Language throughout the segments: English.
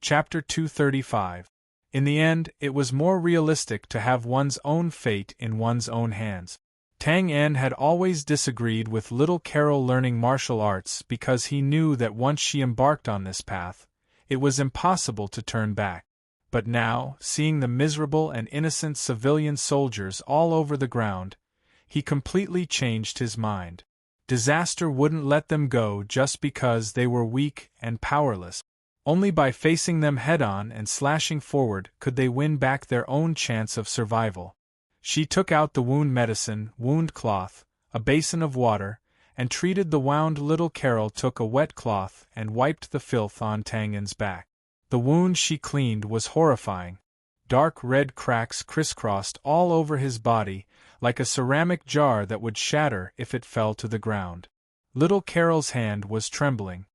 Chapter 235. In the end, it was more realistic to have one's own fate in one's own hands. Tang En had always disagreed with little Carol learning martial arts because he knew that once she embarked on this path, it was impossible to turn back. But now, seeing the miserable and innocent civilian soldiers all over the ground, he completely changed his mind. Disaster wouldn't let them go just because they were weak and powerless. Only by facing them head-on and slashing forward could they win back their own chance of survival. She took out the wound medicine, wound cloth, a basin of water, and treated the wound. Little Carol took a wet cloth and wiped the filth on Tang En's back. The wound she cleaned was horrifying. Dark red cracks crisscrossed all over his body, like a ceramic jar that would shatter if it fell to the ground. Little Carol's hand was trembling.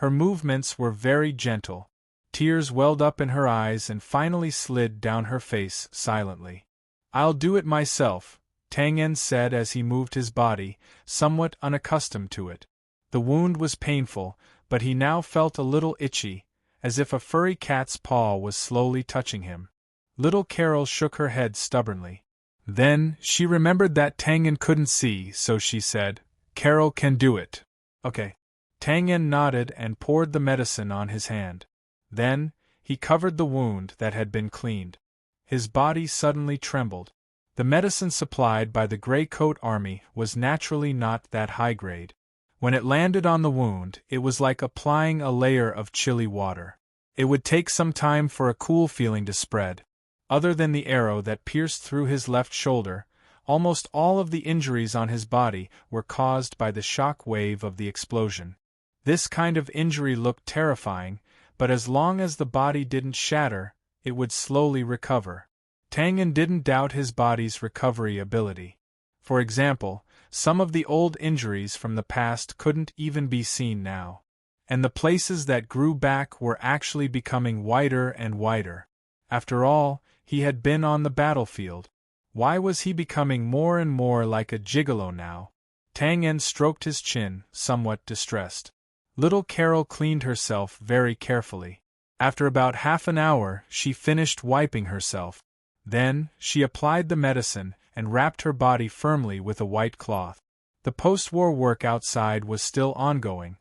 Her movements were very gentle. Tears welled up in her eyes and finally slid down her face silently. "I'll do it myself," Tang En said as he moved his body, somewhat unaccustomed to it. The wound was painful, but he now felt a little itchy, as if a furry cat's paw was slowly touching him. Little Carol shook her head stubbornly. Then, she remembered that Tang En couldn't see, so she said, "Carol can do it." "Okay." Tang En nodded and poured the medicine on his hand. Then, he covered the wound that had been cleaned. His body suddenly trembled. The medicine supplied by the Grey Coat Army was naturally not that high grade. When it landed on the wound, it was like applying a layer of chilly water. It would take some time for a cool feeling to spread. Other than the arrow that pierced through his left shoulder, almost all of the injuries on his body were caused by the shock wave of the explosion. This kind of injury looked terrifying, but as long as the body didn't shatter, it would slowly recover. Tang En didn't doubt his body's recovery ability. For example, some of the old injuries from the past couldn't even be seen now. And the places that grew back were actually becoming whiter and whiter. After all, he had been on the battlefield. Why was he becoming more and more like a gigolo now? Tang En stroked his chin, somewhat distressed. Little Carol cleaned herself very carefully. After about half an hour, she finished wiping herself. Then, she applied the medicine and wrapped her body firmly with a white cloth. The post-war work outside was still ongoing.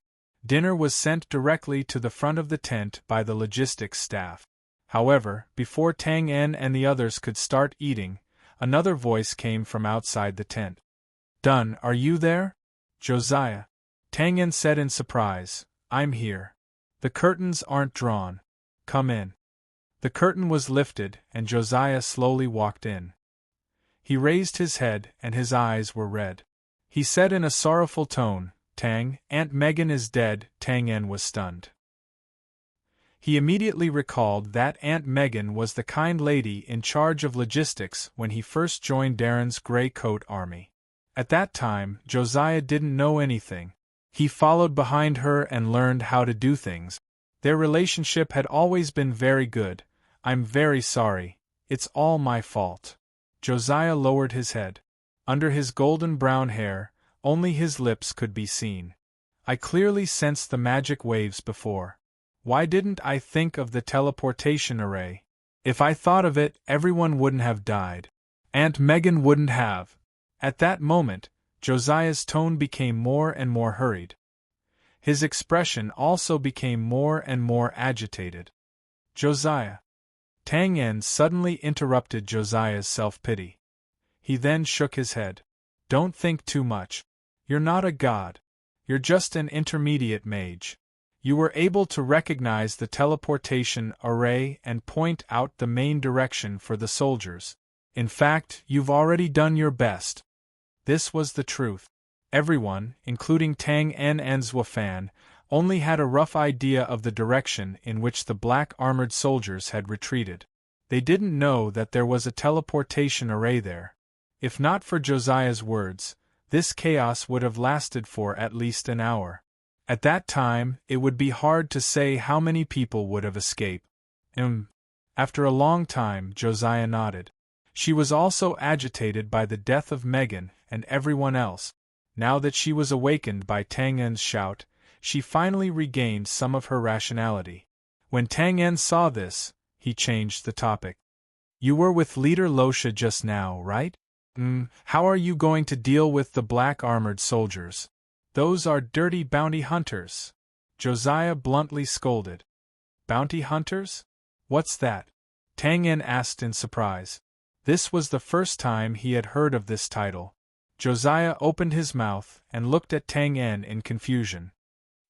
Dinner was sent directly to the front of the tent by the logistics staff. However, before Tang En and the others could start eating, another voice came from outside the tent. "Done, are you there?" "Josiah," Tang En said in surprise, "I'm here. The curtains aren't drawn. Come in." The curtain was lifted, and Josiah slowly walked in. He raised his head, and his eyes were red. He said in a sorrowful tone, "Tang, Aunt Megan is dead." Tang En was stunned. He immediately recalled that Aunt Megan was the kind lady in charge of logistics when he first joined Darren's Grey Coat Army. At that time, Josiah didn't know anything. He followed behind her and learned how to do things. Their relationship had always been very good. "I'm very sorry. It's all my fault." Josiah lowered his head. Under his golden brown hair, only his lips could be seen. "I clearly sensed the magic waves before. Why didn't I think of the teleportation array? If I thought of it, everyone wouldn't have died. Aunt Megan wouldn't have." At that moment, Josiah's tone became more and more hurried. His expression also became more and more agitated. "Josiah." Tang En suddenly interrupted Josiah's self-pity. He then shook his head. "Don't think too much. You're not a god. You're just an intermediate mage. You were able to recognize the teleportation array and point out the main direction for the soldiers. In fact, you've already done your best." This was the truth. Everyone, including Tang En and Zwafan, only had a rough idea of the direction in which the black armored soldiers had retreated. They didn't know that there was a teleportation array there. If not for Josiah's words, this chaos would have lasted for at least an hour. At that time, it would be hard to say how many people would have escaped. After a long time, Josiah nodded. She was also agitated by the death of Megan and everyone else. Now that she was awakened by Tang En's shout, she finally regained some of her rationality. When Tang En saw this, he changed the topic. You were with Leader Losha just now, right? How are you going to deal with the black armored soldiers? Those are dirty bounty hunters. Josiah bluntly scolded. Bounty hunters? What's that? Tang En asked in surprise. This was the first time he had heard of this title. Josiah opened his mouth and looked at Tang En in confusion.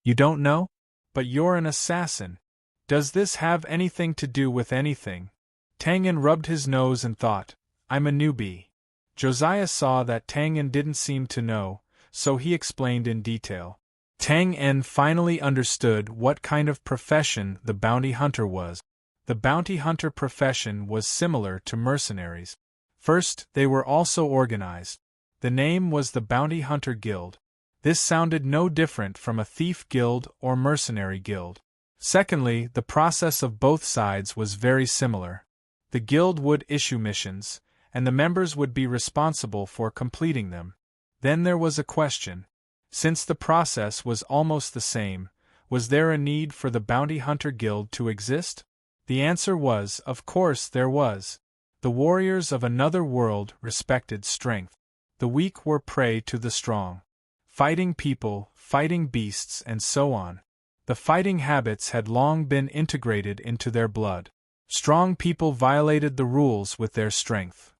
You don't know? But you're an assassin. Does this have anything to do with anything? Tang En rubbed his nose and thought, I'm a newbie. Josiah saw that Tang En didn't seem to know, so he explained in detail. Tang En finally understood what kind of profession the bounty hunter was. The bounty hunter profession was similar to mercenaries. First, they were also organized. The name was the Bounty Hunter Guild. This sounded no different from a thief guild or mercenary guild. Secondly, the process of both sides was very similar. The guild would issue missions, and the members would be responsible for completing them. Then there was a question. Since the process was almost the same, was there a need for the Bounty Hunter Guild to exist? The answer was, of course there was. The warriors of another world respected strength. The weak were prey to the strong. Fighting people, fighting beasts, and so on. The fighting habits had long been integrated into their blood. Strong people violated the rules with their strength.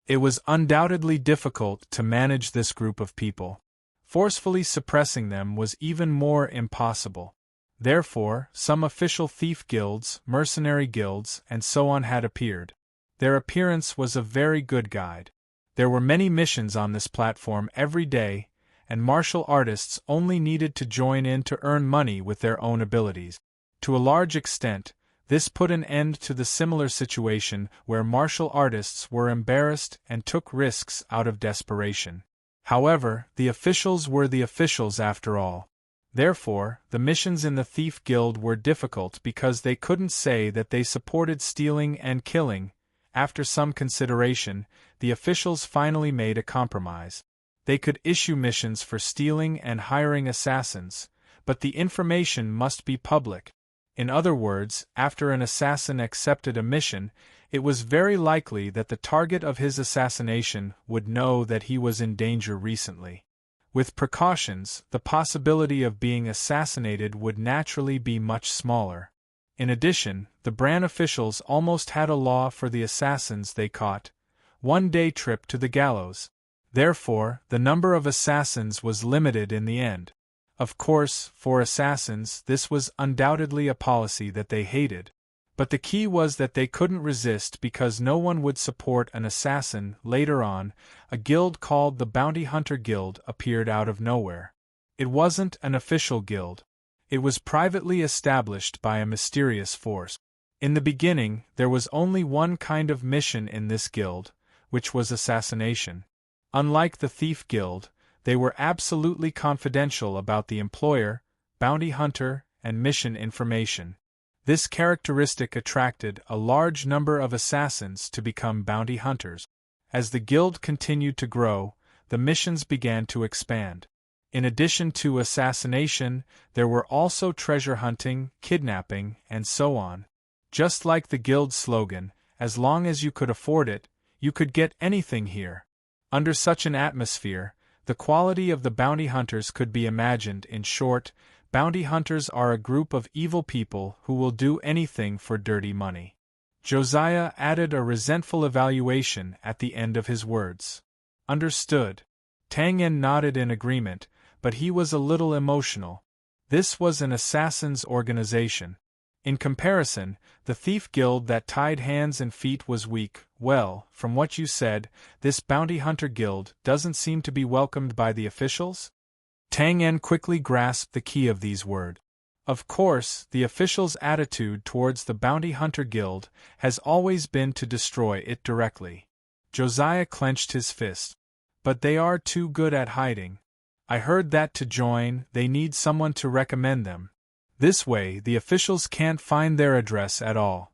It was undoubtedly difficult to manage this group of people. Forcefully suppressing them was even more impossible. Therefore, some official thief guilds, mercenary guilds, and so on had appeared. Their appearance was a very good guide. There were many missions on this platform every day, and martial artists only needed to join in to earn money with their own abilities. To a large extent, this put an end to the similar situation where martial artists were embarrassed and took risks out of desperation. However, the officials were the officials after all. Therefore, the missions in the Thief Guild were difficult because they couldn't say that they supported stealing and killing. After some consideration, the officials finally made a compromise. They could issue missions for stealing and hiring assassins, but the information must be public. In other words, after an assassin accepted a mission, it was very likely that the target of his assassination would know that he was in danger recently. With precautions, the possibility of being assassinated would naturally be much smaller. In addition, the Bran officials almost had a law for the assassins they caught: one-day trip to the gallows. Therefore, the number of assassins was limited in the end. Of course, for assassins, this was undoubtedly a policy that they hated. But the key was that they couldn't resist because no one would support an assassin. Later on, a guild called the Bounty Hunter Guild appeared out of nowhere. It wasn't an official guild. It was privately established by a mysterious force. In the beginning, there was only one kind of mission in this guild, which was assassination. Unlike the Thief Guild, they were absolutely confidential about the employer, bounty hunter, and mission information. This characteristic attracted a large number of assassins to become bounty hunters. As the guild continued to grow, the missions began to expand. In addition to assassination, there were also treasure hunting, kidnapping, and so on. Just like the guild's slogan, as long as you could afford it, you could get anything here. Under such an atmosphere, the quality of the bounty hunters could be imagined. In short, bounty hunters are a group of evil people who will do anything for dirty money. Josiah added a resentful evaluation at the end of his words. Understood. Tang En nodded in agreement, but he was a little emotional. This was an assassin's organization. In comparison, the Thief Guild that tied hands and feet was weak. Well, from what you said, this Bounty Hunter Guild doesn't seem to be welcomed by the officials? Tang En quickly grasped the key of these words. Of course, the officials' attitude towards the Bounty Hunter Guild has always been to destroy it directly. Josiah clenched his fist. But they are too good at hiding. I heard that to join, they need someone to recommend them. This way, the officials can't find their address at all.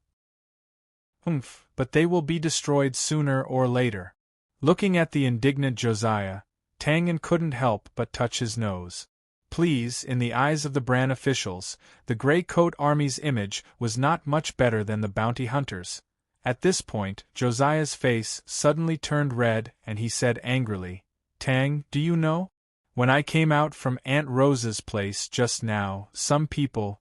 But they will be destroyed sooner or later. Looking at the indignant Josiah, Tang En couldn't help but touch his nose. Please, in the eyes of the Bran officials, the Grey Coat Army's image was not much better than the bounty hunters. At this point, Josiah's face suddenly turned red and he said angrily, "Tang, do you know? When I came out from Aunt Rosa's place just now, some people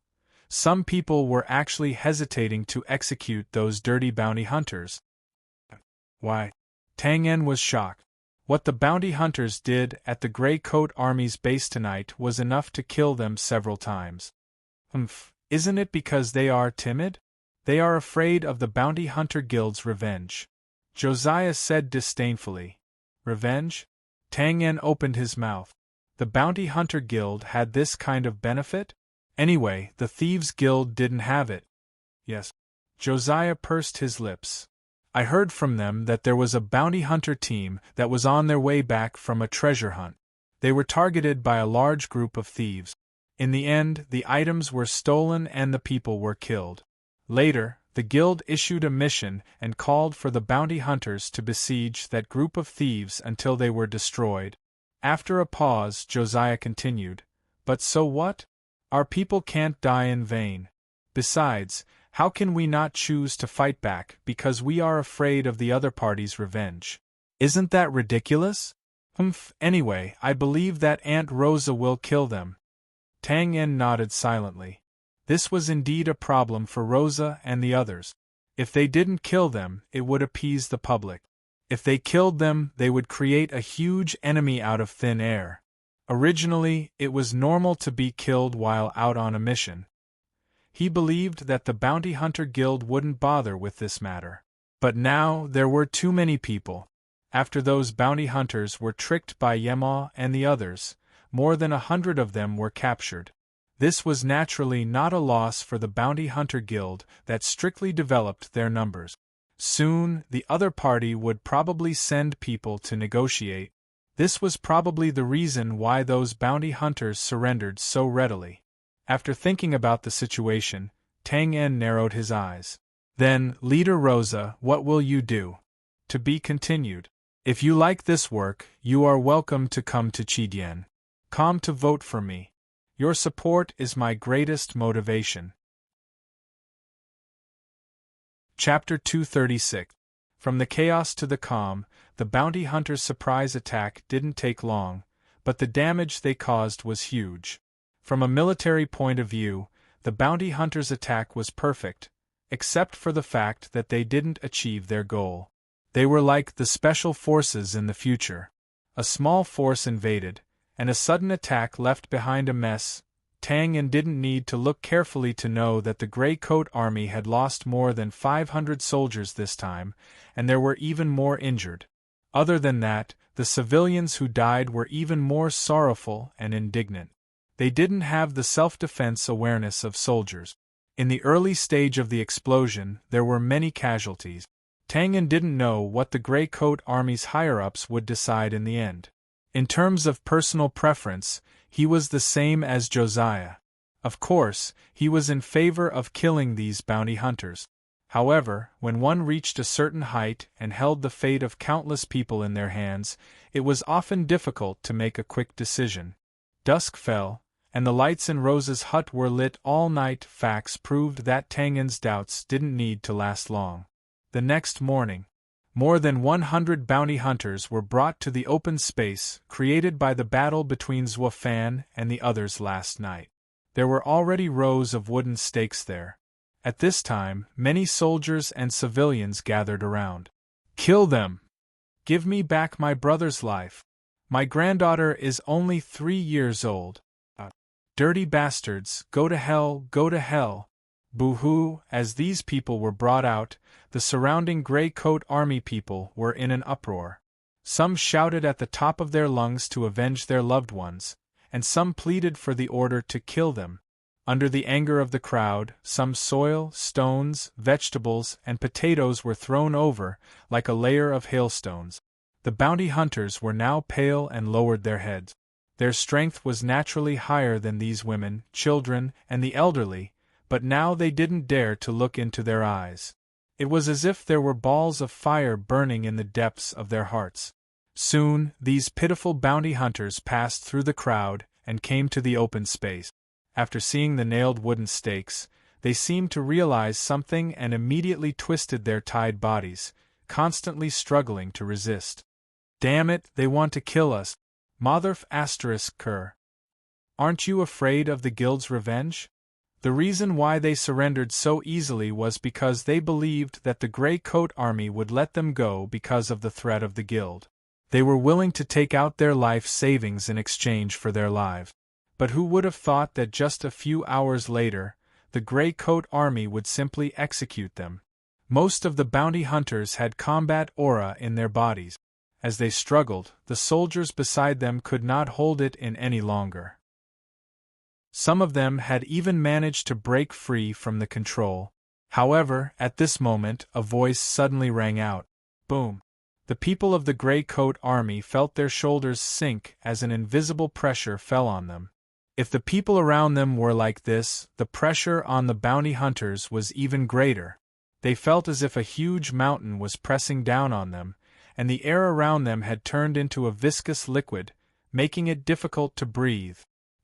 were actually hesitating to execute those dirty bounty hunters." Why? Tang En was shocked. What the bounty hunters did at the Grey Coat Army's base tonight was enough to kill them several times. Isn't it because they are timid? They are afraid of the Bounty Hunter Guild's revenge. Josiah said disdainfully. Revenge? Tang En opened his mouth. The Bounty Hunter Guild had this kind of benefit? Anyway, the Thieves' Guild didn't have it. Yes. Josiah pursed his lips. I heard from them that there was a bounty hunter team that was on their way back from a treasure hunt. They were targeted by a large group of thieves. In the end, the items were stolen and the people were killed. Later, the guild issued a mission and called for the bounty hunters to besiege that group of thieves until they were destroyed. After a pause, Josiah continued, "But so what? Our people can't die in vain. Besides, how can we not choose to fight back because we are afraid of the other party's revenge? Isn't that ridiculous? Anyway, I believe that Aunt Rosa will kill them." Tang En nodded silently. This was indeed a problem for Rosa and the others. If they didn't kill them, it would appease the public. If they killed them, they would create a huge enemy out of thin air. Originally, it was normal to be killed while out on a mission. He believed that the Bounty Hunter Guild wouldn't bother with this matter. But now there were too many people. After those bounty hunters were tricked by Yemaw and the others, more than 100 of them were captured. This was naturally not a loss for the Bounty Hunter Guild that strictly developed their numbers. Soon, the other party would probably send people to negotiate. This was probably the reason why those bounty hunters surrendered so readily. After thinking about the situation, Tang En narrowed his eyes. Then, Leader Rosa, what will you do? To be continued. If you like this work, you are welcome to come to Chidian. Come to vote for me. Your support is my greatest motivation. Chapter 236. From the chaos to the calm, the bounty hunters' surprise attack didn't take long, but the damage they caused was huge. From a military point of view, the bounty hunters' attack was perfect, except for the fact that they didn't achieve their goal. They were like the special forces in the future. A small force invaded, and a sudden attack left behind a mess. Tang En didn't need to look carefully to know that the Grey Coat Army had lost more than 500 soldiers this time, and there were even more injured. Other than that, the civilians who died were even more sorrowful and indignant. They didn't have the self-defense awareness of soldiers. In the early stage of the explosion, there were many casualties. Tang En didn't know what the Grey Coat Army's higher-ups would decide in the end. In terms of personal preference, he was the same as Josiah. Of course, he was in favor of killing these bounty hunters. However, when one reached a certain height and held the fate of countless people in their hands, it was often difficult to make a quick decision. Dusk fell, and the lights in Rosa's hut were lit all night. Facts proved that Tang En's doubts didn't need to last long. The next morning, more than 100 bounty hunters were brought to the open space created by the battle between Zhuo Fan and the others last night. There were already rows of wooden stakes there. At this time, many soldiers and civilians gathered around. "Kill them! Give me back my brother's life! My granddaughter is only 3 years old. Dirty bastards, go to hell, go to hell!" Boo-hoo! As these people were brought out, the surrounding Grey Coat Army people were in an uproar. Some shouted at the top of their lungs to avenge their loved ones, and some pleaded for the order to kill them. Under the anger of the crowd, some soil, stones, vegetables, and potatoes were thrown over, like a layer of hailstones. The bounty hunters were now pale and lowered their heads. Their strength was naturally higher than these women, children, and the elderly, but now they didn't dare to look into their eyes. It was as if there were balls of fire burning in the depths of their hearts. Soon, these pitiful bounty hunters passed through the crowd and came to the open space. After seeing the nailed wooden stakes, they seemed to realize something and immediately twisted their tied bodies, constantly struggling to resist. "Damn it, they want to kill us. Motherf asterisk cur. Aren't you afraid of the guild's revenge?" The reason why they surrendered so easily was because they believed that the Grey Coat Army would let them go because of the threat of the guild. They were willing to take out their life savings in exchange for their lives. But who would have thought that just a few hours later, the Grey Coat Army would simply execute them? Most of the bounty hunters had combat aura in their bodies. As they struggled, the soldiers beside them could not hold it in any longer. Some of them had even managed to break free from the control. However, at this moment, a voice suddenly rang out. Boom! The people of the Grey Coat Army felt their shoulders sink as an invisible pressure fell on them. If the people around them were like this, the pressure on the bounty hunters was even greater. They felt as if a huge mountain was pressing down on them, and the air around them had turned into a viscous liquid, making it difficult to breathe.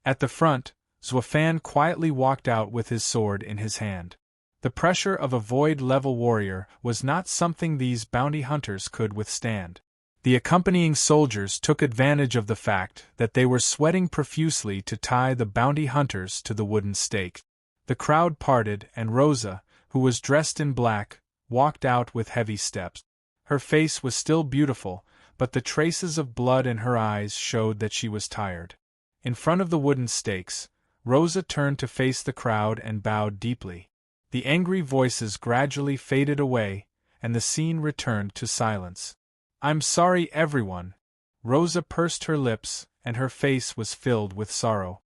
At the front, Zwafan quietly walked out with his sword in his hand. The pressure of a void-level warrior was not something these bounty hunters could withstand. The accompanying soldiers took advantage of the fact that they were sweating profusely to tie the bounty hunters to the wooden stake. The crowd parted and Rosa, who was dressed in black, walked out with heavy steps. Her face was still beautiful, but the traces of blood in her eyes showed that she was tired. In front of the wooden stakes, Rosa turned to face the crowd and bowed deeply. The angry voices gradually faded away, and the scene returned to silence. "I'm sorry, everyone." Rosa pursed her lips, and her face was filled with sorrow.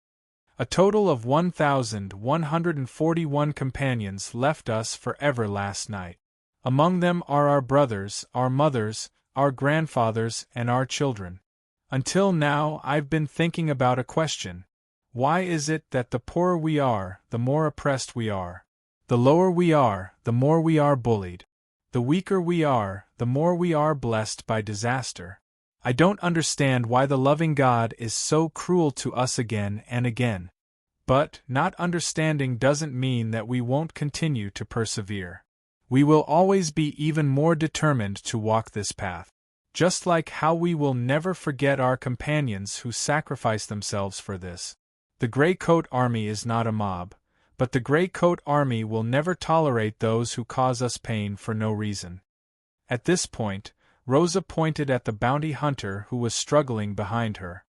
"A total of 1,141 companions left us forever last night. Among them are our brothers, our mothers, our grandfathers, and our children. Until now, I've been thinking about a question. Why is it that the poorer we are, the more oppressed we are? The lower we are, the more we are bullied. The weaker we are, the more we are blessed by disaster. I don't understand why the loving God is so cruel to us again and again. But, not understanding doesn't mean that we won't continue to persevere. We will always be even more determined to walk this path. Just like how we will never forget our companions who sacrificed themselves for this. The Grey Coat Army is not a mob, but the Grey Coat Army will never tolerate those who cause us pain for no reason." At this point, Rosa pointed at the bounty hunter who was struggling behind her.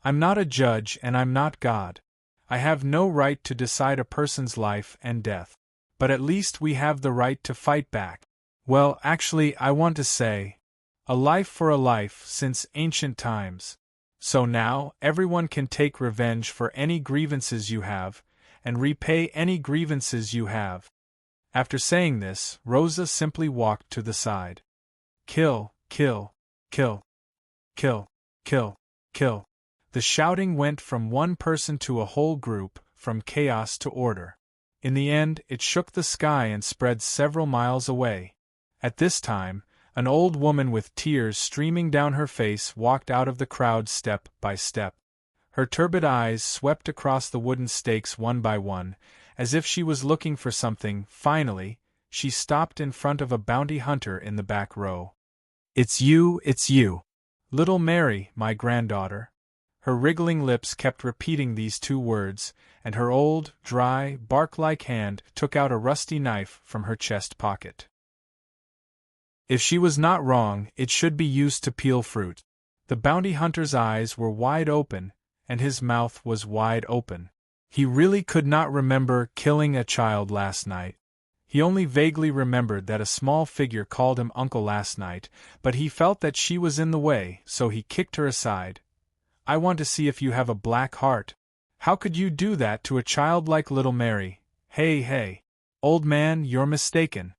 "I'm not a judge and I'm not God. I have no right to decide a person's life and death. But at least we have the right to fight back. Well, actually, I want to say, a life for a life since ancient times. So now, everyone can take revenge for any grievances you have, and repay any grievances you have." After saying this, Rosa simply walked to the side. "Kill, kill, kill, kill, kill, kill." The shouting went from one person to a whole group, from chaos to order. In the end, it shook the sky and spread several miles away. At this time, an old woman with tears streaming down her face walked out of the crowd step by step. Her turbid eyes swept across the wooden stakes one by one, as if she was looking for something. Finally, she stopped in front of a bounty hunter in the back row. It's you, little Mary, my granddaughter." Her wriggling lips kept repeating these two words, and her old, dry, bark-like hand took out a rusty knife from her chest pocket. If she was not wrong, it should be used to peel fruit. The bounty hunter's eyes were wide open, and his mouth was wide open. He really could not remember killing a child last night. He only vaguely remembered that a small figure called him uncle last night, but he felt that she was in the way, so he kicked her aside. "I want to see if you have a black heart. How could you do that to a child like little Mary? Hey, old man, you're mistaken."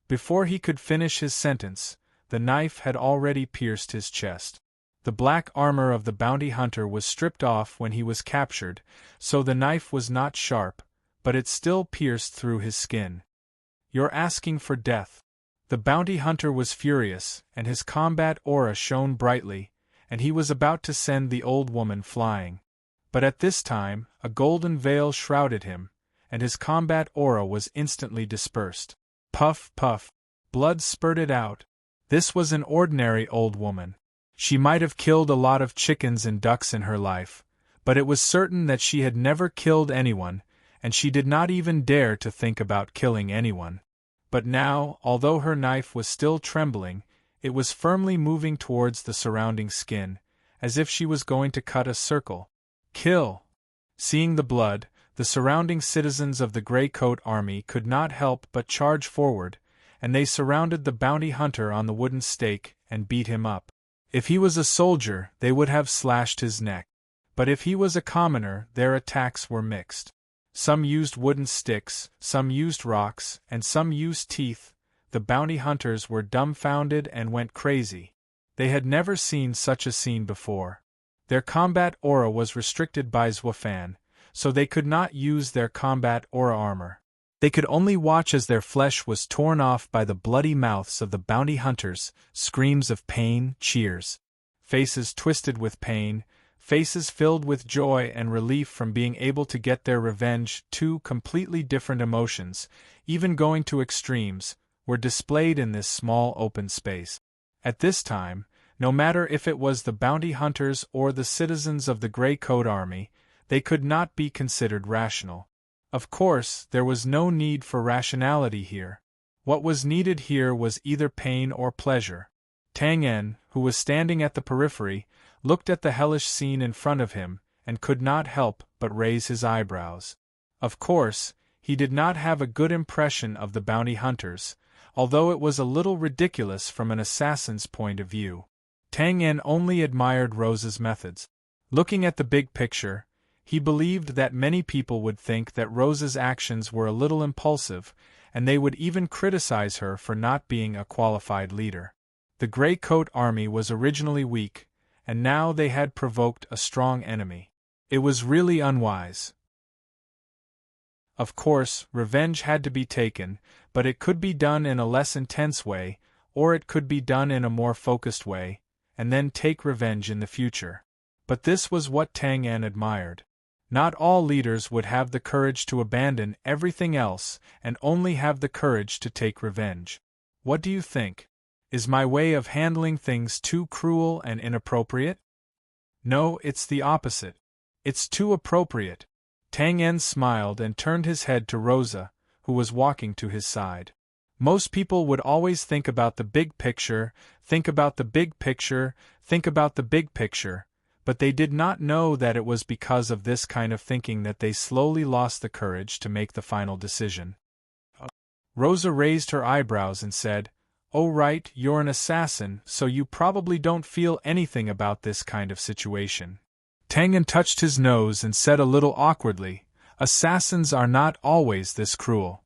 Before he could finish his sentence, the knife had already pierced his chest. The black armor of the bounty hunter was stripped off when he was captured, so the knife was not sharp, but it still pierced through his skin. "You're asking for death." The bounty hunter was furious, and his combat aura shone brightly, and he was about to send the old woman flying. But at this time, a golden veil shrouded him, and his combat aura was instantly dispersed. Puff, puff. Blood spurted out. This was an ordinary old woman. She might have killed a lot of chickens and ducks in her life, but it was certain that she had never killed anyone, and she did not even dare to think about killing anyone. But now, although her knife was still trembling, it was firmly moving towards the surrounding skin, as if she was going to cut a circle. Kill! Seeing the blood, the surrounding citizens of the Grey Coat Army could not help but charge forward, and they surrounded the bounty hunter on the wooden stake and beat him up. If he was a soldier, they would have slashed his neck. But if he was a commoner, their attacks were mixed. Some used wooden sticks, some used rocks, and some used teeth. The bounty hunters were dumbfounded and went crazy. They had never seen such a scene before. Their combat aura was restricted by Zwafan, so they could not use their combat aura armor. They could only watch as their flesh was torn off by the bloody mouths of the bounty hunters, screams of pain, cheers. Faces twisted with pain, faces filled with joy and relief from being able to get their revenge. Two completely different emotions, even going to extremes, were displayed in this small open space. At this time, no matter if it was the bounty hunters or the citizens of the Grey Coat Army, they could not be considered rational. Of course, there was no need for rationality here. What was needed here was either pain or pleasure. Tang En, who was standing at the periphery, looked at the hellish scene in front of him, and could not help but raise his eyebrows. Of course, he did not have a good impression of the bounty hunters, although it was a little ridiculous from an assassin's point of view. Tang En only admired Rosa's methods. Looking at the big picture, he believed that many people would think that Rosa's actions were a little impulsive, and they would even criticize her for not being a qualified leader. The Grey Coat Army was originally weak, and now they had provoked a strong enemy. It was really unwise. Of course, revenge had to be taken, but it could be done in a less intense way, or it could be done in a more focused way, and then take revenge in the future. But this was what Tang En admired. Not all leaders would have the courage to abandon everything else and only have the courage to take revenge. What do you think? Is my way of handling things too cruel and inappropriate? No, it's the opposite. It's too appropriate. Tang En smiled and turned his head to Rosa, who was walking to his side. Most people would always think about the big picture, think about the big picture, think about the big picture, but they did not know that it was because of this kind of thinking that they slowly lost the courage to make the final decision. Rosa raised her eyebrows and said, "Oh right, you're an assassin, so you probably don't feel anything about this kind of situation." Tang En touched his nose and said a little awkwardly, "Assassins are not always this cruel."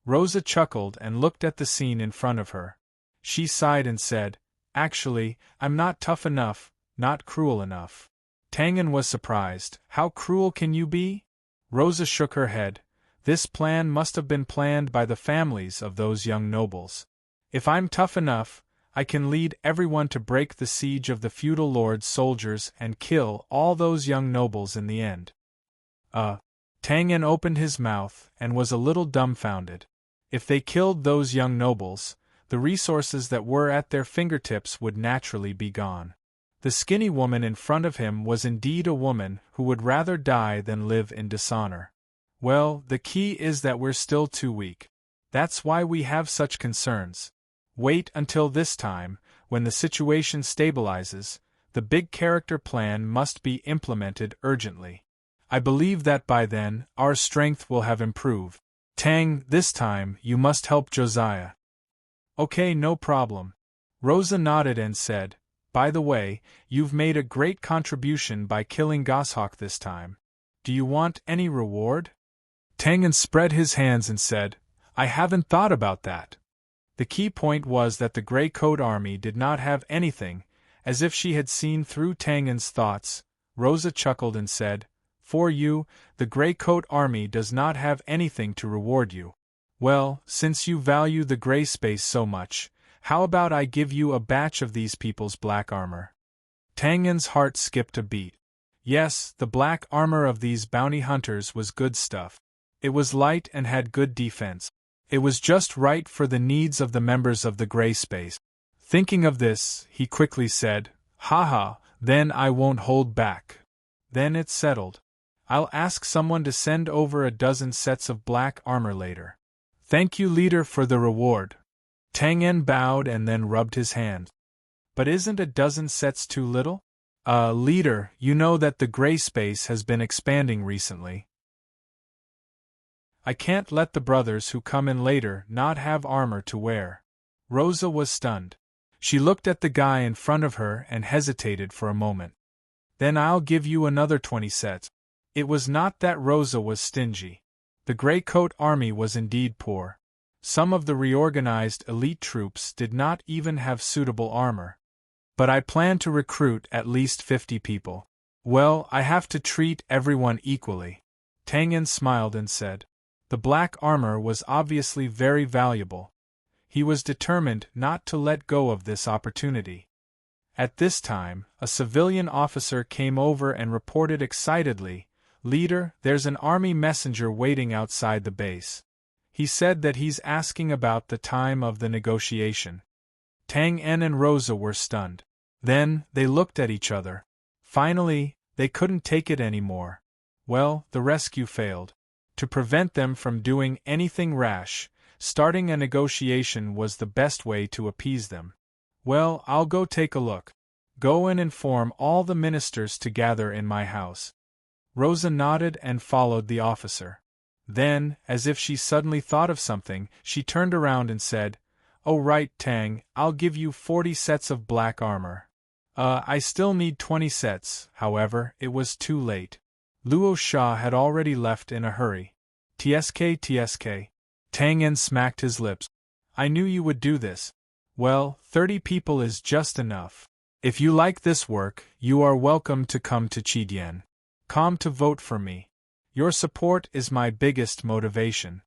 Rosa chuckled and looked at the scene in front of her. She sighed and said, "Actually, I'm not tough enough, not cruel enough." Tang En was surprised. "How cruel can you be?" Rosa shook her head. "This plan must have been planned by the families of those young nobles. If I'm tough enough, I can lead everyone to break the siege of the feudal lord's soldiers and kill all those young nobles in the end." Tang En opened his mouth and was a little dumbfounded. If they killed those young nobles, the resources that were at their fingertips would naturally be gone. The skinny woman in front of him was indeed a woman who would rather die than live in dishonor. Well, the key is that we're still too weak. That's why we have such concerns. Wait until this time, when the situation stabilizes, the big character plan must be implemented urgently. I believe that by then, our strength will have improved. Tang, this time, you must help Josiah. Okay, no problem. Rosa nodded and said, "By the way, you've made a great contribution by killing Goshawk this time. Do you want any reward?" Tang En spread his hands and said, "I haven't thought about that." The key point was that the Grey Coat Army did not have anything, as if she had seen through Tang En's thoughts. Rosa chuckled and said, "For you, the Grey Coat Army does not have anything to reward you. Well, since you value the gray space so much, how about I give you a batch of these people's black armor?" Tang En's heart skipped a beat. Yes, the black armor of these bounty hunters was good stuff. It was light and had good defense. It was just right for the needs of the members of the gray space. Thinking of this, he quickly said, "Haha, then I won't hold back." Then it's settled. I'll ask someone to send over a dozen sets of black armor later. Thank you, leader, for the reward. Tang En bowed and then rubbed his hands. But isn't a dozen sets too little? Leader, you know that the gray space has been expanding recently. I can't let the brothers who come in later not have armor to wear. Rosa was stunned. She looked at the guy in front of her and hesitated for a moment. Then I'll give you another 20 sets. It was not that Rosa was stingy. The Gray Coat Army was indeed poor. Some of the reorganized elite troops did not even have suitable armor. But I plan to recruit at least 50 people. Well, I have to treat everyone equally. Tang En smiled and said. The black armor was obviously very valuable. He was determined not to let go of this opportunity. At this time, a civilian officer came over and reported excitedly, "Leader, there's an army messenger waiting outside the base. He said that he's asking about the time of the negotiation." Tang En and Rosa were stunned. Then, they looked at each other. Finally, they couldn't take it anymore. Well, the rescue failed. To prevent them from doing anything rash, starting a negotiation was the best way to appease them. Well, I'll go take a look. Go and inform all the ministers to gather in my house. Rosa nodded and followed the officer. Then, as if she suddenly thought of something, she turned around and said, "Oh right, Tang, I'll give you 40 sets of black armor. I still need 20 sets, however, it was too late." Luo Sha had already left in a hurry. TSK. Tang En smacked his lips. "I knew you would do this. Well, 30 people is just enough. If you like this work, you are welcome to come to Chidian. Come to vote for me. Your support is my biggest motivation."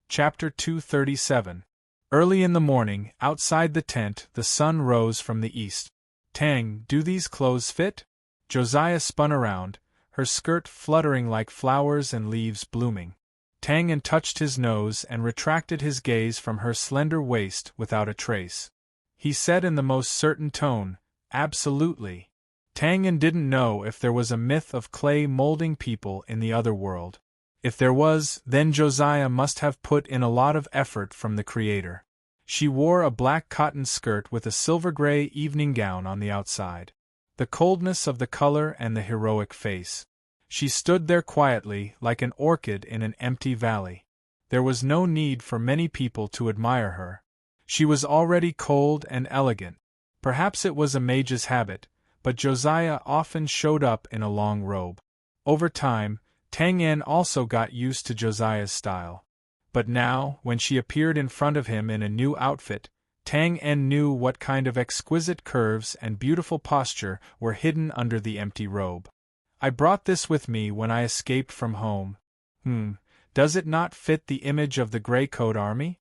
Chapter 237. Early in the morning, outside the tent, the sun rose from the east. "Tang, do these clothes fit?" Josiah spun around, her skirt fluttering like flowers and leaves blooming. Tang En touched his nose and retracted his gaze from her slender waist without a trace. He said in the most certain tone, "Absolutely." Tang En didn't know if there was a myth of clay molding people in the other world. If there was, then Josiah must have put in a lot of effort from the Creator. She wore a black cotton skirt with a silver-gray evening gown on the outside. The coldness of the color and the heroic face. She stood there quietly, like an orchid in an empty valley. There was no need for many people to admire her. She was already cold and elegant. Perhaps it was a mage's habit, but Josiah often showed up in a long robe. Over time, Tang En also got used to Josiah's style. But now, when she appeared in front of him in a new outfit, Tang En knew what kind of exquisite curves and beautiful posture were hidden under the empty robe. "I brought this with me when I escaped from home. Does it not fit the image of the Gray Coat Army?"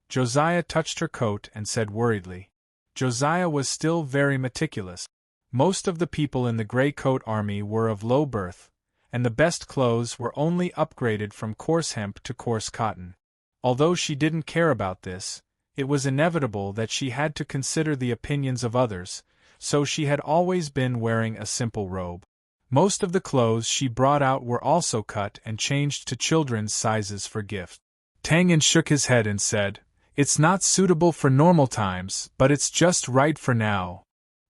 Josiah touched her coat and said worriedly. Josiah was still very meticulous. Most of the people in the Gray Coat Army were of low birth, and the best clothes were only upgraded from coarse hemp to coarse cotton. Although she didn't care about this, it was inevitable that she had to consider the opinions of others, so she had always been wearing a simple robe. Most of the clothes she brought out were also cut and changed to children's sizes for gift. Tang En shook his head and said, "It's not suitable for normal times, but it's just right for now."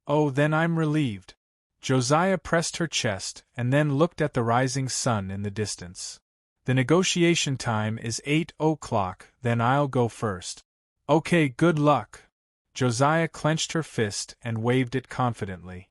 "Oh, then I'm relieved." Josiah pressed her chest and then looked at the rising sun in the distance. "The negotiation time is 8 o'clock, then I'll go first." "Okay, good luck." Josiah clenched her fist and waved it confidently.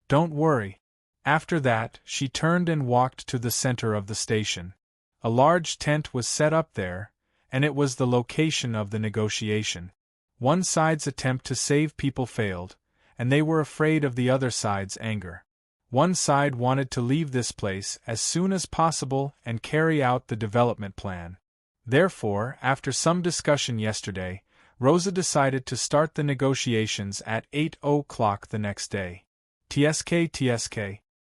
"Don't worry." After that, she turned and walked to the center of the station. A large tent was set up there, and it was the location of the negotiation. One side's attempt to save people failed, and they were afraid of the other side's anger. One side wanted to leave this place as soon as possible and carry out the development plan. Therefore, after some discussion yesterday, Rosa decided to start the negotiations at 8 o'clock the next day. Tsk.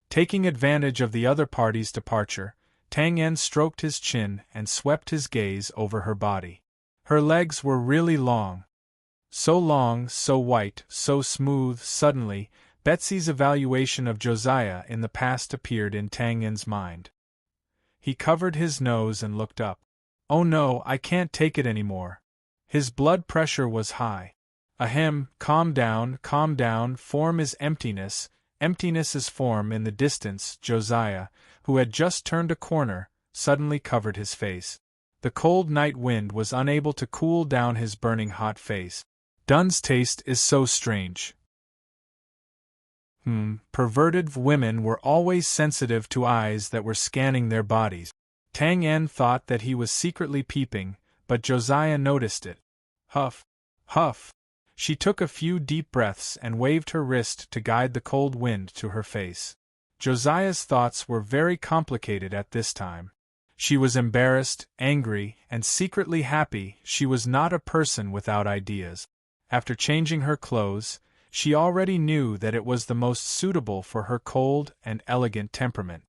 Taking advantage of the other party's departure, Tang En stroked his chin and swept his gaze over her body. Her legs were really long. So long, so white, so smooth. Suddenly, Betsy's evaluation of Josiah in the past appeared in Tang En's mind. He covered his nose and looked up. Oh no, I can't take it anymore. His blood pressure was high. Ahem, calm down, form is emptiness, emptiness is form. In the distance, Josiah, who had just turned a corner, suddenly covered his face. The cold night wind was unable to cool down his burning hot face. Dun's taste is so strange. Perverted women were always sensitive to eyes that were scanning their bodies. Tang En thought that he was secretly peeping, but Josiah noticed it. Huff, huff. She took a few deep breaths and waved her wrist to guide the cold wind to her face. Josiah's thoughts were very complicated at this time. She was embarrassed, angry, and secretly happy. She was not a person without ideas. After changing her clothes, she already knew that it was the most suitable for her cold and elegant temperament.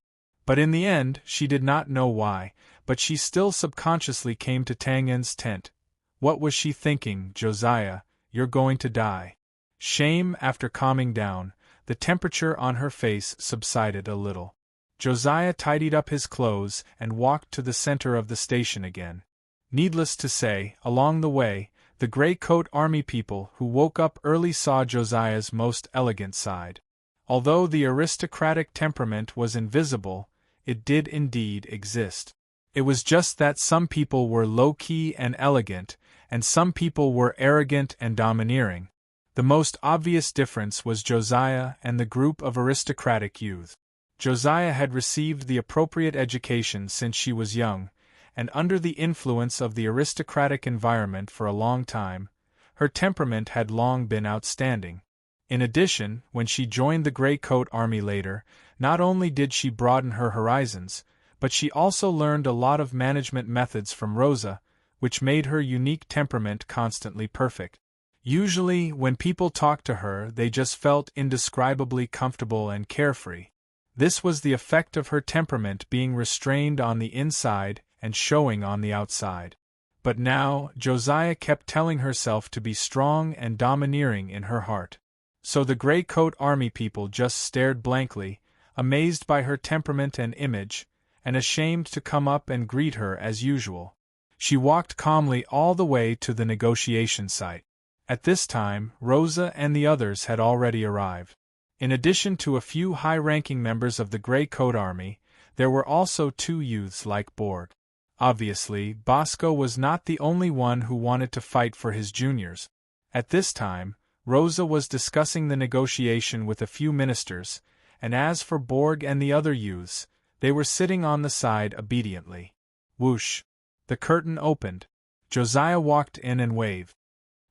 But in the end, she did not know why, but she still subconsciously came to Tang En's tent. What was she thinking? Josiah, you're going to die. Shame. After calming down, the temperature on her face subsided a little. Josiah tidied up his clothes and walked to the center of the station again. Needless to say, along the way, the gray coat army people who woke up early saw Josiah's most elegant side. Although the aristocratic temperament was invisible, it did indeed exist. It was just that some people were low-key and elegant, and some people were arrogant and domineering. The most obvious difference was Josiah and the group of aristocratic youth. Josiah had received the appropriate education since she was young, and under the influence of the aristocratic environment for a long time, her temperament had long been outstanding. In addition, when she joined the Gray Coat Army later, not only did she broaden her horizons, but she also learned a lot of management methods from Rosa, which made her unique temperament constantly perfect. Usually, when people talked to her, they just felt indescribably comfortable and carefree. This was the effect of her temperament being restrained on the inside and showing on the outside. But now, Josiah kept telling herself to be strong and domineering in her heart. So the Gray Coat Army people just stared blankly, amazed by her temperament and image, and ashamed to come up and greet her as usual. She walked calmly all the way to the negotiation site. At this time, Rosa and the others had already arrived. In addition to a few high-ranking members of the Gray Coat Army, there were also two youths like Borg. Obviously, Bosco was not the only one who wanted to fight for his juniors. At this time, Rosa was discussing the negotiation with a few ministers, and as for Borg and the other youths, they were sitting on the side obediently. Whoosh! The curtain opened. Josiah walked in and waved.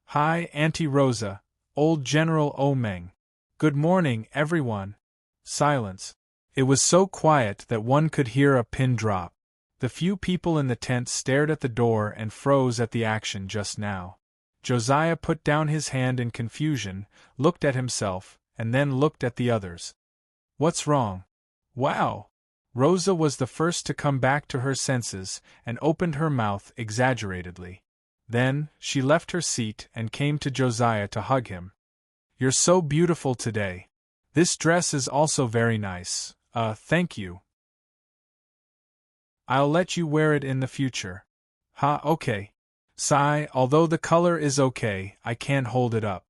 Hi, Auntie Rosa, old General Omeng. Good morning, everyone. Silence. It was so quiet that one could hear a pin drop. The few people in the tent stared at the door and froze at the action just now. Josiah put down his hand in confusion, looked at himself, and then looked at the others. What's wrong? Wow! Rosa was the first to come back to her senses and opened her mouth exaggeratedly. Then, she left her seat and came to Josiah to hug him. You're so beautiful today. This dress is also very nice. Thank you. I'll let you wear it in the future. Okay. Sigh, although the color is okay, I can't hold it up.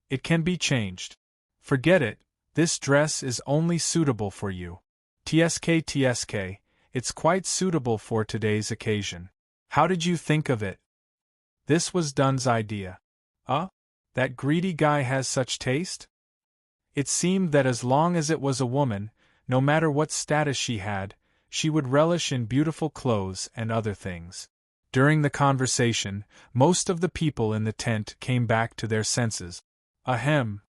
It can be changed. Forget it, this dress is only suitable for you. Tsk, it's quite suitable for today's occasion. How did you think of it? This was Dun's idea. That greedy guy has such taste? It seemed that as long as it was a woman, no matter what status she had, she would relish in beautiful clothes and other things. During the conversation, most of the people in the tent came back to their senses. Ahem!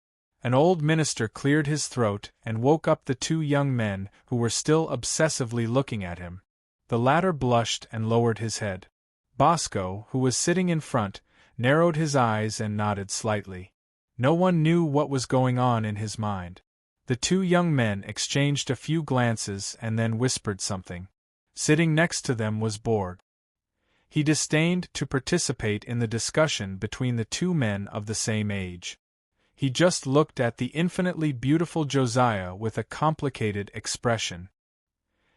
An old minister cleared his throat and woke up the two young men who were still obsessively looking at him. The latter blushed and lowered his head. Bosco, who was sitting in front, narrowed his eyes and nodded slightly. No one knew what was going on in his mind. The two young men exchanged a few glances and then whispered something. Sitting next to them was Borg. He disdained to participate in the discussion between the two men of the same age. He just looked at the infinitely beautiful Josiah with a complicated expression.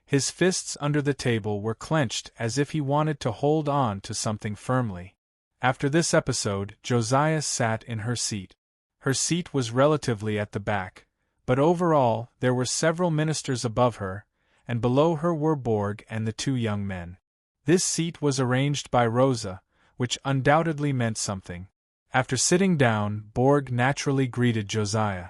His fists under the table were clenched as if he wanted to hold on to something firmly. After this episode, Josiah sat in her seat. Her seat was relatively at the back, but overall there were several ministers above her, and below her were Borg and the two young men. This seat was arranged by Rosa, which undoubtedly meant something. After sitting down, Borg naturally greeted Josiah.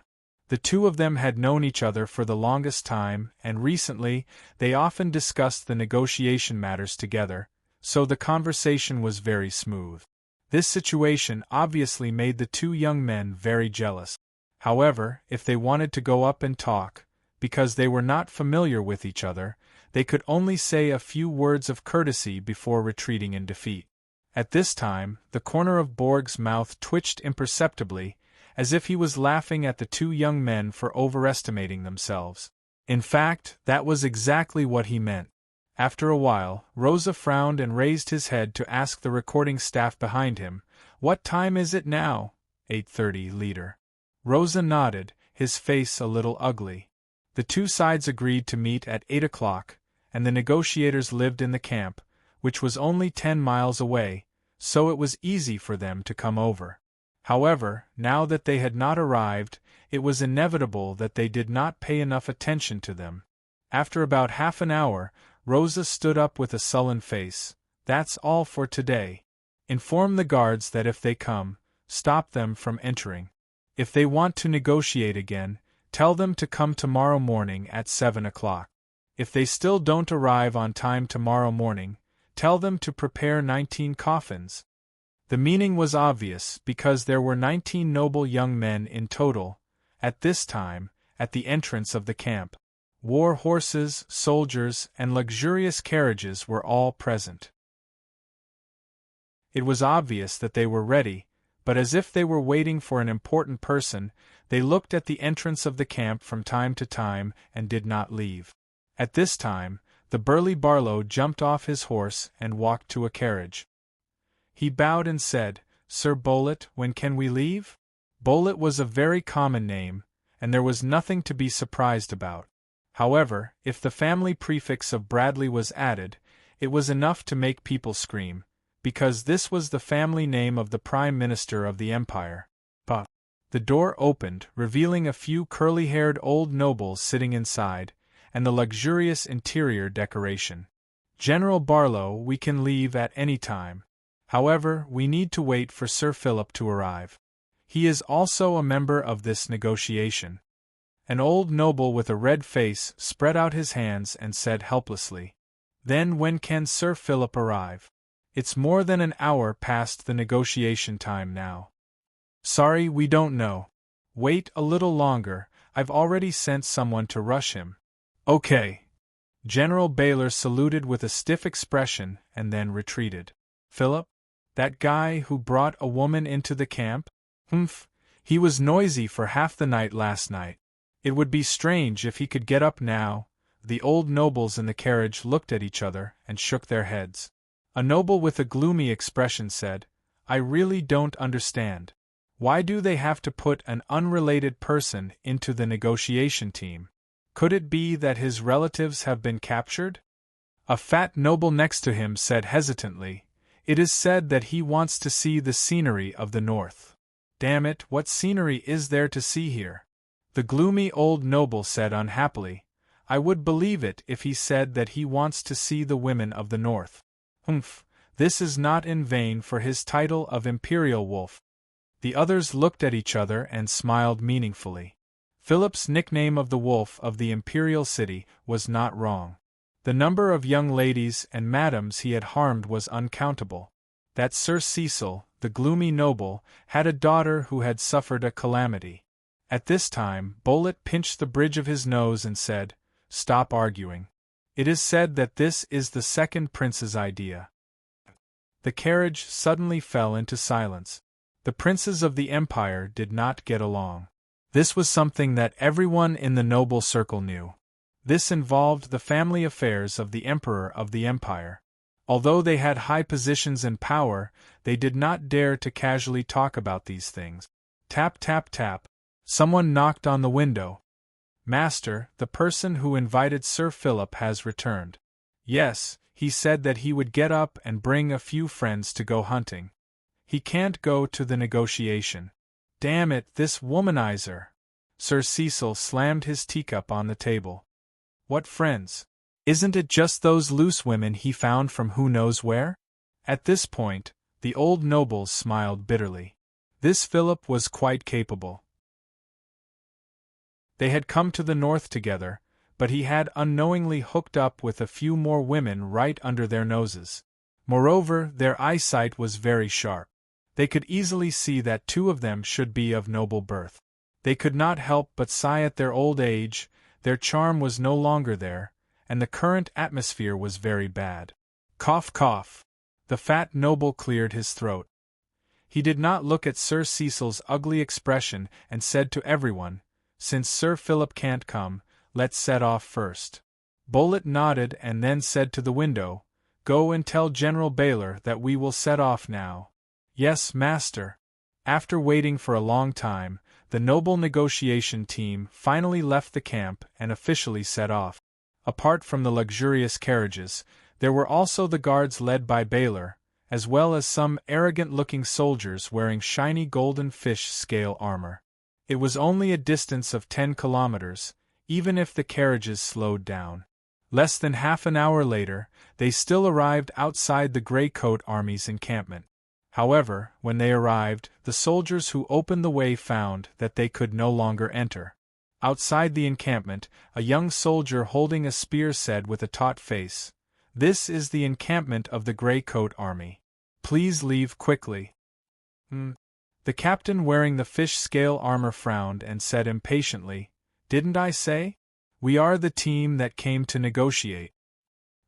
The two of them had known each other for the longest time, and recently they often discussed the negotiation matters together, so the conversation was very smooth. This situation obviously made the two young men very jealous. However, if they wanted to go up and talk, because they were not familiar with each other, they could only say a few words of courtesy before retreating in defeat. At this time, the corner of Borg's mouth twitched imperceptibly, as if he was laughing at the two young men for overestimating themselves. In fact, that was exactly what he meant. After a while, Rosa frowned and raised his head to ask the recording staff behind him, "What time is it now?" 8:30, leader. Rosa nodded, his face a little ugly. The two sides agreed to meet at 8 o'clock, and the negotiators lived in the camp, which was only 10 miles away, so it was easy for them to come over. However, now that they had not arrived, it was inevitable that they did not pay enough attention to them. After about half an hour, Rosa stood up with a sullen face. "That's all for today. Inform the guards that if they come, stop them from entering. If they want to negotiate again, tell them to come tomorrow morning at 7 o'clock. If they still don't arrive on time tomorrow morning, tell them to prepare 19 coffins." The meaning was obvious because there were 19 noble young men in total, at this time, at the entrance of the camp. War horses, soldiers, and luxurious carriages were all present. It was obvious that they were ready, but as if they were waiting for an important person, they looked at the entrance of the camp from time to time and did not leave. At this time, the burly Barlow jumped off his horse and walked to a carriage. He bowed and said, "Sir Bolett, when can we leave?" Bolett was a very common name, and there was nothing to be surprised about. However, if the family prefix of Bradley was added, it was enough to make people scream, because this was the family name of the Prime Minister of the Empire. But the door opened, revealing a few curly-haired old nobles sitting inside, and the luxurious interior decoration. "General Barlow, we can leave at any time. However, we need to wait for Sir Philip to arrive. He is also a member of this negotiation." An old noble with a red face spread out his hands and said helplessly, "Then when can Sir Philip arrive? It's more than an hour past the negotiation time now." "Sorry, we don't know. Wait a little longer, I've already sent someone to rush him." "Okay." General Baylor saluted with a stiff expression and then retreated. "Philip? That guy who brought a woman into the camp? Humph, he was noisy for half the night last night. It would be strange if he could get up now." The old nobles in the carriage looked at each other and shook their heads. A noble with a gloomy expression said, "I really don't understand. Why do they have to put an unrelated person into the negotiation team? Could it be that his relatives have been captured?" A fat noble next to him said hesitantly, "It is said that he wants to see the scenery of the north." "Damn it, what scenery is there to see here?" The gloomy old noble said unhappily, "I would believe it if he said that he wants to see the women of the north. Humph, this is not in vain for his title of Imperial Wolf." The others looked at each other and smiled meaningfully. Philip's nickname of the Wolf of the Imperial City was not wrong. The number of young ladies and madams he had harmed was uncountable. That Sir Cecil, the gloomy noble, had a daughter who had suffered a calamity. At this time, Bolett pinched the bridge of his nose and said, "Stop arguing. It is said that this is the second prince's idea." The carriage suddenly fell into silence. The princes of the Empire did not get along. This was something that everyone in the noble circle knew. This involved the family affairs of the Emperor of the Empire. Although they had high positions and power, they did not dare to casually talk about these things. Tap tap tap. Someone knocked on the window. Master, the person who invited Sir Philip has returned. Yes, he said that he would get up and bring a few friends to go hunting. He can't go to the negotiation. Damn it, this womanizer! Sir Cecil slammed his teacup on the table. What friends? Isn't it just those loose women he found from who knows where? At this point, the old nobles smiled bitterly. This Philip was quite capable. They had come to the north together, but he had unknowingly hooked up with a few more women right under their noses. Moreover, their eyesight was very sharp. They could easily see that two of them should be of noble birth. They could not help but sigh at their old age. Their charm was no longer there, and the current atmosphere was very bad. Cough cough. The fat noble cleared his throat. He did not look at Sir Cecil's ugly expression and said to everyone, "Since Sir Philip can't come, let's set off first." Bullet nodded and then said to the window, "Go and tell General Baylor that we will set off now." "Yes, master." After waiting for a long time, the noble negotiation team finally left the camp and officially set off. Apart from the luxurious carriages, there were also the guards led by Baylor, as well as some arrogant-looking soldiers wearing shiny golden fish scale armor. It was only a distance of 10 kilometers, even if the carriages slowed down. Less than half an hour later, they still arrived outside the Grey Coat Army's encampment. However, when they arrived, the soldiers who opened the way found that they could no longer enter. Outside the encampment, a young soldier holding a spear said with a taut face, "This is the encampment of the Grey Coat Army. Please leave quickly." The captain wearing the fish scale armor frowned and said impatiently, "Didn't I say? We are the team that came to negotiate.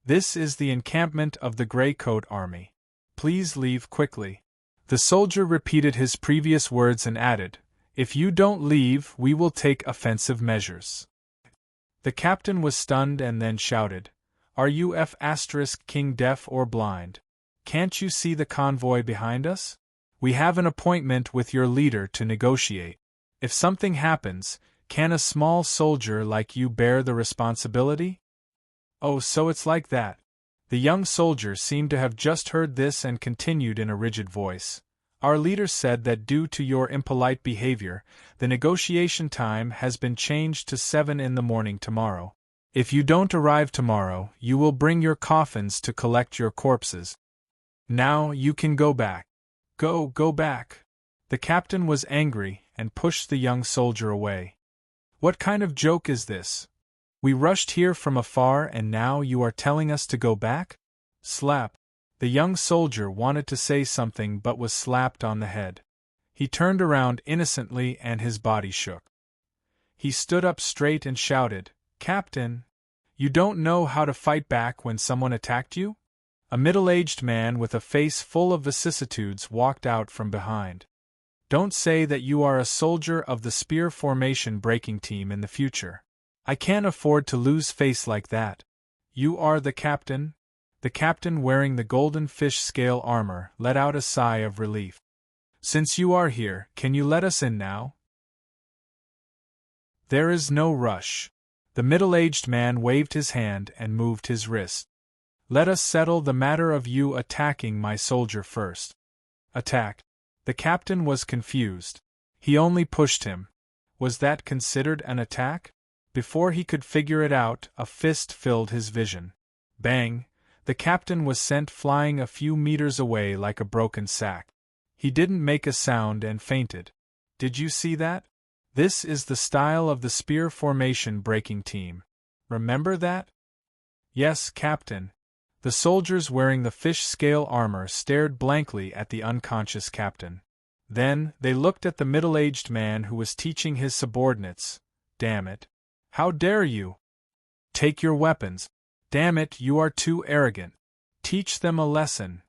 This is the encampment of the Grey Coat Army. Please leave quickly." The soldier repeated his previous words and added, "If you don't leave, we will take offensive measures." The captain was stunned and then shouted, "Are you King deaf or blind? Can't you see the convoy behind us? We have an appointment with your leader to negotiate. If something happens, can a small soldier like you bear the responsibility?" "Oh, so it's like that." The young soldier seemed to have just heard this and continued in a rigid voice, "Our leader said that due to your impolite behavior, the negotiation time has been changed to 7 in the morning tomorrow. If you don't arrive tomorrow, you will bring your coffins to collect your corpses. Now you can go back. Go back." The captain was angry and pushed the young soldier away. "What kind of joke is this? We rushed here from afar and now you are telling us to go back?" Slap. The young soldier wanted to say something but was slapped on the head. He turned around innocently and his body shook. He stood up straight and shouted, "Captain! You don't know how to fight back when someone attacked you?" A middle-aged man with a face full of vicissitudes walked out from behind. "Don't say that you are a soldier of the spear formation breaking team in the future. I can't afford to lose face like that. You are the captain?" The captain wearing the golden fish scale armor let out a sigh of relief. "Since you are here, can you let us in now?" "There is no rush." The middle-aged man waved his hand and moved his wrist. "Let us settle the matter of you attacking my soldier first." "Attack?" The captain was confused. He only pushed him. Was that considered an attack? Before he could figure it out, a fist filled his vision. Bang! The captain was sent flying a few meters away like a broken sack. He didn't make a sound and fainted. Did you see that? This is the style of the spear formation breaking team. Remember that? Yes, Captain. The soldiers wearing the fish scale armor stared blankly at the unconscious captain. Then, they looked at the middle-aged man who was teaching his subordinates. Damn it. How dare you? Take your weapons. Damn it, you are too arrogant. Teach them a lesson.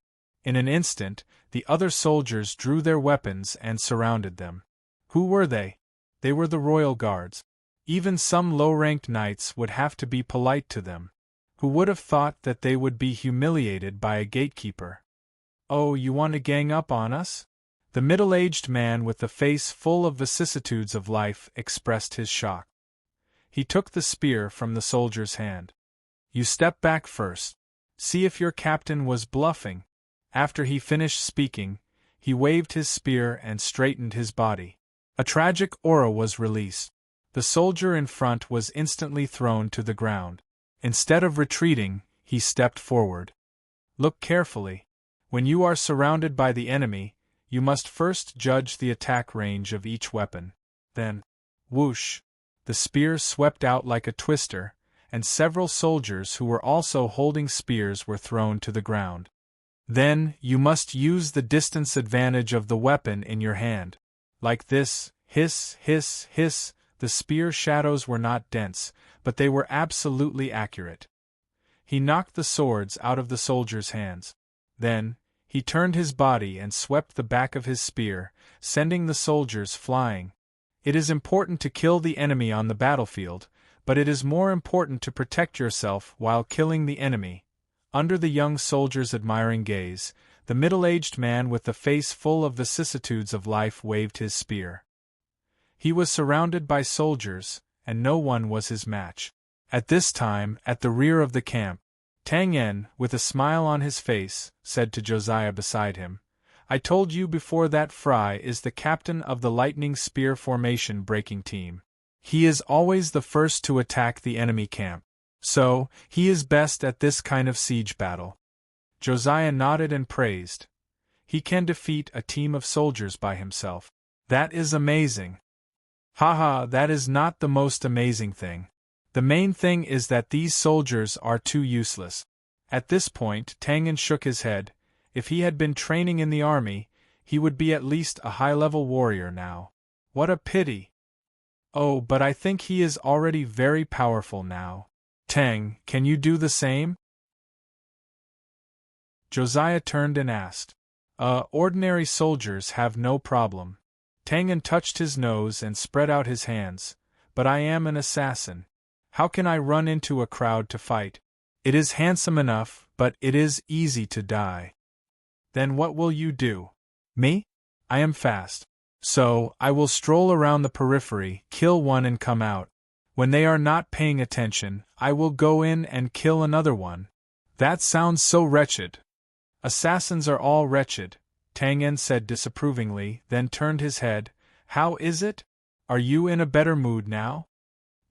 In an instant, the other soldiers drew their weapons and surrounded them. Who were they? They were the royal guards. Even some low-ranked knights would have to be polite to them. Who would have thought that they would be humiliated by a gatekeeper? "Oh, you want to gang up on us?" The middle-aged man with the face full of vicissitudes of life expressed his shock. He took the spear from the soldier's hand. "You step back first. See if your captain was bluffing." After he finished speaking, he waved his spear and straightened his body. A tragic aura was released. The soldier in front was instantly thrown to the ground. Instead of retreating, he stepped forward. "Look carefully. When you are surrounded by the enemy, you must first judge the attack range of each weapon. Then, whoosh, the spear swept out like a twister, and several soldiers who were also holding spears were thrown to the ground. Then, you must use the distance advantage of the weapon in your hand. Like this, hiss, hiss, hiss." The spear shadows were not dense, but they were absolutely accurate. He knocked the swords out of the soldiers' hands. Then, he turned his body and swept the back of his spear, sending the soldiers flying. It is important to kill the enemy on the battlefield, but it is more important to protect yourself while killing the enemy. Under the young soldier's admiring gaze, the middle-aged man with the face full of vicissitudes of life waved his spear. He was surrounded by soldiers, and no one was his match. At this time, at the rear of the camp, Tang En, with a smile on his face, said to Josiah beside him, "I told you before that Fry is the captain of the lightning spear formation breaking team. He is always the first to attack the enemy camp. So, he is best at this kind of siege battle." Josiah nodded and praised. "He can defeat a team of soldiers by himself. That is amazing." "Haha, that is not the most amazing thing. The main thing is that these soldiers are too useless." At this point, Tang En shook his head. If he had been training in the army, he would be at least a high-level warrior now. What a pity. "Oh, but I think he is already very powerful now. Tang, can you do the same?" Josiah turned and asked. Ordinary soldiers have no problem." Tang En touched his nose and spread out his hands. "But I am an assassin. How can I run into a crowd to fight? It is handsome enough, but it is easy to die." "Then what will you do?" "Me? I am fast. So, I will stroll around the periphery, kill one and come out. When they are not paying attention, I will go in and kill another one." "That sounds so wretched." "Assassins are all wretched," Tang En said disapprovingly, then turned his head. "How is it? Are you in a better mood now?"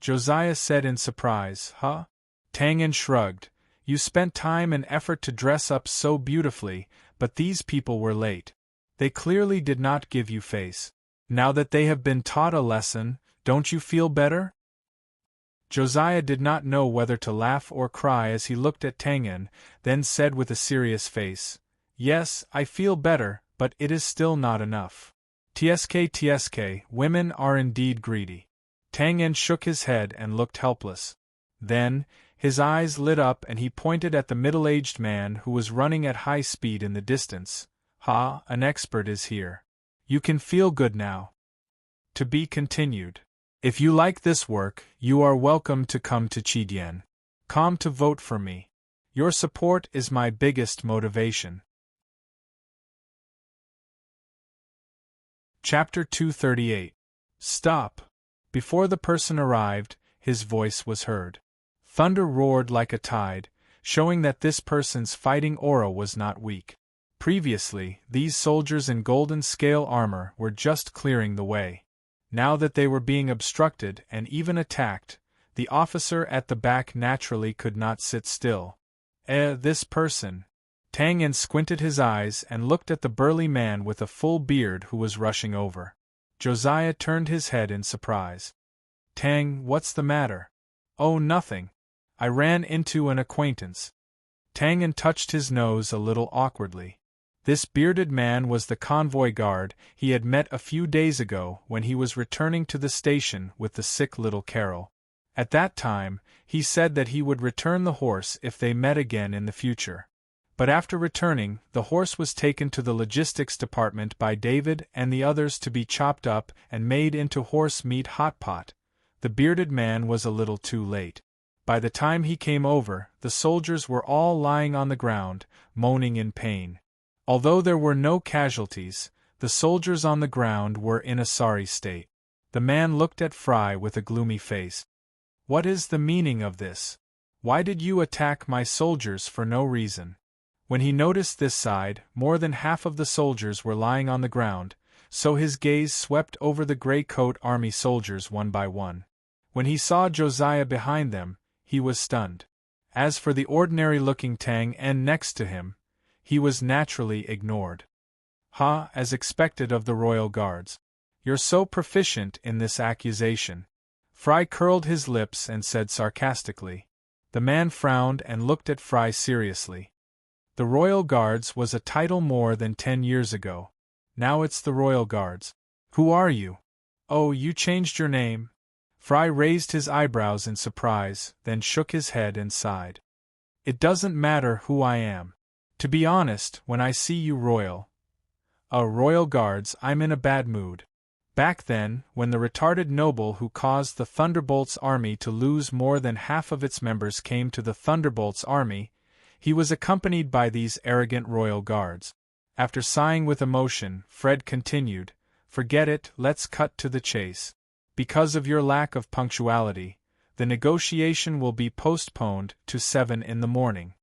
Josiah said in surprise, "Huh?" Tang En shrugged. "You spent time and effort to dress up so beautifully, but these people were late. They clearly did not give you face. Now that they have been taught a lesson, don't you feel better?" Josiah did not know whether to laugh or cry as he looked at Tang En, then said with a serious face, "Yes, I feel better, but it is still not enough. Tsk, women are indeed greedy." Tang En shook his head and looked helpless. Then, his eyes lit up and he pointed at the middle-aged man who was running at high speed in the distance. "Ha, an expert is here. You can feel good now." To be continued. If you like this work, you are welcome to come to Chidien.com to vote for me. Your support is my biggest motivation. Chapter 238. Stop. Before the person arrived, his voice was heard. Thunder roared like a tide, showing that this person's fighting aura was not weak. Previously, these soldiers in golden scale armor were just clearing the way. Now that they were being obstructed and even attacked, the officer at the back naturally could not sit still. This person. Tang En squinted his eyes and looked at the burly man with a full beard who was rushing over. Josiah turned his head in surprise. "Tang, what's the matter?" "Oh, nothing. I ran into an acquaintance." Tang En touched his nose a little awkwardly. This bearded man was the convoy guard he had met a few days ago when he was returning to the station with the sick little Carol. At that time, he said that he would return the horse if they met again in the future. But after returning, the horse was taken to the logistics department by David and the others to be chopped up and made into horse meat hot pot. The bearded man was a little too late. By the time he came over, the soldiers were all lying on the ground, moaning in pain. Although there were no casualties, the soldiers on the ground were in a sorry state. The man looked at Fry with a gloomy face. "What is the meaning of this? Why did you attack my soldiers for no reason?" When he noticed this side, more than half of the soldiers were lying on the ground, so his gaze swept over the gray coat army soldiers one by one. When he saw Josiah behind them, he was stunned. As for the ordinary-looking Tang En next to him, he was naturally ignored. "Ha, as expected of the royal guards. You're so proficient in this accusation." Fry curled his lips and said sarcastically. The man frowned and looked at Fry seriously. "The Royal Guards was a title more than 10 years ago. Now it's the Royal Guards. Who are you? Oh, you changed your name?" Fry raised his eyebrows in surprise, then shook his head and sighed. "It doesn't matter who I am. To be honest, when I see you Royal Guards, I'm in a bad mood. Back then, when the retarded noble who caused the Thunderbolts army to lose more than half of its members came to the Thunderbolts army, he was accompanied by these arrogant Royal Guards." After sighing with emotion, Fred continued, "Forget it, let's cut to the chase. Because of your lack of punctuality, the negotiation will be postponed to 7 in the morning.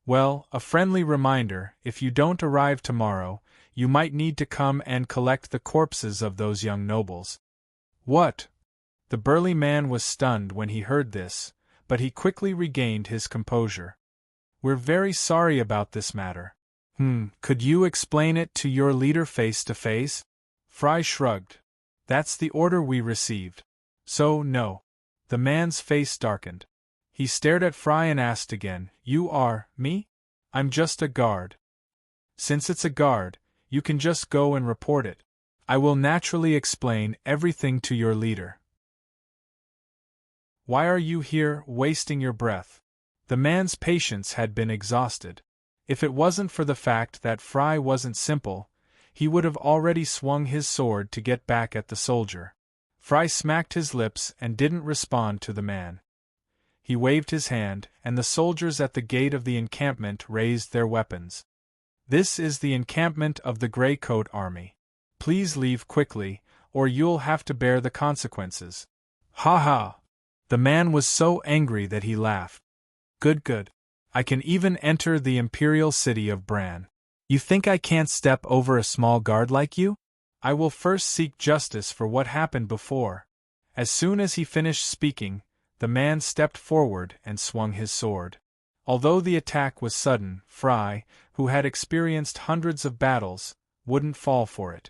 Well, a friendly reminder, if you don't arrive tomorrow, you might need to come and collect the corpses of those young nobles." "What?" The burly man was stunned when he heard this, but he quickly regained his composure. "We're very sorry about this matter." Could you explain it to your leader face to face?" Fry shrugged. "That's the order we received. So, no." The man's face darkened. He stared at Fry and asked again, "You are, me? I'm just a guard." "Since it's a guard, you can just go and report it. I will naturally explain everything to your leader." "Why are you here, wasting your breath?" The man's patience had been exhausted. If it wasn't for the fact that Fry wasn't simple, he would have already swung his sword to get back at the soldier. Fry smacked his lips and didn't respond to the man. He waved his hand, and the soldiers at the gate of the encampment raised their weapons. "This is the encampment of the Gray Coat Army. Please leave quickly, or you'll have to bear the consequences." "Ha ha!" The man was so angry that he laughed. Good. I can even enter the imperial city of Bran. You think I can't step over a small guard like you? I will first seek justice for what happened before." As soon as he finished speaking, the man stepped forward and swung his sword. Although the attack was sudden, Fry, who had experienced hundreds of battles, wouldn't fall for it.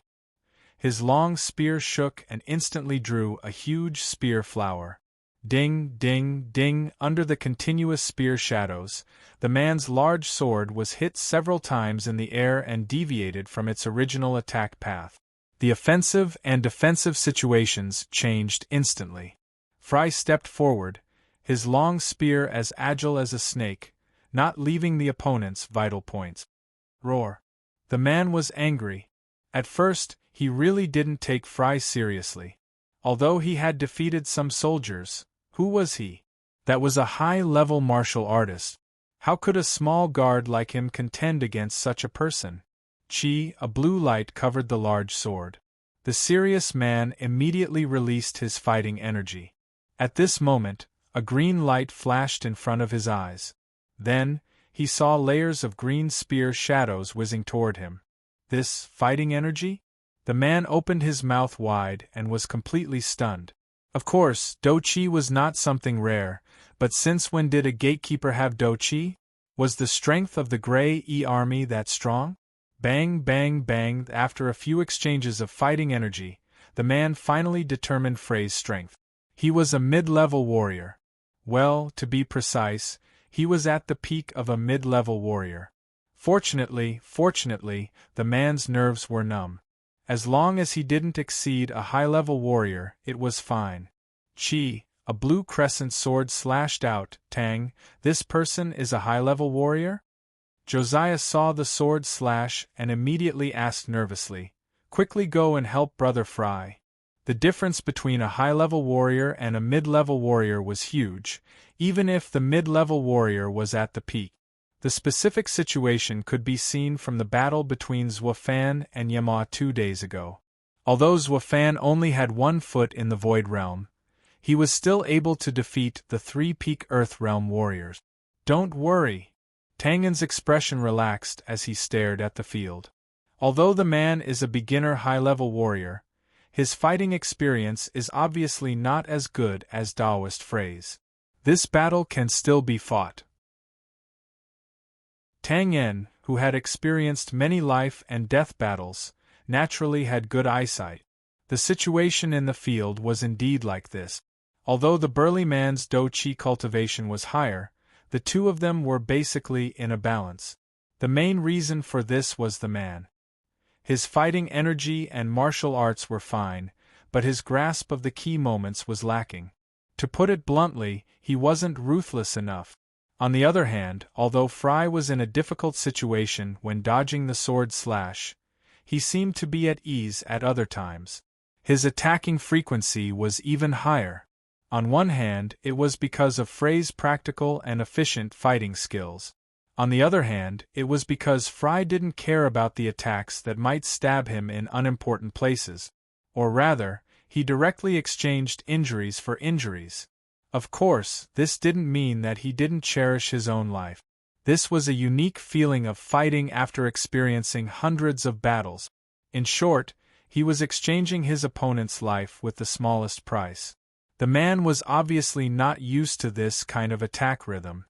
His long spear shook and instantly drew a huge spear flower. Ding, ding, ding, under the continuous spear shadows, the man's large sword was hit several times in the air and deviated from its original attack path. The offensive and defensive situations changed instantly. Fry stepped forward, his long spear as agile as a snake, not leaving the opponent's vital points. Roar. The man was angry. At first, he really didn't take Fry seriously. Although he had defeated some soldiers, who was he? That was a high-level martial artist. How could a small guard like him contend against such a person? Chi, a blue light covered the large sword. The serious man immediately released his fighting energy. At this moment, a green light flashed in front of his eyes. Then, he saw layers of green spear shadows whizzing toward him. This fighting energy? The man opened his mouth wide and was completely stunned. Of course, Do-Chi was not something rare, but since when did a gatekeeper have Do-Chi? Was the strength of the Grey Army that strong? Bang, bang, bang. After a few exchanges of fighting energy, the man finally determined Frey's strength. He was a mid-level warrior. Well, to be precise, he was at the peak of a mid-level warrior. Fortunately, the man's nerves were numb. As long as he didn't exceed a high-level warrior, it was fine. Chi, a blue crescent sword slashed out. Tang, this person is a high-level warrior? Josiah saw the sword slash and immediately asked nervously, "Quickly go and help Brother Fry." The difference between a high-level warrior and a mid-level warrior was huge, even if the mid-level warrior was at the peak. The specific situation could be seen from the battle between Zwafan and Yama 2 days ago. Although Zwafan only had 1 foot in the Void Realm, he was still able to defeat the 3 peak Earth Realm warriors. "Don't worry." Tangen's expression relaxed as he stared at the field. Although the man is a beginner high-level warrior, his fighting experience is obviously not as good as Taoist phrase. This battle can still be fought. Tang En, who had experienced many life and death battles, naturally had good eyesight. The situation in the field was indeed like this. Although the burly man's Do Chi cultivation was higher, the two of them were basically in a balance. The main reason for this was the man. His fighting energy and martial arts were fine, but his grasp of the key moments was lacking. To put it bluntly, he wasn't ruthless enough. On the other hand, although Fry was in a difficult situation when dodging the sword slash, he seemed to be at ease at other times. His attacking frequency was even higher. On one hand, it was because of Frey's practical and efficient fighting skills. On the other hand, it was because Fry didn't care about the attacks that might stab him in unimportant places. Or rather, he directly exchanged injuries for injuries. Of course, this didn't mean that he didn't cherish his own life. This was a unique feeling of fighting after experiencing hundreds of battles. In short, he was exchanging his opponent's life with the smallest price. The man was obviously not used to this kind of attack rhythm.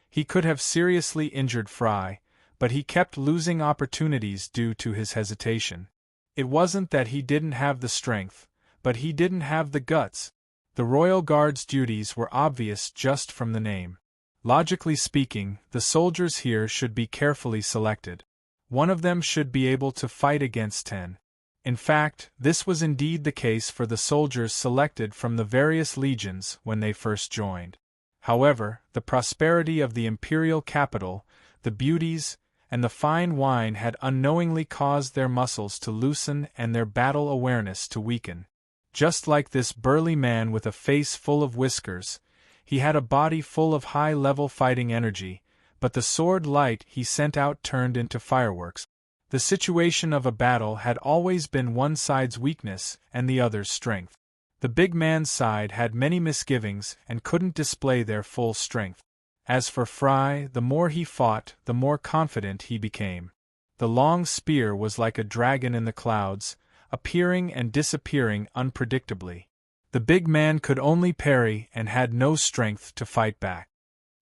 He could have seriously injured Fry, but he kept losing opportunities due to his hesitation. It wasn't that he didn't have the strength, but he didn't have the guts. The Royal Guard's duties were obvious just from the name. Logically speaking, the soldiers here should be carefully selected. One of them should be able to fight against 10. In fact, this was indeed the case for the soldiers selected from the various legions when they first joined. However, the prosperity of the imperial capital, the beauties, and the fine wine had unknowingly caused their muscles to loosen and their battle awareness to weaken. Just like this burly man with a face full of whiskers, he had a body full of high-level fighting energy, but the sword light he sent out turned into fireworks. The situation of a battle had always been one side's weakness and the other's strength. The big man's side had many misgivings and couldn't display their full strength. As for Fry, the more he fought, the more confident he became. The long spear was like a dragon in the clouds, appearing and disappearing unpredictably. The big man could only parry and had no strength to fight back.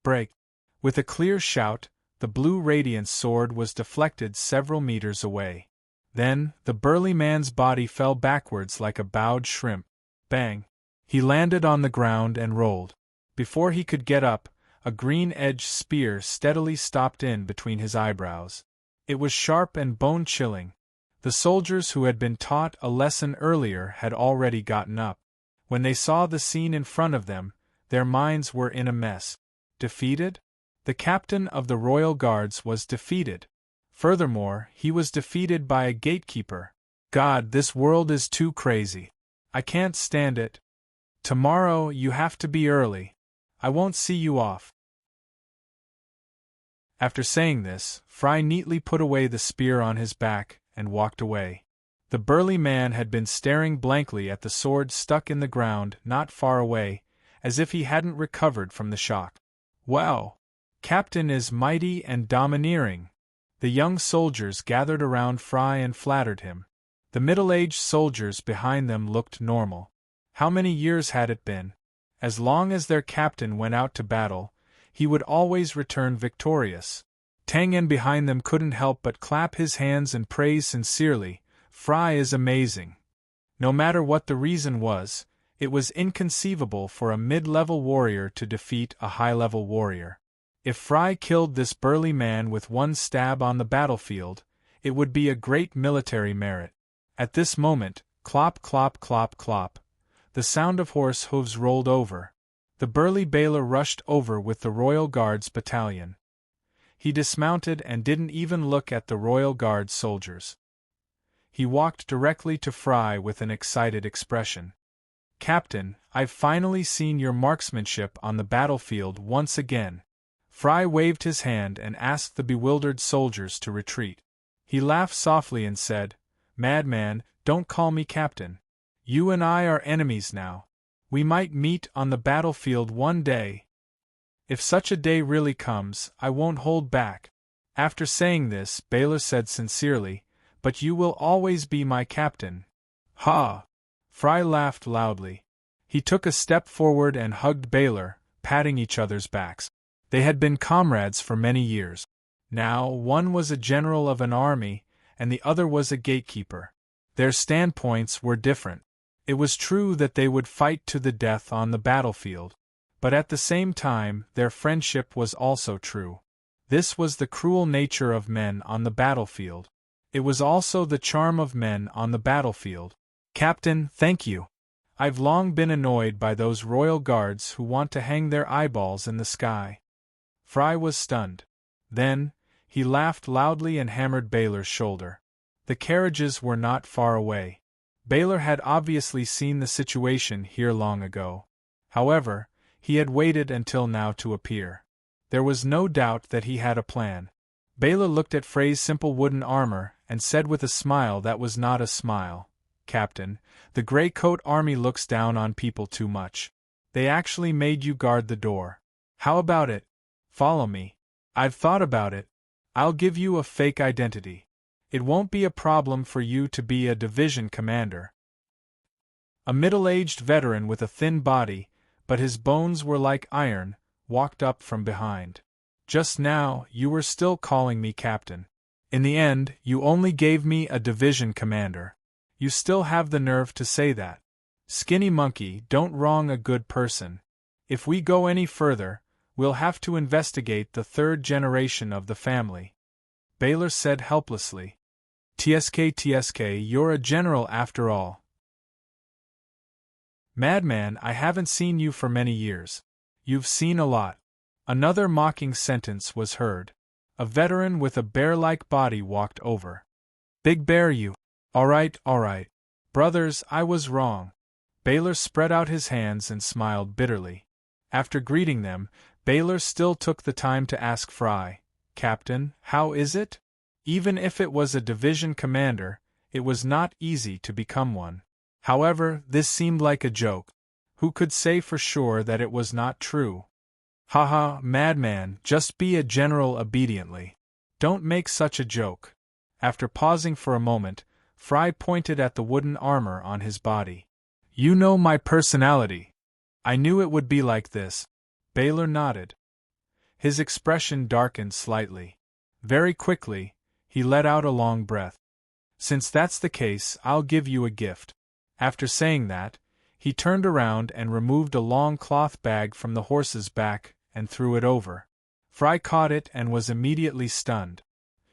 Break! With a clear shout, the blue radiance sword was deflected several meters away. Then, the burly man's body fell backwards like a bowed shrimp. Bang! He landed on the ground and rolled. Before he could get up, a green-edged spear steadily stopped in between his eyebrows. It was sharp and bone-chilling. The soldiers who had been taught a lesson earlier had already gotten up. When they saw the scene in front of them, their minds were in a mess. Defeated? The captain of the Royal Guards was defeated. Furthermore, he was defeated by a gatekeeper. God, this world is too crazy. I can't stand it. Tomorrow you have to be early. I won't see you off. After saying this, Fry neatly put away the spear on his back and walked away. The burly man had been staring blankly at the sword stuck in the ground not far away, as if he hadn't recovered from the shock. Wow! Captain is mighty and domineering. The young soldiers gathered around Fry and flattered him. The middle-aged soldiers behind them looked normal. How many years had it been? As long as their captain went out to battle, he would always return victorious. Tang En behind them couldn't help but clap his hands and praise sincerely, "Fry is amazing." No matter what the reason was, it was inconceivable for a mid-level warrior to defeat a high-level warrior. If Fry killed this burly man with one stab on the battlefield, it would be a great military merit. At this moment, clop clop clop clop, the sound of horse hooves rolled over. The burly Baylor rushed over with the Royal Guards battalion. He dismounted and didn't even look at the Royal Guard soldiers. He walked directly to Fry with an excited expression. "Captain, I've finally seen your marksmanship on the battlefield once again." Fry waved his hand and asked the bewildered soldiers to retreat. He laughed softly and said, "Madman, don't call me captain. You and I are enemies now. We might meet on the battlefield one day. If such a day really comes, I won't hold back." After saying this, Baylor said sincerely, "But you will always be my captain." "Ha!" Fry laughed loudly. He took a step forward and hugged Baylor, patting each other's backs. They had been comrades for many years. Now, one was a general of an army, and the other was a gatekeeper. Their standpoints were different. It was true that they would fight to the death on the battlefield. But at the same time, their friendship was also true. This was the cruel nature of men on the battlefield. It was also the charm of men on the battlefield. "Captain, thank you. I've long been annoyed by those royal guards who want to hang their eyeballs in the sky." Fry was stunned. Then, he laughed loudly and hammered Baylor's shoulder. The carriages were not far away. Baylor had obviously seen the situation here long ago. However, he had waited until now to appear. There was no doubt that he had a plan. Baylor looked at Frey's simple wooden armor and said with a smile that was not a smile, "Captain, the Grey Coat Army looks down on people too much. They actually made you guard the door. How about it? Follow me. I've thought about it. I'll give you a fake identity. It won't be a problem for you to be a division commander." A middle-aged veteran with a thin body, but his bones were like iron, walked up from behind. "Just now, you were still calling me captain. In the end, you only gave me a division commander. You still have the nerve to say that. Skinny monkey, don't wrong a good person. If we go any further, we'll have to investigate the third generation of the family." Baylor said helplessly. "TSK, you're a general after all." "Madman, I haven't seen you for many years. You've seen a lot." Another mocking sentence was heard. A veteran with a bear-like body walked over. "Big bear you. All right. Brothers, I was wrong." Baylor spread out his hands and smiled bitterly. After greeting them, Baylor still took the time to ask Fry, "Captain, how is it?" Even if it was a division commander, it was not easy to become one. However, this seemed like a joke. Who could say for sure that it was not true? "Haha, madman, just be a general obediently. Don't make such a joke." After pausing for a moment, Fry pointed at the wooden armor on his body. "You know my personality. I knew it would be like this." Baylor nodded. His expression darkened slightly. Very quickly, he let out a long breath. "Since that's the case, I'll give you a gift." After saying that, he turned around and removed a long cloth bag from the horse's back and threw it over. Fry caught it and was immediately stunned.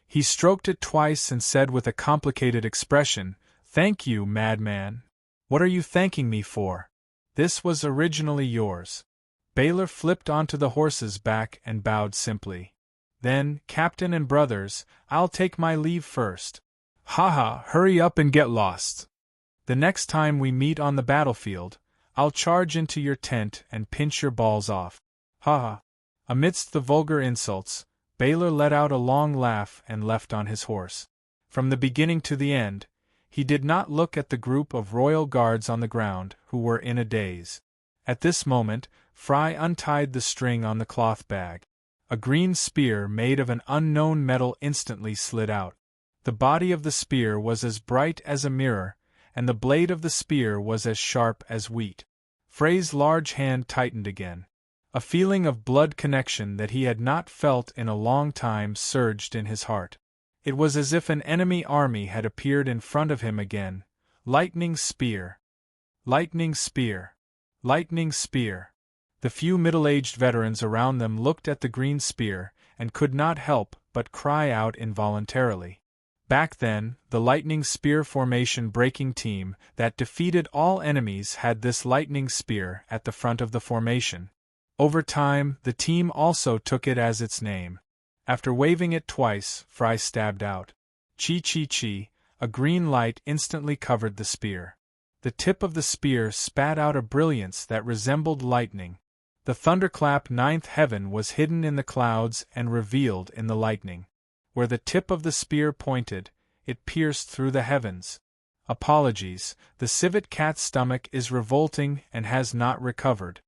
He stroked it twice and said with a complicated expression, "Thank you, madman." "What are you thanking me for? This was originally yours." Baylor flipped onto the horse's back and bowed simply. "Then, Captain and brothers, I'll take my leave first." "Haha, hurry up and get lost. The next time we meet on the battlefield, I'll charge into your tent and pinch your balls off. Haha." Amidst the vulgar insults, Baylor let out a long laugh and left on his horse. From the beginning to the end, he did not look at the group of royal guards on the ground, who were in a daze. At this moment, Fry untied the string on the cloth bag. A green spear made of an unknown metal instantly slid out. The body of the spear was as bright as a mirror, and the blade of the spear was as sharp as wheat. Frey's large hand tightened again. A feeling of blood connection that he had not felt in a long time surged in his heart. It was as if an enemy army had appeared in front of him again. Lightning spear. Lightning spear. Lightning spear. The few middle-aged veterans around them looked at the green spear and could not help but cry out involuntarily. Back then, the lightning spear formation breaking team that defeated all enemies had this lightning spear at the front of the formation. Over time, the team also took it as its name. After waving it twice, Fry stabbed out. Chi, a green light instantly covered the spear. The tip of the spear spat out a brilliance that resembled lightning. The thunderclap ninth heaven was hidden in the clouds and revealed in the lightning. Where the tip of the spear pointed, it pierced through the heavens. Apologies, the civet cat's stomach is revolting and has not recovered.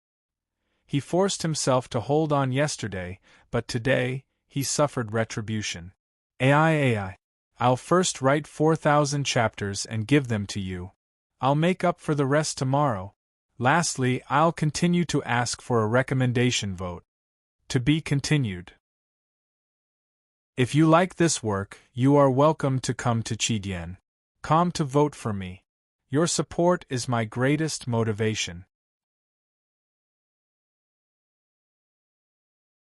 He forced himself to hold on yesterday, but today, he suffered retribution. Ai. I'll first write 4,000 chapters and give them to you. I'll make up for the rest tomorrow. Lastly, I'll continue to ask for a recommendation vote. To be continued. If you like this work, you are welcome to come to Chidien.com to vote for me. Your support is my greatest motivation.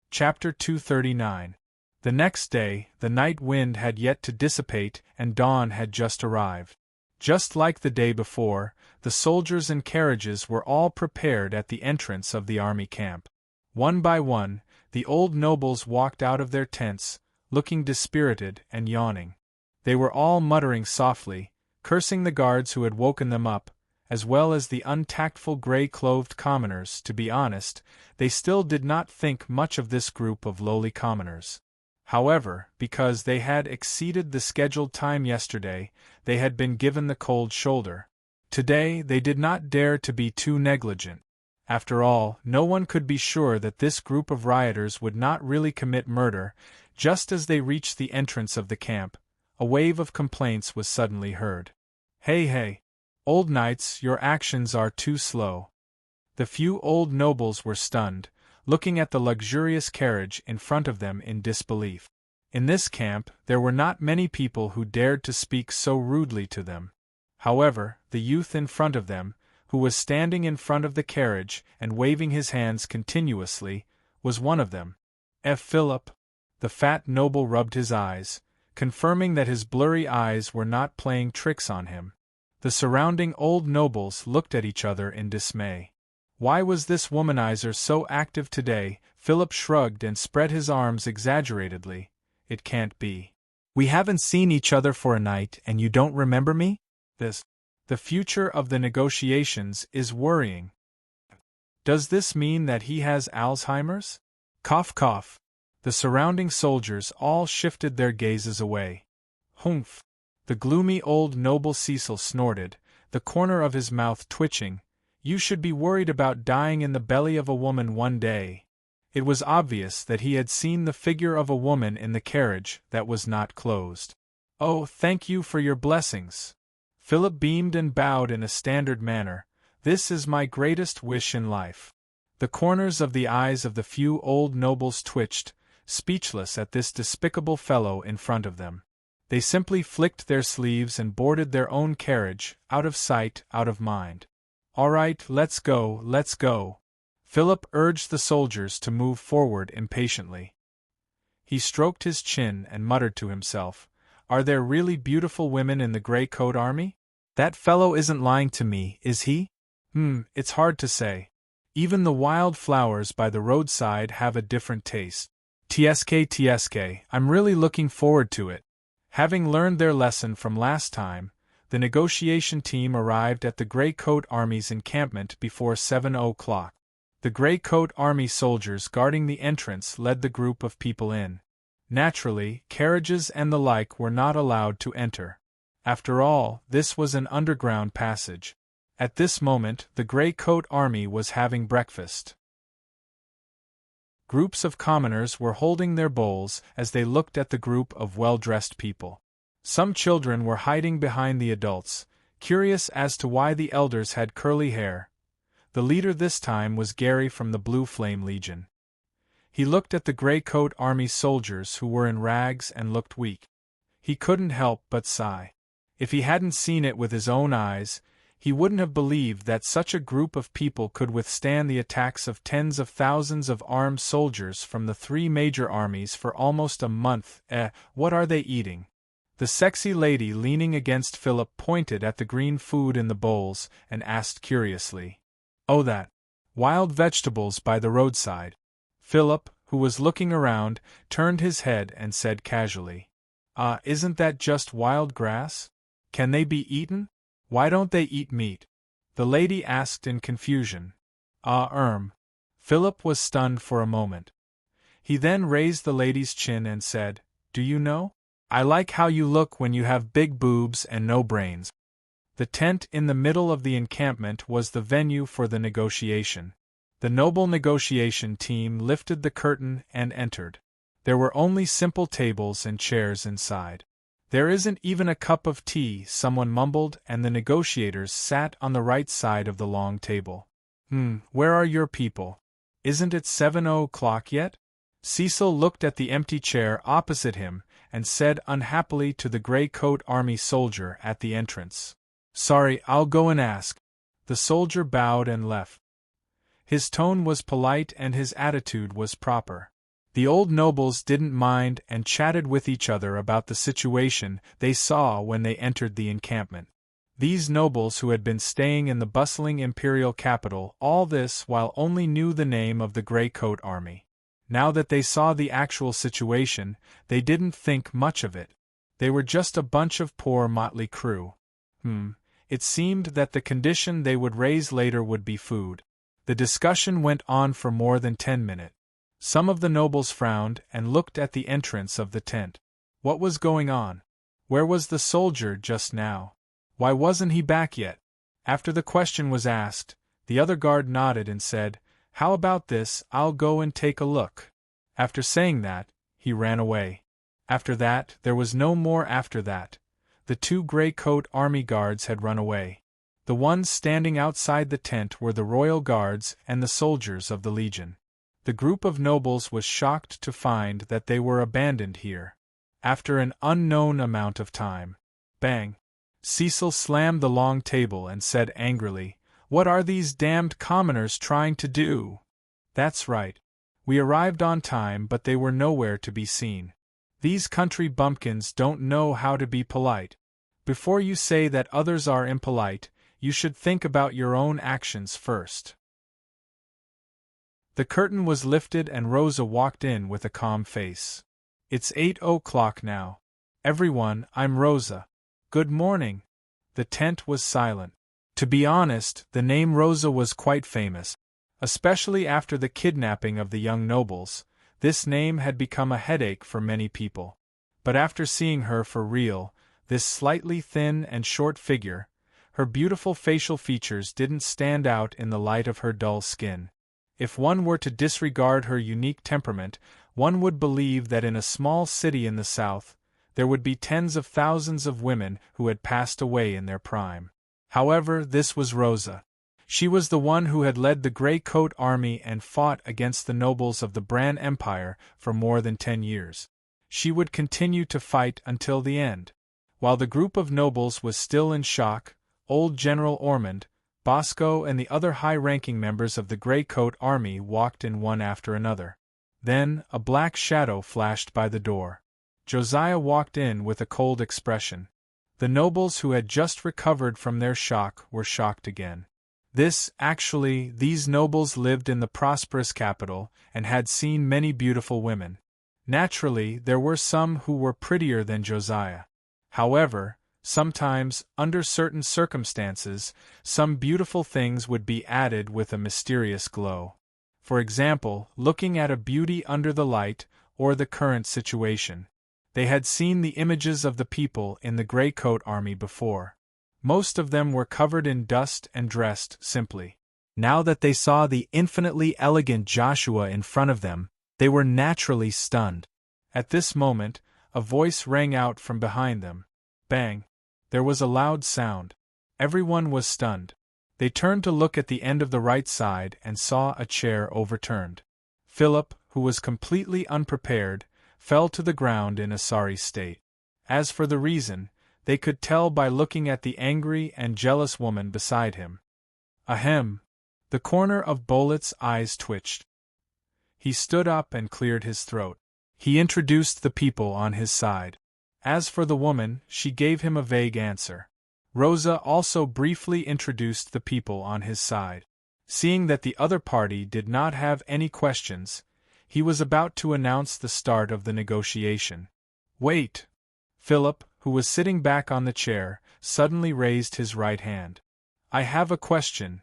Chapter 239. The next day, the night wind had yet to dissipate and dawn had just arrived. Just like the day before, the soldiers and carriages were all prepared at the entrance of the army camp. One by one, the old nobles walked out of their tents, looking dispirited and yawning. They were all muttering softly, cursing the guards who had woken them up, as well as the untactful gray-clothed commoners. To be honest, they still did not think much of this group of lowly commoners. However, because they had exceeded the scheduled time yesterday, they had been given the cold shoulder. Today they did not dare to be too negligent. After all, no one could be sure that this group of rioters would not really commit murder. Just as they reached the entrance of the camp, a wave of complaints was suddenly heard. Hey, old knights, your actions are too slow. The few old nobles were stunned, looking at the luxurious carriage in front of them in disbelief. In this camp, there were not many people who dared to speak so rudely to them. However, the youth in front of them, who was standing in front of the carriage and waving his hands continuously, was one of them. Philip. The fat noble rubbed his eyes, confirming that his blurry eyes were not playing tricks on him. The surrounding old nobles looked at each other in dismay. Why was this womanizer so active today? Philip shrugged and spread his arms exaggeratedly. It can't be. We haven't seen each other for a night and you don't remember me? The future of the negotiations is worrying. Does this mean that he has Alzheimer's? Cough cough. The surrounding soldiers all shifted their gazes away. Humph. The gloomy old noble Cecil snorted, the corner of his mouth twitching. You should be worried about dying in the belly of a woman one day. It was obvious that he had seen the figure of a woman in the carriage that was not closed. Oh, thank you for your blessings. Philip beamed and bowed in a standard manner. This is my greatest wish in life. The corners of the eyes of the few old nobles twitched, speechless at this despicable fellow in front of them. They simply flicked their sleeves and boarded their own carriage, out of sight, out of mind. All right, let's go. Philip urged the soldiers to move forward impatiently. He stroked his chin and muttered to himself, Are there really beautiful women in the Grey Coat Army? That fellow isn't lying to me, is he? It's hard to say. Even the wild flowers by the roadside have a different taste. TSK, I'm really looking forward to it. Having learned their lesson from last time, the negotiation team arrived at the Grey Coat Army's encampment before 7 o'clock. The Grey Coat Army soldiers guarding the entrance led the group of people in. Naturally, carriages and the like were not allowed to enter. After all, this was an underground passage. At this moment, the Grey Coat Army was having breakfast. Groups of commoners were holding their bowls as they looked at the group of well-dressed people. Some children were hiding behind the adults, curious as to why the elders had curly hair. The leader this time was Gary from the Blue Flame Legion. He looked at the Grey Coat Army soldiers who were in rags and looked weak. He couldn't help but sigh. If he hadn't seen it with his own eyes, he wouldn't have believed that such a group of people could withstand the attacks of tens of thousands of armed soldiers from the three major armies for almost a month. What are they eating? The sexy lady leaning against Philip pointed at the green food in the bowls and asked curiously, Oh, that. Wild vegetables by the roadside. Philip, who was looking around, turned his head and said casually, isn't that just wild grass? Can they be eaten? Why don't they eat meat? The lady asked in confusion. Philip was stunned for a moment. He then raised the lady's chin and said, Do you know? I like how you look when you have big boobs and no brains. The tent in the middle of the encampment was the venue for the negotiation. The noble negotiation team lifted the curtain and entered. There were only simple tables and chairs inside. There isn't even a cup of tea, someone mumbled, and the negotiators sat on the right side of the long table. Where are your people? Isn't it 7 o'clock yet? Cecil looked at the empty chair opposite him and said unhappily to the gray-coat army soldier at the entrance, Sorry, I'll go and ask. The soldier bowed and left. His tone was polite and his attitude was proper. The old nobles didn't mind and chatted with each other about the situation they saw when they entered the encampment. These nobles who had been staying in the bustling imperial capital, all this while only knew the name of the gray-coat army. Now that they saw the actual situation, they didn't think much of it. They were just a bunch of poor motley crew. It seemed that the condition they would raise later would be food. The discussion went on for more than 10 minutes. Some of the nobles frowned and looked at the entrance of the tent. What was going on? Where was the soldier just now? Why wasn't he back yet? After the question was asked, the other guard nodded and said, How about this, I'll go and take a look. After saying that, he ran away. After that, there was no more after that. The 2 gray-coat army guards had run away. The ones standing outside the tent were the royal guards and the soldiers of the Legion. The group of nobles was shocked to find that they were abandoned here. After an unknown amount of time. Bang! Cecil slammed the long table and said angrily, What are these damned commoners trying to do? That's right. We arrived on time, but they were nowhere to be seen. These country bumpkins don't know how to be polite. Before you say that others are impolite, you should think about your own actions first. The curtain was lifted and Rosa walked in with a calm face. It's 8 o'clock now. Everyone, I'm Rosa. Good morning. The tent was silent. To be honest, the name Rosa was quite famous. Especially after the kidnapping of the young nobles, this name had become a headache for many people. But after seeing her for real, this slightly thin and short figure, her beautiful facial features didn't stand out in the light of her dull skin. If one were to disregard her unique temperament, one would believe that in a small city in the south, there would be tens of thousands of women who had passed away in their prime. However, this was Rosa. She was the one who had led the gray-coat army and fought against the nobles of the Bran Empire for more than 10 years. She would continue to fight until the end. While the group of nobles was still in shock, old General Ormond, Bosco and the other high-ranking members of the gray-coat army walked in one after another. Then, a black shadow flashed by the door. Josiah walked in with a cold expression. The nobles who had just recovered from their shock were shocked again. These nobles lived in the prosperous capital and had seen many beautiful women. Naturally, there were some who were prettier than Josiah. However, sometimes, under certain circumstances, some beautiful things would be added with a mysterious glow. For example, looking at a beauty under the light, or the current situation. They had seen the images of the people in the gray-coat army before. Most of them were covered in dust and dressed simply. Now that they saw the infinitely elegant Joshua in front of them, they were naturally stunned. At this moment, a voice rang out from behind them. Bang! There was a loud sound. Everyone was stunned. They turned to look at the end of the right side and saw a chair overturned. Philip, who was completely unprepared, fell to the ground in a sorry state. As for the reason, they could tell by looking at the angry and jealous woman beside him. Ahem! The corner of Bolet's eyes twitched. He stood up and cleared his throat. He introduced the people on his side. As for the woman, she gave him a vague answer. Rosa also briefly introduced the people on his side. Seeing that the other party did not have any questions, He was about to announce the start of the negotiation. "Wait!" Philip, who was sitting back on the chair, suddenly raised his right hand. "I have a question."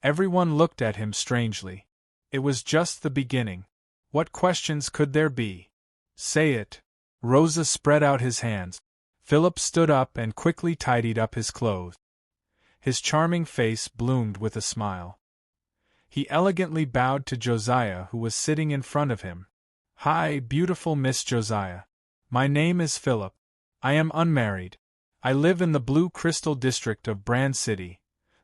Everyone looked at him strangely. It was just the beginning. What questions could there be? "Say it." Rosa spread out his hands. Philip stood up and quickly tidied up his clothes. His charming face bloomed with a smile. He elegantly bowed to Josiah, who was sitting in front of him. "Hi, beautiful Miss Josiah. My name is Philip. I am unmarried. I live in the Blue Crystal district of Brand City."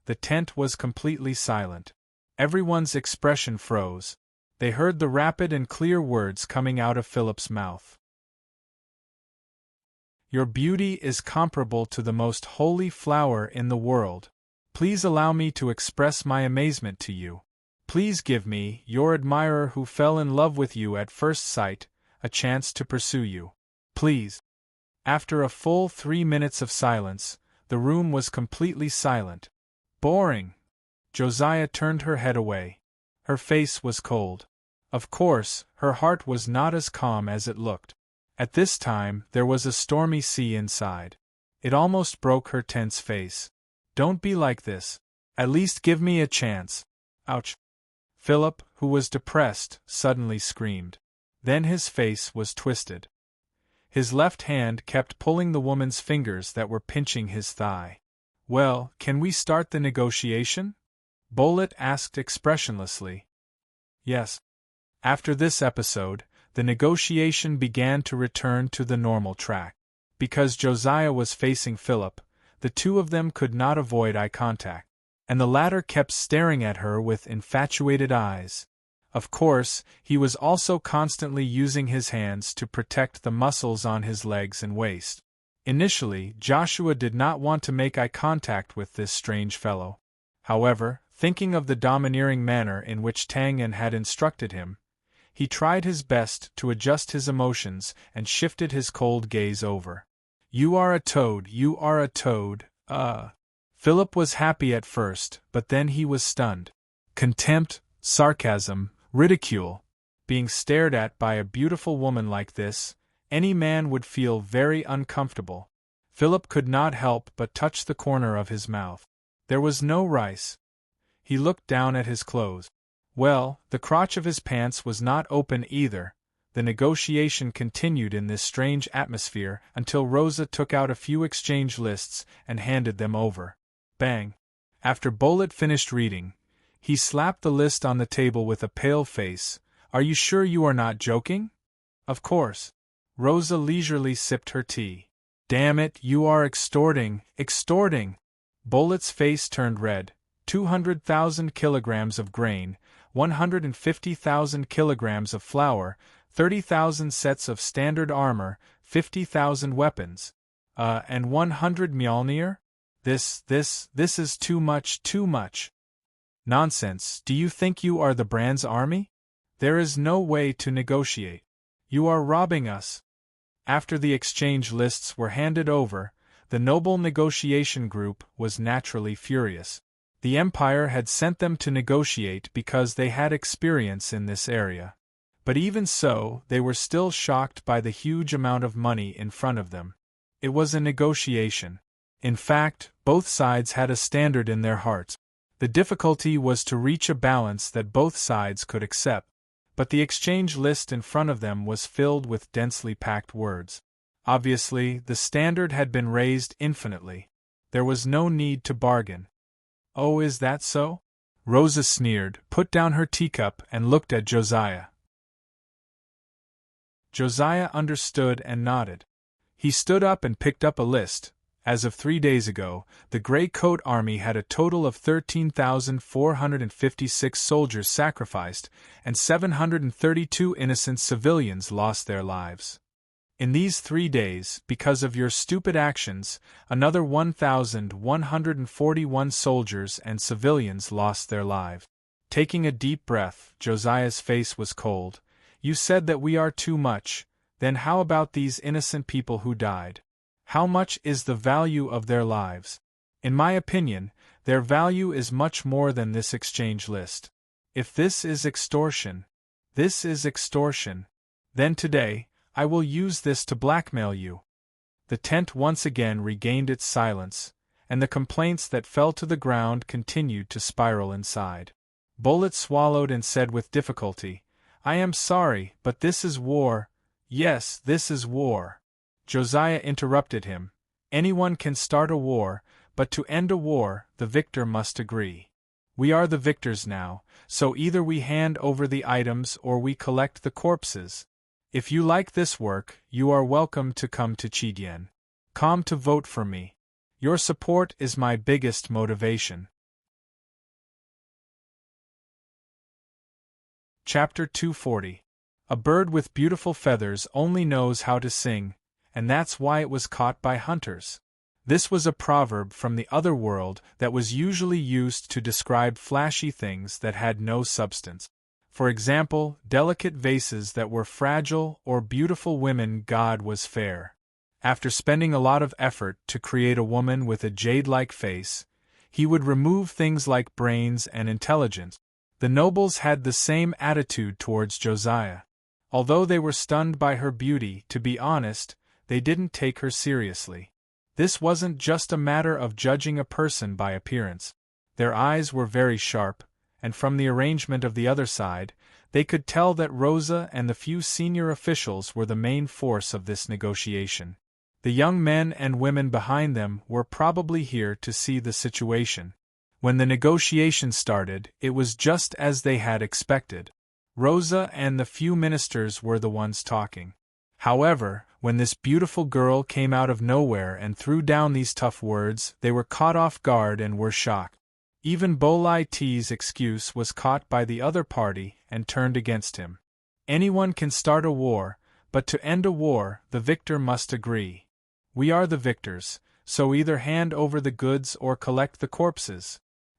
The tent was completely silent. Everyone's expression froze. They heard the rapid and clear words coming out of Philip's mouth. "Your beauty is comparable to the most holy flower in the world. Please allow me to express my amazement to you. Please give me, your admirer who fell in love with you at first sight, a chance to pursue you. Please." After a full 3 minutes of silence, the room was completely silent. "Boring." Josiah turned her head away. Her face was cold. Of course, her heart was not as calm as it looked. At this time, there was a stormy sea inside. It almost broke her tense face. "Don't be like this. At least give me a chance." Ouch. Philip, who was depressed, suddenly screamed. Then his face was twisted. His left hand kept pulling the woman's fingers that were pinching his thigh. "Well, can we start the negotiation?" Bolett asked expressionlessly. Yes. After this episode, the negotiation began to return to the normal track. Because Josiah was facing Philip, the two of them could not avoid eye contact, and the latter kept staring at her with infatuated eyes. Of course, he was also constantly using his hands to protect the muscles on his legs and waist. Initially, Joshua did not want to make eye contact with this strange fellow. However, thinking of the domineering manner in which Tang En had instructed him, he tried his best to adjust his emotions and shifted his cold gaze over. "You are a toad, you are a toad, Philip was happy at first, but then he was stunned. Contempt, sarcasm, ridicule. Being stared at by a beautiful woman like this, any man would feel very uncomfortable. Philip could not help but touch the corner of his mouth. There was no rice. He looked down at his clothes. Well, the crotch of his pants was not open either. The negotiation continued in this strange atmosphere until Rosa took out a few exchange lists and handed them over. Bang! After Bolett finished reading, he slapped the list on the table with a pale face. "Are you sure you are not joking?" "Of course." Rosa leisurely sipped her tea. "Damn it, you are extorting, extorting!" Bolett's face turned red. 200,000 kilograms of grain, 150,000 kilograms of flour, 30,000 sets of standard armor, 50,000 weapons. And 100 Mjolnir? This is too much, too much. Nonsense, do you think you are the Brand's army? There is no way to negotiate. You are robbing us. After the exchange lists were handed over, the noble negotiation group was naturally furious. The Empire had sent them to negotiate because they had experience in this area. But even so, they were still shocked by the huge amount of money in front of them. It was a negotiation. In fact, both sides had a standard in their hearts. The difficulty was to reach a balance that both sides could accept. But the exchange list in front of them was filled with densely packed words. Obviously, the standard had been raised infinitely. There was no need to bargain. "Oh, is that so?" Rosa sneered, put down her teacup, and looked at Josiah. Josiah understood and nodded. He stood up and picked up a list. As of 3 days ago, the Grey Coat Army had a total of 13,456 soldiers sacrificed, and 732 innocent civilians lost their lives. In these 3 days, because of your stupid actions, another 1,141 soldiers and civilians lost their lives. Taking a deep breath, Josiah's face was cold. "You said that we are too much, then how about these innocent people who died? How much is the value of their lives? In my opinion, their value is much more than this exchange list. If this is extortion, This is extortion. Then today, I will use this to blackmail you. The tent once again regained its silence, and the complaints that fell to the ground continued to spiral inside. Bullet swallowed and said with difficulty, I am sorry, but this is war. Yes, this is war. Josiah interrupted him. Anyone can start a war, but to end a war, the victor must agree. We are the victors now, so either we hand over the items or we collect the corpses. If you like this work, you are welcome to come to Chidien. Come to vote for me. Your support is my biggest motivation. Chapter 240. A bird with beautiful feathers only knows how to sing, and that's why it was caught by hunters. This was a proverb from the other world that was usually used to describe flashy things that had no substance. For example, delicate vases that were fragile or beautiful women. God was fair. After spending a lot of effort to create a woman with a jade-like face, he would remove things like brains and intelligence. The nobles had the same attitude towards Josiah. Although they were stunned by her beauty, to be honest, they didn't take her seriously. This wasn't just a matter of judging a person by appearance. Their eyes were very sharp, and from the arrangement of the other side, they could tell that Rosa and the few senior officials were the main force of this negotiation. The young men and women behind them were probably here to see the situation. When the negotiation started, it was just as they had expected. Rosa and the few ministers were the ones talking. However, when this beautiful girl came out of nowhere and threw down these tough words, they were caught off guard and were shocked. Even Bolai T's excuse was caught by the other party and turned against him. Anyone can start a war, but to end a war, the victor must agree. We are the victors, so either hand over the goods or collect the corpses.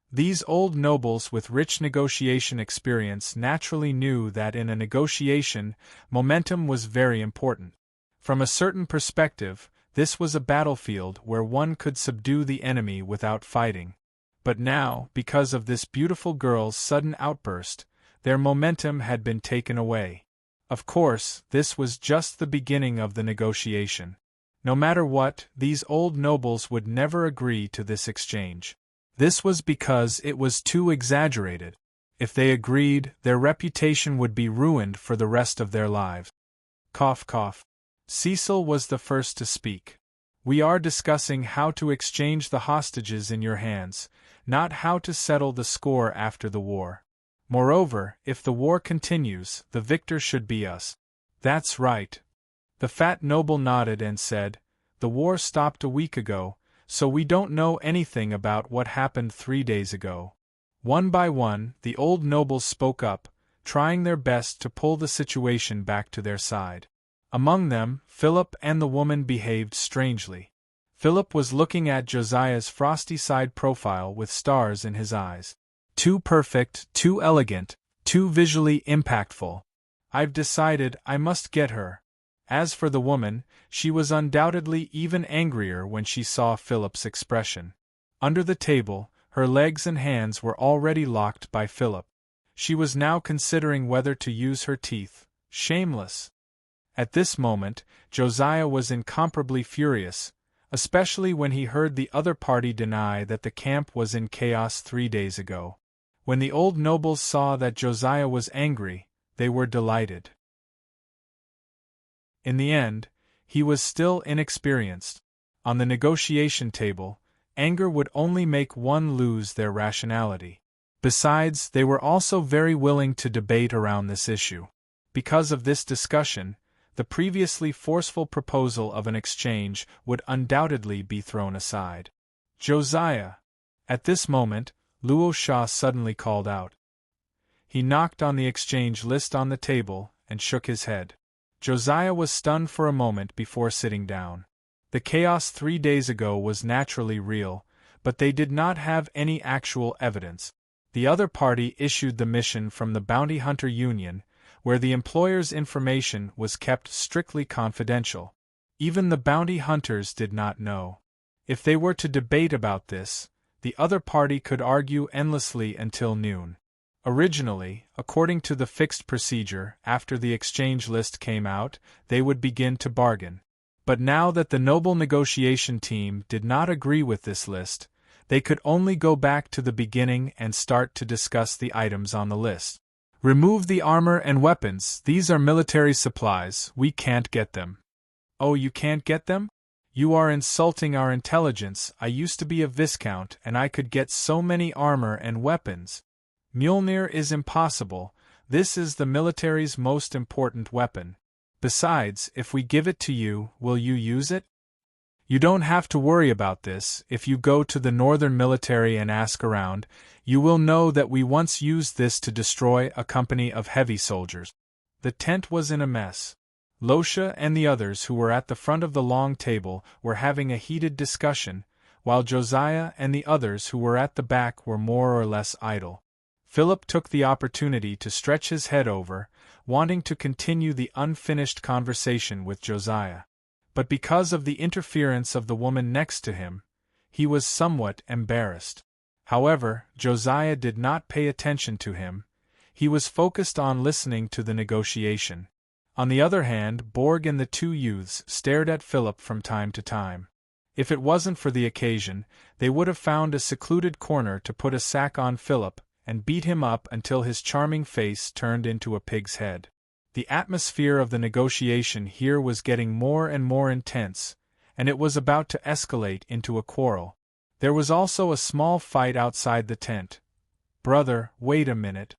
These old nobles with rich negotiation experience naturally knew that in a negotiation, momentum was very important. From a certain perspective, this was a battlefield where one could subdue the enemy without fighting. But now, because of this beautiful girl's sudden outburst, their momentum had been taken away. Of course, this was just the beginning of the negotiation. No matter what, these old nobles would never agree to this exchange. This was because it was too exaggerated. If they agreed, their reputation would be ruined for the rest of their lives. Cough, cough. Cecil was the first to speak. We are discussing how to exchange the hostages in your hands, not how to settle the score after the war. Moreover, if the war continues, the victor should be us. That's right. The fat noble nodded and said, The war stopped a week ago, so we don't know anything about what happened 3 days ago. One by one, the old nobles spoke up, trying their best to pull the situation back to their side. Among them, Philip and the woman behaved strangely. Philip was looking at Josiah's frosty side profile with stars in his eyes. Too perfect, too elegant, too visually impactful. I've decided I must get her. As for the woman, she was undoubtedly even angrier when she saw Philip's expression. Under the table, her legs and hands were already locked by Philip. She was now considering whether to use her teeth. Shameless. At this moment, Josiah was incomparably furious, especially when he heard the other party deny that the camp was in chaos 3 days ago. When the old nobles saw that Josiah was angry, they were delighted. In the end, he was still inexperienced. On the negotiation table, anger would only make one lose their rationality. Besides, they were also very willing to debate around this issue. Because of this discussion, the previously forceful proposal of an exchange would undoubtedly be thrown aside. Josiah! At this moment, Luo Shah suddenly called out. He knocked on the exchange list on the table and shook his head. Josiah was stunned for a moment before sitting down. The chaos 3 days ago was naturally real, but they did not have any actual evidence. The other party issued the mission from the Bounty Hunter Union, where the employer's information was kept strictly confidential. Even the bounty hunters did not know. If they were to debate about this, the other party could argue endlessly until noon. Originally, according to the fixed procedure, after the exchange list came out, they would begin to bargain. But now that the noble negotiation team did not agree with this list, they could only go back to the beginning and start to discuss the items on the list. Remove the armor and weapons, these are military supplies, we can't get them. Oh, you can't get them? You are insulting our intelligence. I used to be a viscount and I could get so many armor and weapons. Mjolnir is impossible, this is the military's most important weapon. Besides, if we give it to you, will you use it? You don't have to worry about this. If you go to the northern military and ask around, you will know that we once used this to destroy a company of heavy soldiers. The tent was in a mess. Losha and the others who were at the front of the long table were having a heated discussion, while Josiah and the others who were at the back were more or less idle. Philip took the opportunity to stretch his head over, wanting to continue the unfinished conversation with Josiah. But because of the interference of the woman next to him, he was somewhat embarrassed. However, Josiah did not pay attention to him. He was focused on listening to the negotiation. On the other hand, Borg and the two youths stared at Philip from time to time. If it wasn't for the occasion, they would have found a secluded corner to put a sack on Philip and beat him up until his charming face turned into a pig's head. The atmosphere of the negotiation here was getting more and more intense, and it was about to escalate into a quarrel. There was also a small fight outside the tent. "Brother, wait a minute."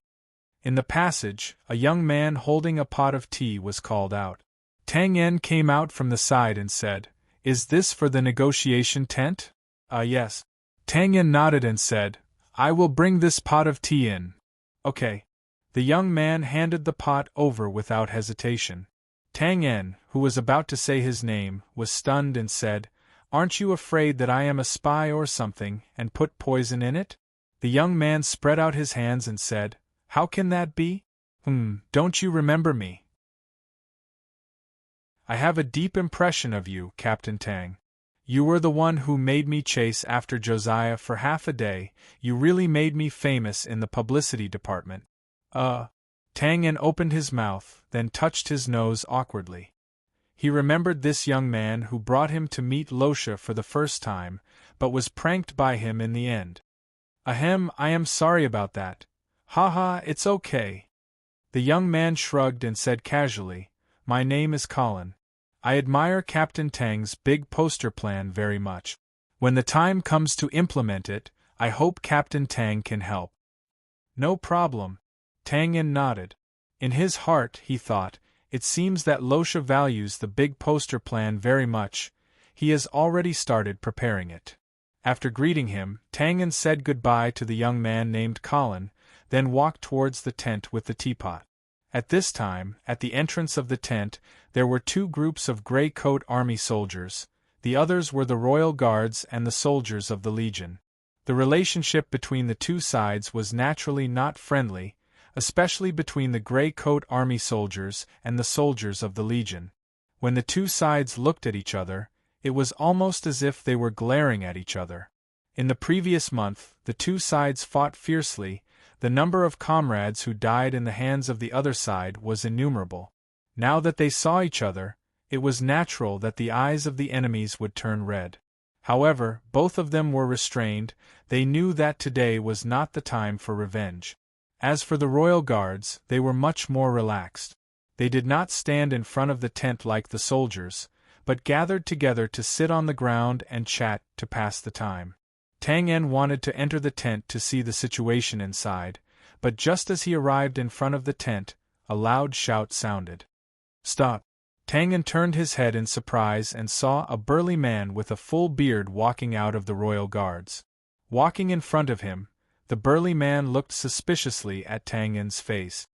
In the passage, a young man holding a pot of tea was called out. Tang Yen came out from the side and said, "Is this for the negotiation tent?" Yes." Tang Yen nodded and said, "I will bring this pot of tea in." "Okay." The young man handed the pot over without hesitation. Tang Yen, who was about to say his name, was stunned and said, "Aren't you afraid that I am a spy or something, and put poison in it?" The young man spread out his hands and said, "How can that be? Don't you remember me? I have a deep impression of you, Captain Tang. You were the one who made me chase after Josiah for half a day, you really made me famous in the publicity department." Tang Yen opened his mouth, then touched his nose awkwardly. He remembered this young man who brought him to meet Losha for the first time, but was pranked by him in the end. "Ahem, I am sorry about that. Haha, it's okay." The young man shrugged and said casually, "My name is Colin. I admire Captain Tang's big poster plan very much. When the time comes to implement it, I hope Captain Tang can help." "No problem." Tang Yen nodded. In his heart, he thought, it seems that Losha values the big poster plan very much. He has already started preparing it. After greeting him, Tang Yen said goodbye to the young man named Colin, then walked towards the tent with the teapot. At this time, at the entrance of the tent, there were two groups of gray-coat army soldiers. The others were the royal guards and the soldiers of the Legion. The relationship between the two sides was naturally not friendly, especially between the gray-coat army soldiers and the soldiers of the Legion. When the two sides looked at each other, it was almost as if they were glaring at each other. In the previous month, the two sides fought fiercely. The number of comrades who died in the hands of the other side was innumerable. Now that they saw each other, it was natural that the eyes of the enemies would turn red. However, both of them were restrained. They knew that today was not the time for revenge. As for the royal guards, they were much more relaxed. They did not stand in front of the tent like the soldiers, but gathered together to sit on the ground and chat to pass the time. Tang Yen wanted to enter the tent to see the situation inside, but just as he arrived in front of the tent, a loud shout sounded. "Stop!" Tang Yen turned his head in surprise and saw a burly man with a full beard walking out of the royal guards. Walking in front of him, the burly man looked suspiciously at Tang Yen's face.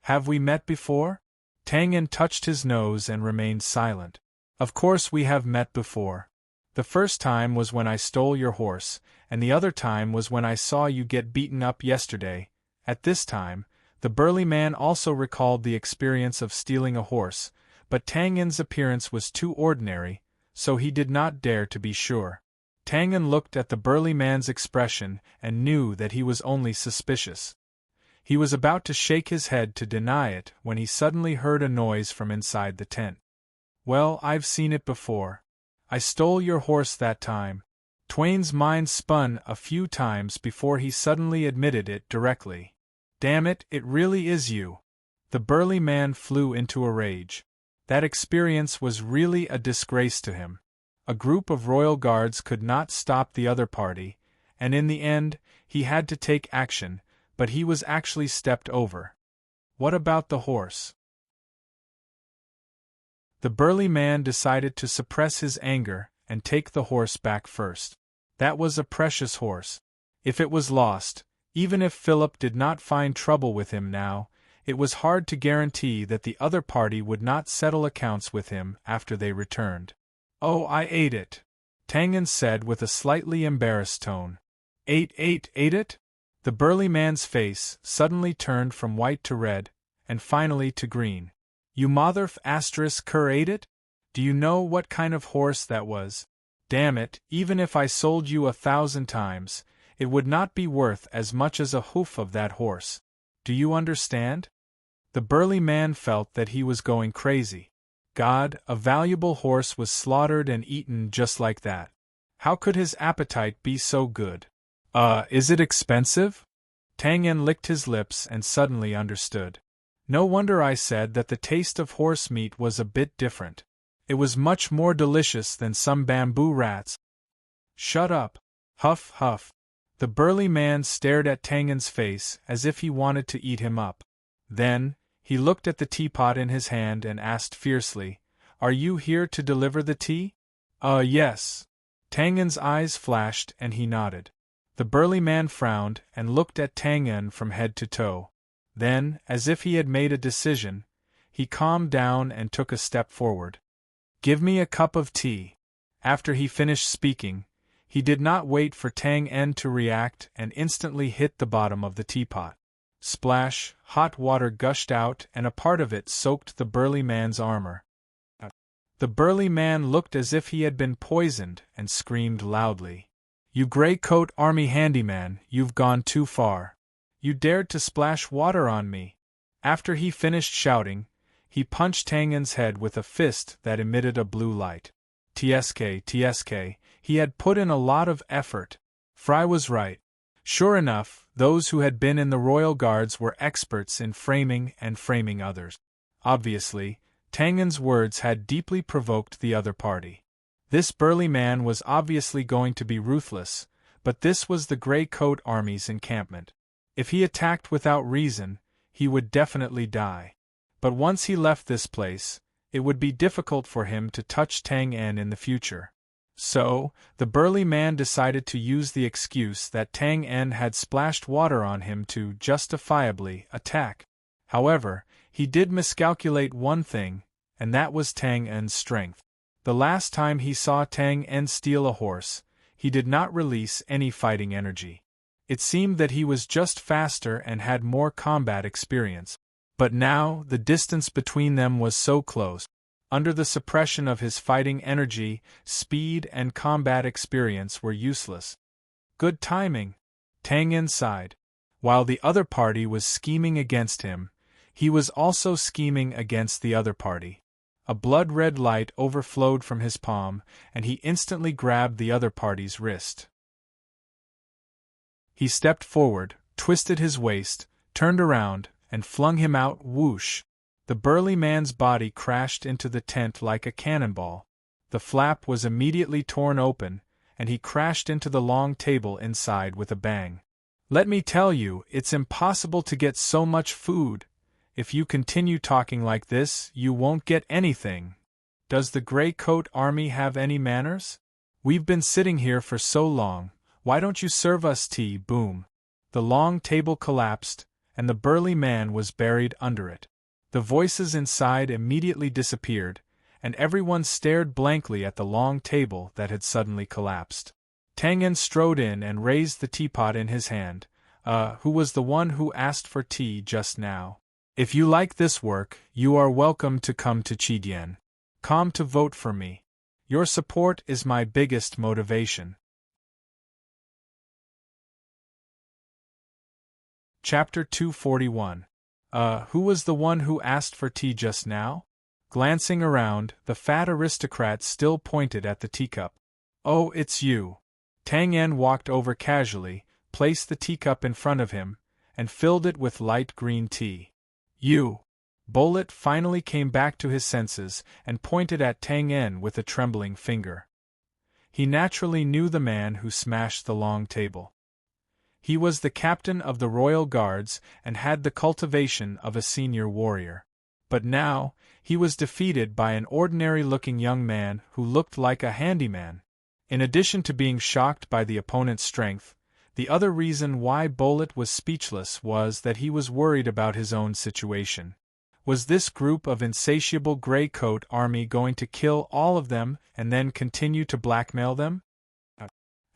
"Have we met before?" Tang Yen touched his nose and remained silent. "Of course we have met before. The first time was when I stole your horse, and the other time was when I saw you get beaten up yesterday." At this time, the burly man also recalled the experience of stealing a horse, but Tang Yen's appearance was too ordinary, so he did not dare to be sure. Tang Yen looked at the burly man's expression and knew that he was only suspicious. He was about to shake his head to deny it when he suddenly heard a noise from inside the tent. Well, I've seen it before. I stole your horse that time. Twain's mind spun a few times before he suddenly admitted it directly. Damn it, it really is you. The burly man flew into a rage. That experience was really a disgrace to him. A group of royal guards could not stop the other party, and in the end, he had to take action, but he was actually stepped over. What about the horse? The burly man decided to suppress his anger and take the horse back first. That was a precious horse. If it was lost, even if Philip did not find trouble with him now, it was hard to guarantee that the other party would not settle accounts with him after they returned. Oh, I ate it, Tangen said with a slightly embarrassed tone. Ate it? The burly man's face suddenly turned from white to red, and finally to green. You **cur ate it? Do you know what kind of horse that was? Damn it, even if I sold you 1,000 times, it would not be worth as much as a hoof of that horse. Do you understand? The burly man felt that he was going crazy. God, a valuable horse was slaughtered and eaten just like that. How could his appetite be so good? Is it expensive? Tangen licked his lips and suddenly understood. No wonder I said that the taste of horse meat was a bit different. It was much more delicious than some bamboo rats. Shut up. Huff, huff. The burly man stared at Tangen's face as if he wanted to eat him up. Then, he looked at the teapot in his hand and asked fiercely, Are you here to deliver the tea? Yes. Tangen's eyes flashed and he nodded. The burly man frowned and looked at Tangen from head to toe. Then, as if he had made a decision, he calmed down and took a step forward. Give me a cup of tea. After he finished speaking, he did not wait for Tangen to react and instantly hit the bottom of the teapot. Splash, hot water gushed out and a part of it soaked the burly man's armor. The burly man looked as if he had been poisoned and screamed loudly. You grey coat army handyman, you've gone too far. You dared to splash water on me. After he finished shouting, he punched Tangen's head with a fist that emitted a blue light. TSK, he had put in a lot of effort. Fry was right. Sure enough, those who had been in the royal guards were experts in framing and framing others. Obviously, Tangen's words had deeply provoked the other party. This burly man was obviously going to be ruthless, but this was the Grey Coat Army's encampment. If he attacked without reason, he would definitely die. But once he left this place, it would be difficult for him to touch Tangen in the future. So, the burly man decided to use the excuse that Tangen had splashed water on him to justifiably attack. However, he did miscalculate one thing, and that was Tangen's strength. The last time he saw Tangen steal a horse, he did not release any fighting energy. It seemed that he was just faster and had more combat experience. But now, the distance between them was so close. Under the suppression of his fighting energy, speed and combat experience were useless. Good timing, Tangen sighed. While the other party was scheming against him, he was also scheming against the other party. A blood-red light overflowed from his palm, and he instantly grabbed the other party's wrist. He stepped forward, twisted his waist, turned around, and flung him out. Whoosh! The burly man's body crashed into the tent like a cannonball. The flap was immediately torn open, and he crashed into the long table inside with a bang. Let me tell you, it's impossible to get so much food. If you continue talking like this, you won't get anything. Does the Grey Coat Army have any manners? We've been sitting here for so long, why don't you serve us tea? Boom! The long table collapsed, and the burly man was buried under it. The voices inside immediately disappeared, and everyone stared blankly at the long table that had suddenly collapsed. Tangen strode in and raised the teapot in his hand. Who was the one who asked for tea just now? If you like this work, you are welcome to come to Chidien. Come to vote for me. Your support is my biggest motivation. Chapter 241. Who was the one who asked for tea just now? Glancing around, the fat aristocrat still pointed at the teacup. Oh, it's you. Tang En walked over casually, placed the teacup in front of him, and filled it with light green tea. You. Bullet finally came back to his senses and pointed at Tang En with a trembling finger. He naturally knew the man who smashed the long table. He was the captain of the royal guards and had the cultivation of a senior warrior. But now, he was defeated by an ordinary-looking young man who looked like a handyman. In addition to being shocked by the opponent's strength, the other reason why Bullet was speechless was that he was worried about his own situation. Was this group of insatiable gray-coat army going to kill all of them and then continue to blackmail them?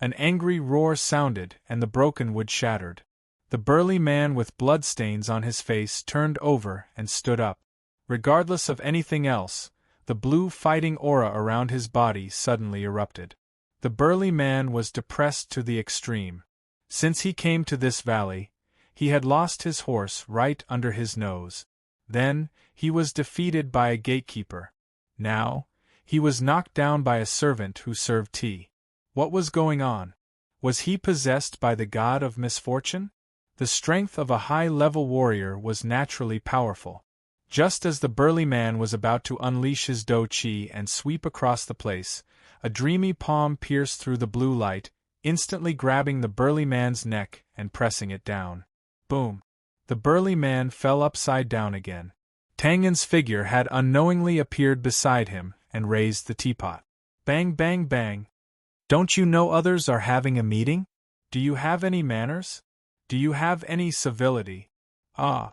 An angry roar sounded and the broken wood shattered. The burly man with bloodstains on his face turned over and stood up. Regardless of anything else, the blue fighting aura around his body suddenly erupted. The burly man was depressed to the extreme. Since he came to this valley, he had lost his horse right under his nose. Then, he was defeated by a gatekeeper. Now, he was knocked down by a servant who served tea. What was going on? Was he possessed by the god of misfortune? The strength of a high-level warrior was naturally powerful. Just as the burly man was about to unleash his Do Chi and sweep across the place, a dreamy palm pierced through the blue light, instantly grabbing the burly man's neck and pressing it down. Boom! The burly man fell upside down again. Tang En's figure had unknowingly appeared beside him and raised the teapot. Bang, bang, bang! Don't you know others are having a meeting? Do you have any manners? Do you have any civility? Ah!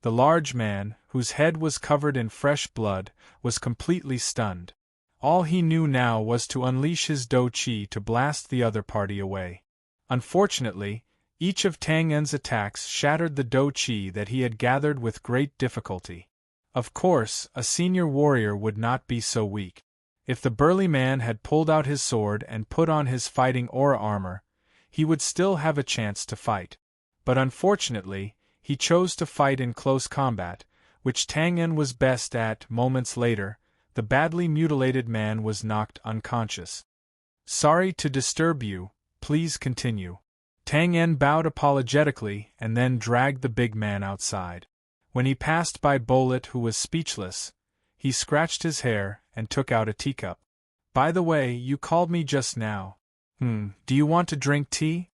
The large man, whose head was covered in fresh blood, was completely stunned. All he knew now was to unleash his Do Chi to blast the other party away. Unfortunately, each of Tang En's attacks shattered the Do Chi that he had gathered with great difficulty. Of course, a senior warrior would not be so weak. If the burly man had pulled out his sword and put on his fighting aura armor, he would still have a chance to fight. But unfortunately, he chose to fight in close combat, which Tang En was best at. Moments later, the badly mutilated man was knocked unconscious. Sorry to disturb you, please continue. Tang En bowed apologetically and then dragged the big man outside. When he passed by Bullet, who was speechless, he scratched his hair and took out a teacup. By the way, you called me just now. Do you want to drink tea?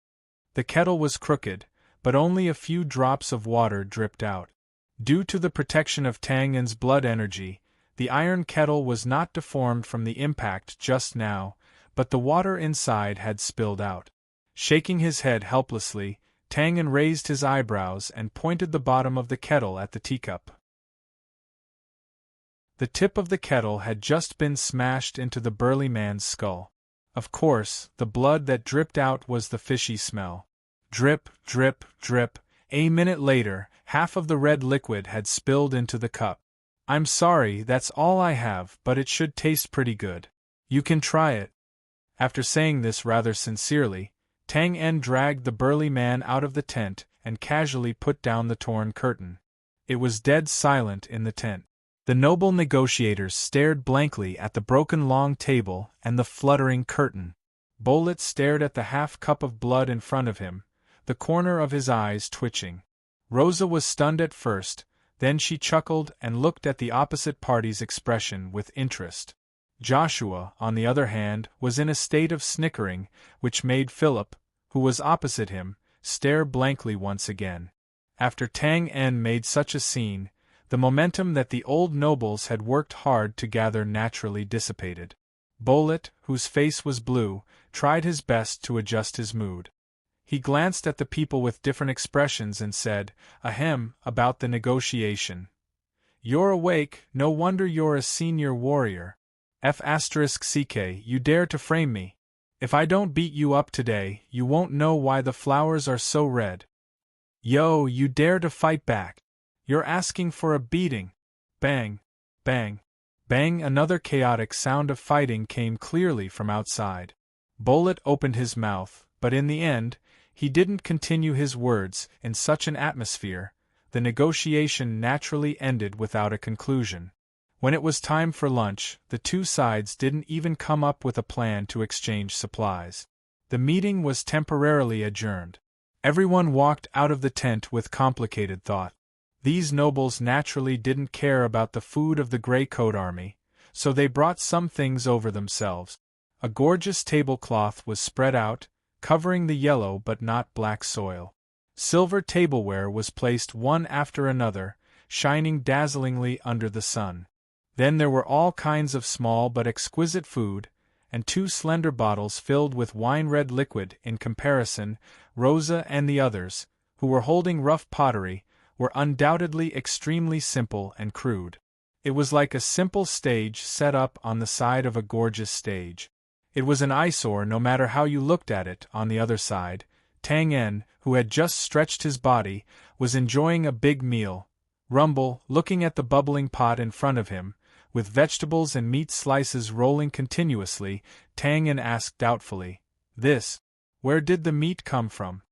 The kettle was crooked, but only a few drops of water dripped out. Due to the protection of Tang En's blood energy, the iron kettle was not deformed from the impact just now, but the water inside had spilled out. Shaking his head helplessly, Tang En raised his eyebrows and pointed the bottom of the kettle at the teacup. The tip of the kettle had just been smashed into the burly man's skull. Of course, the blood that dripped out was the fishy smell. Drip, drip, drip. A minute later, half of the red liquid had spilled into the cup. I'm sorry, that's all I have, but it should taste pretty good. You can try it. After saying this rather sincerely, Tang En dragged the burly man out of the tent and casually put down the torn curtain. It was dead silent in the tent. The noble negotiators stared blankly at the broken long table and the fluttering curtain. Bullet stared at the half-cup of blood in front of him, the corner of his eyes twitching. Rosa was stunned at first, then she chuckled and looked at the opposite party's expression with interest. Joshua, on the other hand, was in a state of snickering, which made Philip, who was opposite him, stare blankly once again. After Tang En made such a scene, the momentum that the old nobles had worked hard to gather naturally dissipated. Bullet, whose face was blue, tried his best to adjust his mood. He glanced at the people with different expressions and said, "Ahem, about the negotiation. You're awake, no wonder you're a senior warrior. F***ck, you dare to frame me. If I don't beat you up today, you won't know why the flowers are so red. Yo, you dare to fight back. You're asking for a beating." Bang, bang, bang. Another chaotic sound of fighting came clearly from outside. Bullet opened his mouth, but in the end, He didn't continue his words in such an atmosphere. The negotiation naturally ended without a conclusion. When it was time for lunch, the two sides didn't even come up with a plan to exchange supplies. The meeting was temporarily adjourned. Everyone walked out of the tent with complicated thought. These nobles naturally didn't care about the food of the Grey Coat Army, so they brought some things over themselves. A gorgeous tablecloth was spread out, covering the yellow but not black soil. Silver tableware was placed one after another, shining dazzlingly under the sun. Then there were all kinds of small but exquisite food, and two slender bottles filled with wine-red liquid. In comparison, Rosa and the others, who were holding rough pottery, were undoubtedly extremely simple and crude. It was like a simple stage set up on the side of a gorgeous stage. It was an eyesore no matter how you looked at it. On the other side, Tang En, who had just stretched his body, was enjoying a big meal. Rumble, looking at the bubbling pot in front of him, with vegetables and meat slices rolling continuously, Tang En asked doubtfully, "This? Where did the meat come from?"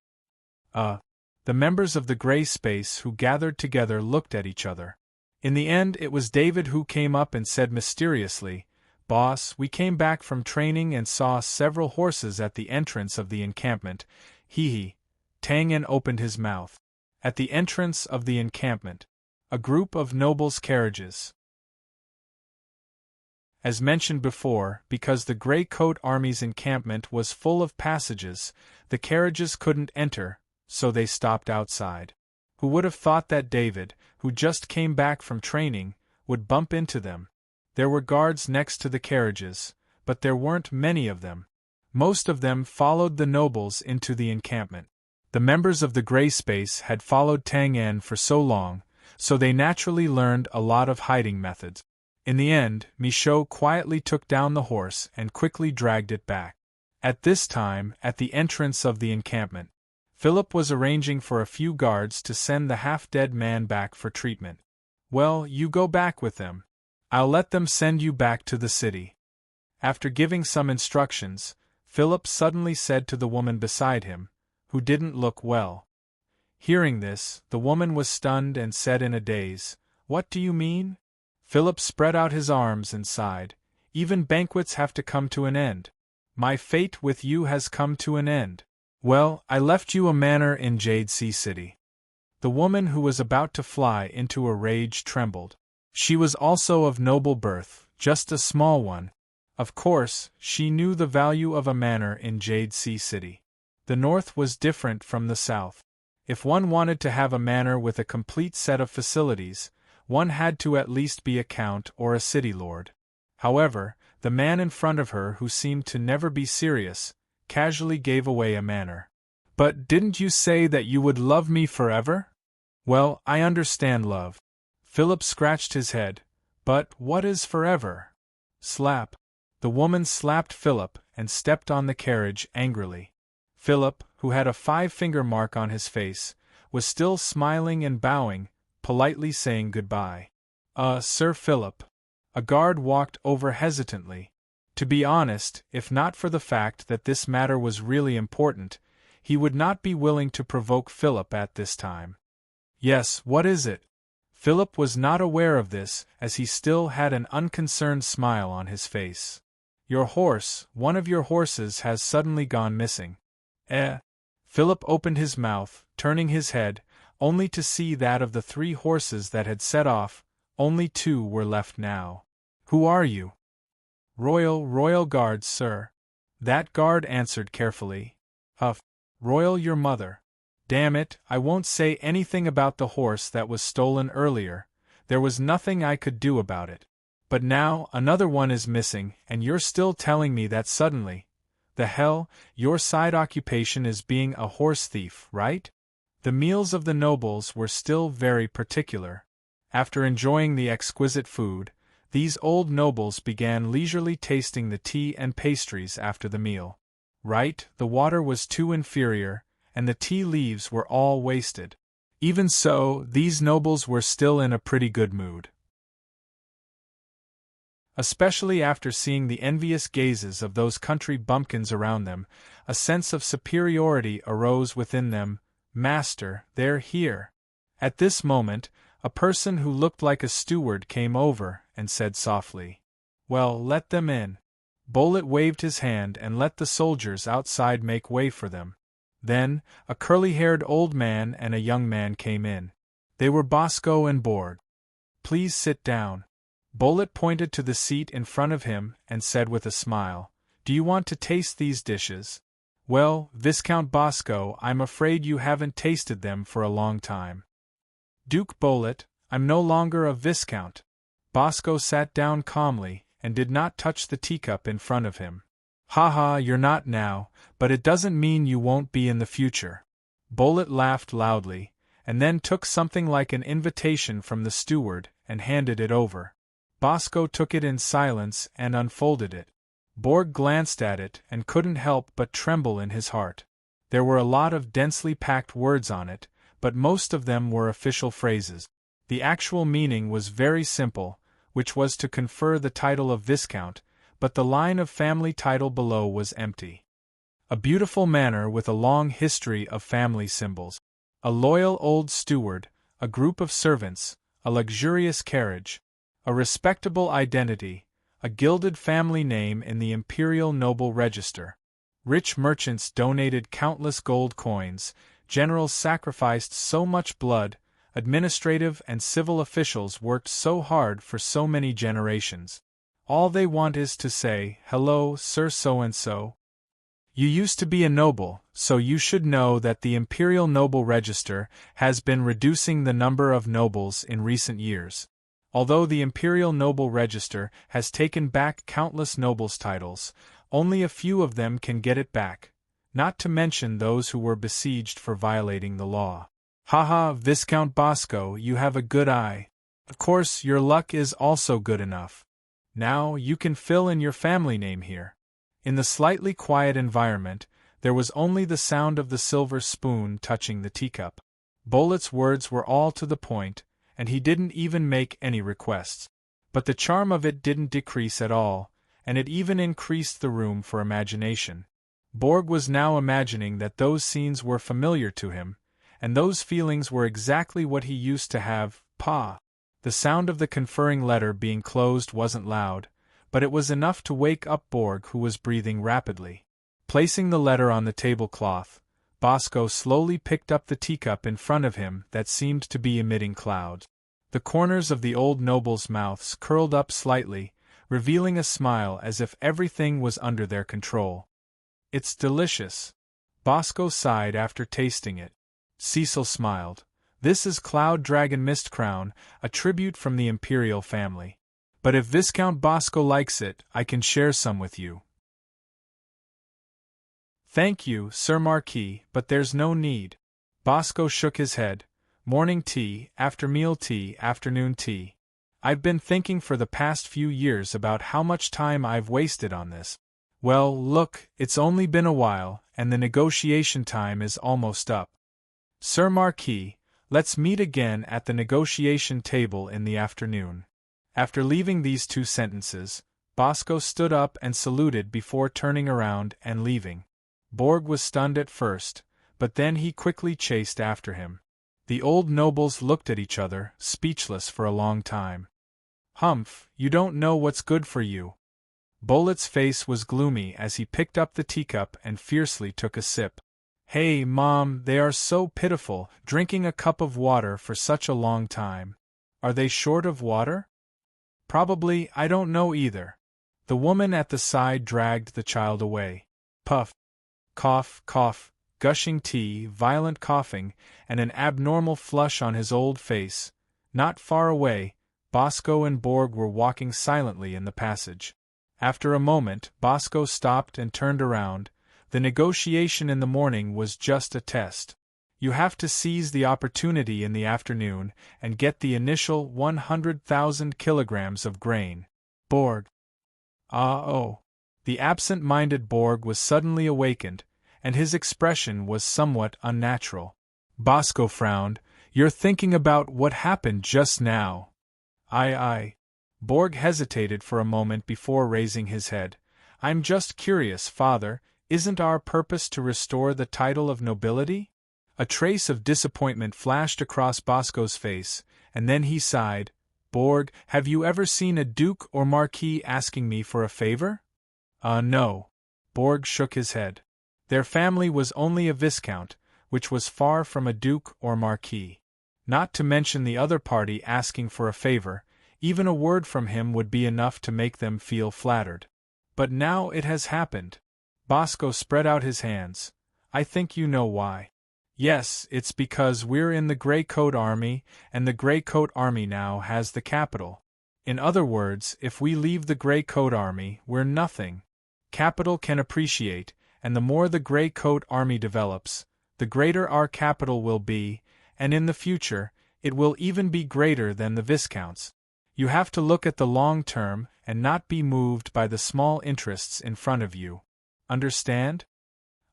The members of the Gray Space who gathered together looked at each other. In the end it was David who came up and said mysteriously, "Boss, we came back from training and saw several horses at the entrance of the encampment." Hee. Tang En opened his mouth. At the entrance of the encampment. A group of nobles' carriages. As mentioned before, because the Grey Coat Army's encampment was full of passages, the carriages couldn't enter, so they stopped outside. Who would have thought that David, who just came back from training, would bump into them? There were guards next to the carriages, but there weren't many of them. Most of them followed the nobles into the encampment. The members of the Gray Space had followed Tang En for so long, so they naturally learned a lot of hiding methods. In the end, Michaud quietly took down the horse and quickly dragged it back. At this time, at the entrance of the encampment, Philip was arranging for a few guards to send the half-dead man back for treatment. "Well, you go back with them. I'll let them send you back to the city." After giving some instructions, Philip suddenly said to the woman beside him, who didn't look well. Hearing this, the woman was stunned and said in a daze, "What do you mean?" Philip spread out his arms and sighed. "Even banquets have to come to an end. My fate with you has come to an end. Well, I left you a manor in Jade Sea City." The woman who was about to fly into a rage trembled. She was also of noble birth, just a small one. Of course, she knew the value of a manor in Jade Sea City. The North was different from the South. If one wanted to have a manor with a complete set of facilities, one had to at least be a count or a city lord. However, the man in front of her, who seemed to never be serious, casually gave away a manor. "But didn't you say that you would love me forever?" "Well, I understand love." Philip scratched his head. "But what is forever?" Slap. The woman slapped Philip and stepped on the carriage angrily. Philip, who had a 5-finger mark on his face, was still smiling and bowing, politely saying goodbye. Sir Philip." A guard walked over hesitantly. To be honest, if not for the fact that this matter was really important, he would not be willing to provoke Philip at this time. "Yes, what is it?" Philip was not aware of this, as he still had an unconcerned smile on his face. "Your horse, one of your horses has suddenly gone missing." Philip opened his mouth, turning his head, only to see that of the 3 horses that had set off, only 2 were left now. "Who are you?" Royal Guards, sir." That guard answered carefully. Royal your mother." "Damn it, I won't say anything about the horse that was stolen earlier. There was nothing I could do about it. But now, another one is missing, and you're still telling me that suddenly. The hell, your side occupation is being a horse thief, right?" The meals of the nobles were still very particular. After enjoying the exquisite food, these old nobles began leisurely tasting the tea and pastries after the meal. Right, the water was too inferior, and the tea leaves were all wasted. Even so, these nobles were still in a pretty good mood. Especially after seeing the envious gazes of those country bumpkins around them, a sense of superiority arose within them. Master, they're here. At this moment, a person who looked like a steward came over and said softly, "Well, let them in." Bollet waved his hand and let the soldiers outside make way for them. Then, a curly-haired old man and a young man came in. They were Bosco and Borg. "Please sit down." Bollet pointed to the seat in front of him and said with a smile, "Do you want to taste these dishes?" "Well, Viscount Bosco, I'm afraid you haven't tasted them for a long time." "Duke Bollet, I'm no longer a Viscount." Bosco sat down calmly and did not touch the teacup in front of him. "Ha ha, you're not now, but it doesn't mean you won't be in the future." Bollet laughed loudly, and then took something like an invitation from the steward and handed it over. Bosco took it in silence and unfolded it. Borg glanced at it and couldn't help but tremble in his heart. There were a lot of densely packed words on it, but most of them were official phrases. The actual meaning was very simple, which was to confer the title of Viscount, but the line of family title below was empty. A beautiful manor with a long history of family symbols. A loyal old steward, a group of servants, a luxurious carriage, a respectable identity, a gilded family name in the Imperial Noble Register. Rich merchants donated countless gold coins, generals sacrificed so much blood, administrative and civil officials worked so hard for so many generations. All they want is to say, "Hello, Sir So-and-so. You used to be a noble, so you should know that the Imperial Noble Register has been reducing the number of nobles in recent years. Although the Imperial Noble Register has taken back countless nobles' titles, only a few of them can get it back, not to mention those who were besieged for violating the law." "Haha, Viscount Bosco, you have a good eye. Of course, your luck is also good enough. Now, you can fill in your family name here." In the slightly quiet environment, there was only the sound of the silver spoon touching the teacup. Bollet's words were all to the point, and he didn't even make any requests. But the charm of it didn't decrease at all, and it even increased the room for imagination. Borg was now imagining that those scenes were familiar to him, and those feelings were exactly what he used to have. Pa! The sound of the conferring letter being closed wasn't loud, but it was enough to wake up Borg, who was breathing rapidly. Placing the letter on the tablecloth, Bosco slowly picked up the teacup in front of him that seemed to be emitting clouds. The corners of the old noble's mouths curled up slightly, revealing a smile as if everything was under their control. "It's delicious." Bosco sighed after tasting it. Cecil smiled. "This is Cloud Dragon Mist Crown, a tribute from the Imperial family. But if Viscount Bosco likes it, I can share some with you." "Thank you, Sir Marquis, but there's no need." Bosco shook his head. "Morning tea, after-meal tea, afternoon tea. I've been thinking for the past few years about how much time I've wasted on this. Well, look, it's only been a while, and the negotiation time is almost up. Sir Marquis, let's meet again at the negotiation table in the afternoon." After leaving these two sentences, Bosco stood up and saluted before turning around and leaving. Borg was stunned at first, but then he quickly chased after him. The old nobles looked at each other, speechless for a long time. "Humph, you don't know what's good for you." Bollet's face was gloomy as he picked up the teacup and fiercely took a sip. "Hey, Mom, they are so pitiful, drinking a cup of water for such a long time. Are they short of water?" "Probably, I don't know either." The woman at the side dragged the child away. Puff. Cough, cough, gushing tea, violent coughing, and an abnormal flush on his old face. Not far away, Bosco and Borg were walking silently in the passage. After a moment, Bosco stopped and turned around. The negotiation in the morning was just a test. You have to seize the opportunity in the afternoon and get the initial 100,000 kilograms of grain. Borg. Oh. The absent-minded Borg was suddenly awakened, and his expression was somewhat unnatural. Bosco frowned. "You're thinking about what happened just now." Aye. Borg hesitated for a moment before raising his head. I'm just curious, Father, isn't our purpose to restore the title of nobility? A trace of disappointment flashed across Bosco's face, and then he sighed. Borg, have you ever seen a duke or marquis asking me for a favor? No. Borg shook his head. Their family was only a viscount, which was far from a duke or marquis. Not to mention the other party asking for a favor, even a word from him would be enough to make them feel flattered. But now it has happened. Bosco spread out his hands. I think you know why. Yes, it's because we're in the Grey Coat Army, and the Grey Coat Army now has the capital. In other words, if we leave the Grey Coat Army, we're nothing. Capital can appreciate, and the more the Grey Coat Army develops, the greater our capital will be, and in the future, it will even be greater than the Viscounts. You have to look at the long term and not be moved by the small interests in front of you. Understand?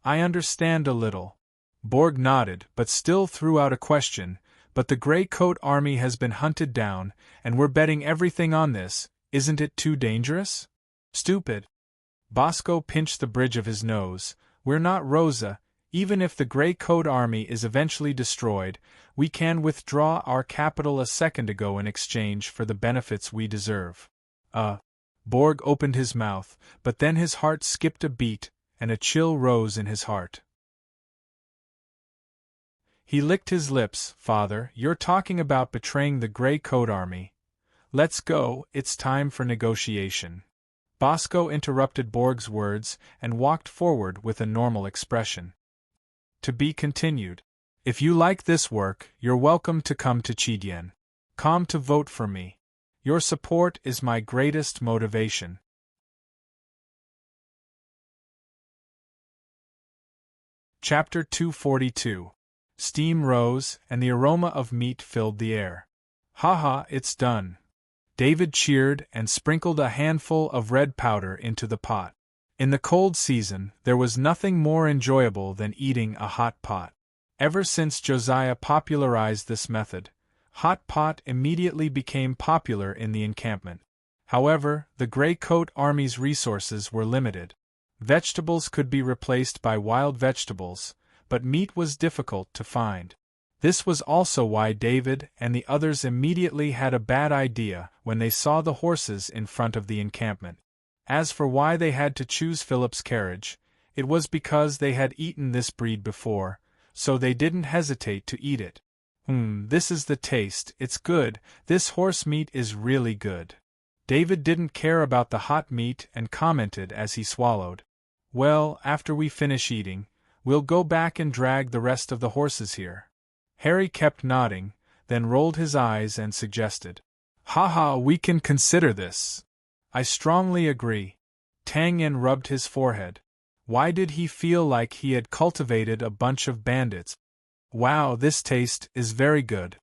I understand a little. Borg nodded, but still threw out a question. But the Grey Coat Army has been hunted down, and we're betting everything on this. Isn't it too dangerous? Stupid. Bosco pinched the bridge of his nose. We're not Rosa. Even if the Grey Coat Army is eventually destroyed, we can withdraw our capital a second ago in exchange for the benefits we deserve. Borg opened his mouth, but then his heart skipped a beat, and a chill rose in his heart. He licked his lips. Father, you're talking about betraying the Grey Coat Army. Let's go, it's time for negotiation. Bosco interrupted Borg's words and walked forward with a normal expression. To be continued. If you like this work, you're welcome to come to Chidien. Come to vote for me. Your support is my greatest motivation. Chapter 242. Steam rose, and the aroma of meat filled the air. Ha, it's done. David cheered and sprinkled a handful of red powder into the pot. In the cold season, there was nothing more enjoyable than eating a hot pot. Ever since Josiah popularized this method, hot pot immediately became popular in the encampment. However, the Grey Coat Army's resources were limited. Vegetables could be replaced by wild vegetables, but meat was difficult to find. This was also why David and the others immediately had a bad idea when they saw the horses in front of the encampment. As for why they had to choose Philip's carriage, it was because they had eaten this breed before, so they didn't hesitate to eat it. This is the taste, it's good, this horse meat is really good. David didn't care about the hot meat and commented as he swallowed. Well, after we finish eating, we'll go back and drag the rest of the horses here. Harry kept nodding, then rolled his eyes and suggested. We can consider this. I strongly agree. Tang Yen rubbed his forehead. Why did he feel like he had cultivated a bunch of bandits? Wow, this taste is very good.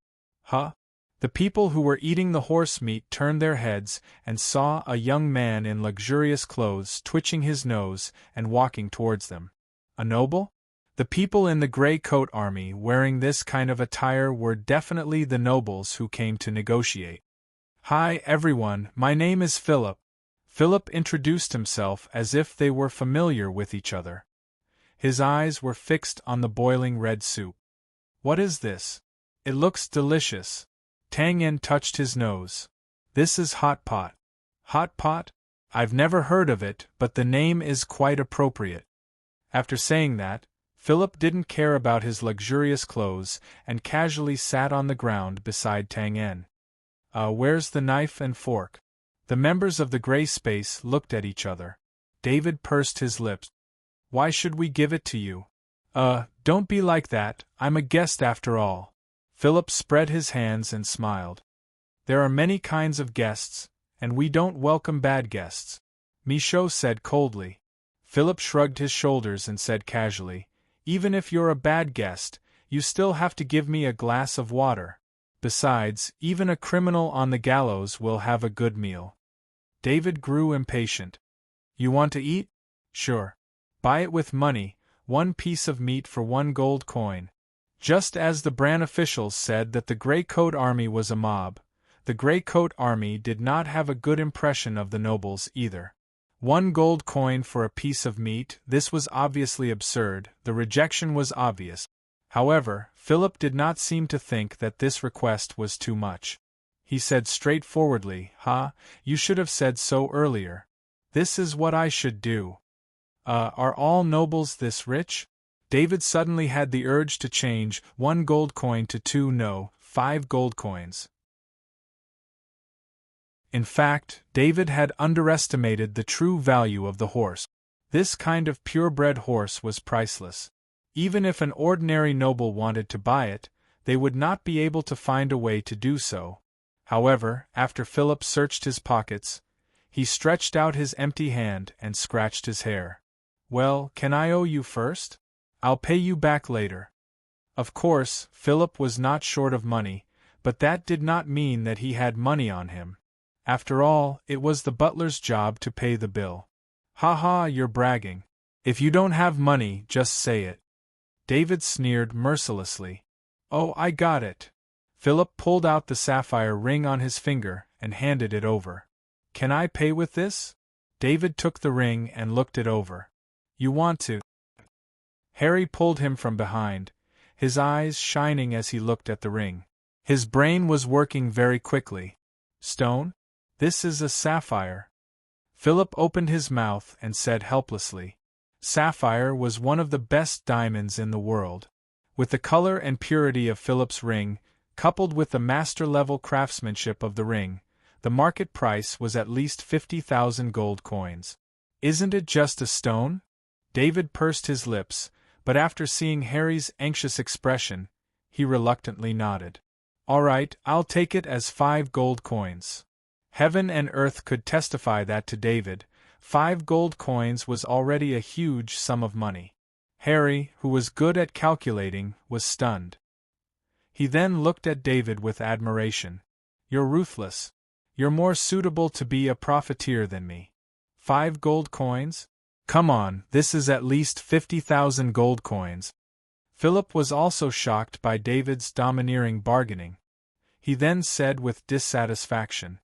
The people who were eating the horse meat turned their heads and saw a young man in luxurious clothes twitching his nose and walking towards them. A noble? The people in the Grey Coat Army wearing this kind of attire were definitely the nobles who came to negotiate. Hi everyone, my name is Philip. Philip introduced himself as if they were familiar with each other. His eyes were fixed on the boiling red soup. What is this? It looks delicious. Tang Yen touched his nose. This is hot pot. Hot pot? I've never heard of it, but the name is quite appropriate. After saying that, Philip didn't care about his luxurious clothes and casually sat on the ground beside Tang Yen. Where's the knife and fork? The members of the gray space looked at each other. David pursed his lips. Why should we give it to you? Don't be like that, I'm a guest after all. Philip spread his hands and smiled. There are many kinds of guests, and we don't welcome bad guests. Michaud said coldly. Philip shrugged his shoulders and said casually, even if you're a bad guest, you still have to give me a glass of water. Besides, even a criminal on the gallows will have a good meal. David grew impatient. You want to eat? Sure. Buy it with money, 1 piece of meat for 1 gold coin. Just as the Bran officials said that the Grey Coat Army was a mob, The gray coat army did not have a good impression of the nobles either. 1 gold coin for a piece of meat, this was obviously absurd, the rejection was obvious. However, Philip did not seem to think that this request was too much. He said straightforwardly, you should have said so earlier. This is what I should do. Are all nobles this rich? David suddenly had the urge to change 1 gold coin to 5 gold coins. In fact, David had underestimated the true value of the horse. This kind of purebred horse was priceless. Even if an ordinary noble wanted to buy it, they would not be able to find a way to do so. However, after Philip searched his pockets, he stretched out his empty hand and scratched his hair. Well, can I owe you first? I'll pay you back later. Of course, Philip was not short of money, but that did not mean that he had money on him. After all, it was the butler's job to pay the bill. You're bragging. If you don't have money, just say it. David sneered mercilessly. Oh, I got it. Philip pulled out the sapphire ring on his finger and handed it over. Can I pay with this? David took the ring and looked it over. You want to? Harry pulled him from behind, his eyes shining as he looked at the ring. His brain was working very quickly. Stone? This is a sapphire. Philip opened his mouth and said helplessly. Sapphire was one of the best diamonds in the world. With the color and purity of Philip's ring, coupled with the master-level craftsmanship of the ring, the market price was at least 50,000 gold coins. Isn't it just a stone? David pursed his lips, but after seeing Harry's anxious expression, he reluctantly nodded. All right, I'll take it as 5 gold coins. Heaven and earth could testify that to David, 5 gold coins was already a huge sum of money. Harry, who was good at calculating, was stunned. He then looked at David with admiration. You're ruthless. You're more suitable to be a profiteer than me. 5 gold coins? Come on, this is at least 50,000 gold coins. Philip was also shocked by David's domineering bargaining. He then said with dissatisfaction,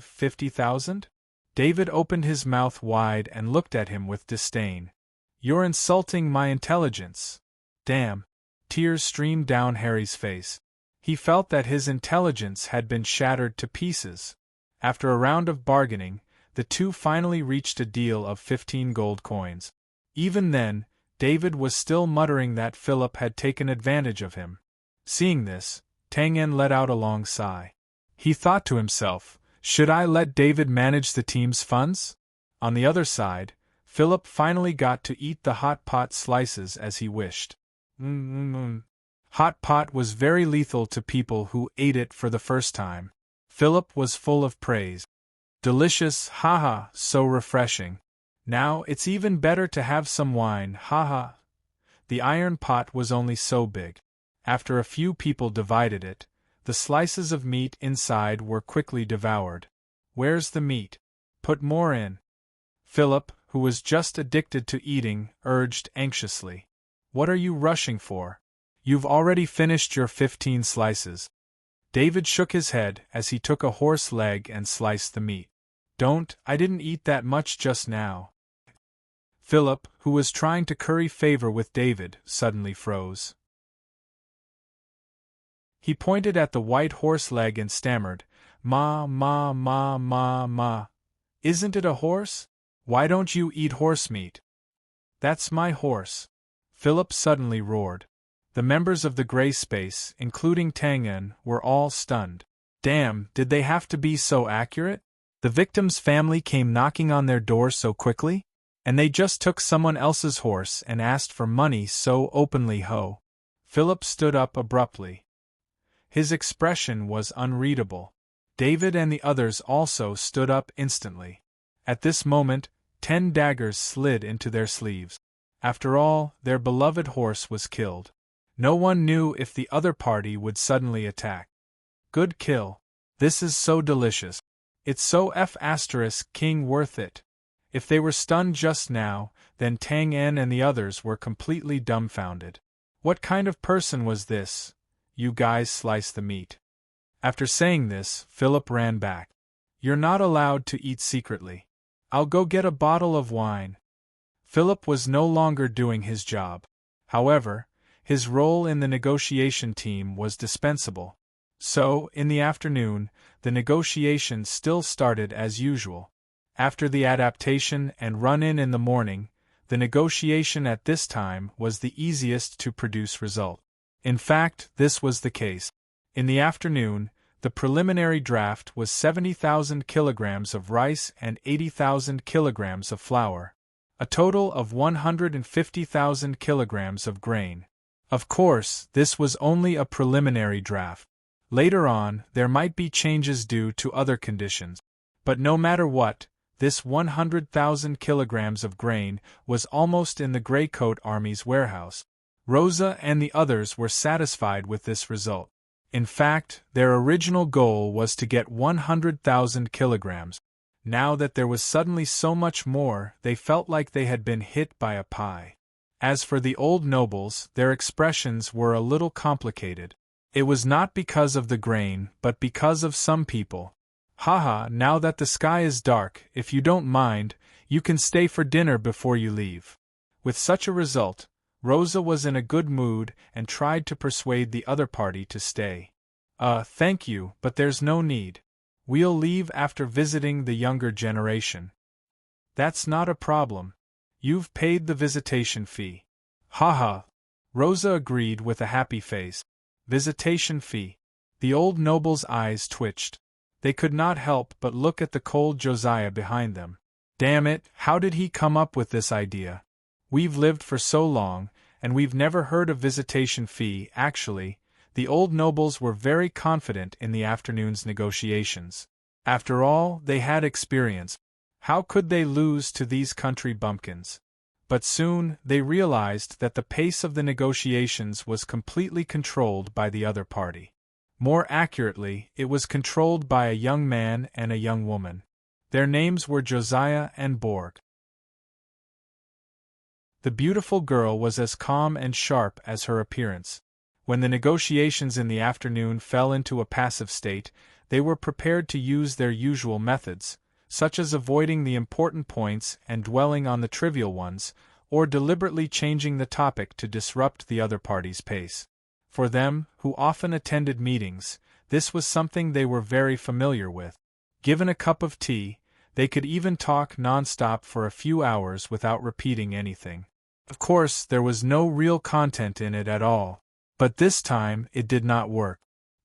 50,000? David opened his mouth wide and looked at him with disdain. You're insulting my intelligence. Damn. Tears streamed down Harry's face. He felt that his intelligence had been shattered to pieces. After a round of bargaining, the two finally reached a deal of 15 gold coins. Even then, David was still muttering that Philip had taken advantage of him. Seeing this, Tang En let out a long sigh. He thought to himself, should I let David manage the team's funds? On the other side, Philip finally got to eat the hot pot slices as he wished. Hot pot was very lethal to people who ate it for the first time. Philip was full of praise. Delicious, so refreshing. Now it's even better to have some wine, The iron pot was only so big. After a few people divided it, the slices of meat inside were quickly devoured. Where's the meat? Put more in. Philip, who was just addicted to eating, urged anxiously. What are you rushing for? You've already finished your 15 slices. David shook his head as he took a horse leg and sliced the meat. I didn't eat that much just now. Philip, who was trying to curry favor with David, suddenly froze. He pointed at the white horse leg and stammered, Ma. Isn't it a horse? Why don't you eat horse meat? That's my horse. Philip suddenly roared. The members of the gray space, including Tang En, were all stunned. Damn, did they have to be so accurate? The victim's family came knocking on their door so quickly? And they just took someone else's horse and asked for money so openly, Philip stood up abruptly. His expression was unreadable. David and the others also stood up instantly. At this moment, 10 daggers slid into their sleeves. After all, their beloved horse was killed. No one knew if the other party would suddenly attack. Good kill. This is so delicious. It's so King worth it. If they were stunned just now, then Tang En and the others were completely dumbfounded. What kind of person was this? you guys slice the meat." After saying this, Philip ran back. "You're not allowed to eat secretly. I'll go get a bottle of wine." Philip was no longer doing his job. However, his role in the negotiation team was dispensable. So, in the afternoon, the negotiations still started as usual. After the adaptation and run-in in the morning, the negotiation at this time was the easiest to produce result. In fact, this was the case. In the afternoon, the preliminary draft was 70,000 kilograms of rice and 80,000 kilograms of flour, a total of 150,000 kilograms of grain. Of course, this was only a preliminary draft. Later on, there might be changes due to other conditions. But no matter what, this 100,000 kilograms of grain was almost in the Greycoat Army's warehouse. Rosa and the others were satisfied with this result. In fact, their original goal was to get 100,000 kilograms. Now that there was suddenly so much more, they felt like they had been hit by a pie. As for the old nobles, their expressions were a little complicated. It was not because of the grain, but because of some people. "Haha, now that the sky is dark, if you don't mind, you can stay for dinner before you leave." With such a result, Rosa was in a good mood and tried to persuade the other party to stay. Thank you, but there's no need. We'll leave after visiting the younger generation." "That's not a problem. You've paid the visitation fee." "Haha." Rosa agreed with a happy face. "Visitation fee." The old noble's eyes twitched. They could not help but look at the cold Josiah behind them. Damn it, how did he come up with this idea? We've lived for so long, and we've never heard of visitation fee. Actually, the old nobles were very confident in the afternoon's negotiations. After all, they had experience. How could they lose to these country bumpkins? But soon, they realized that the pace of the negotiations was completely controlled by the other party. More accurately, it was controlled by a young man and a young woman. Their names were Josiah and Borg. The beautiful girl was as calm and sharp as her appearance. When the negotiations in the afternoon fell into a passive state, they were prepared to use their usual methods, such as avoiding the important points and dwelling on the trivial ones, or deliberately changing the topic to disrupt the other party's pace. For them, who often attended meetings, this was something they were very familiar with. Given a cup of tea, they could even talk non-stop for a few hours without repeating anything. Of course, there was no real content in it at all. But this time, it did not work.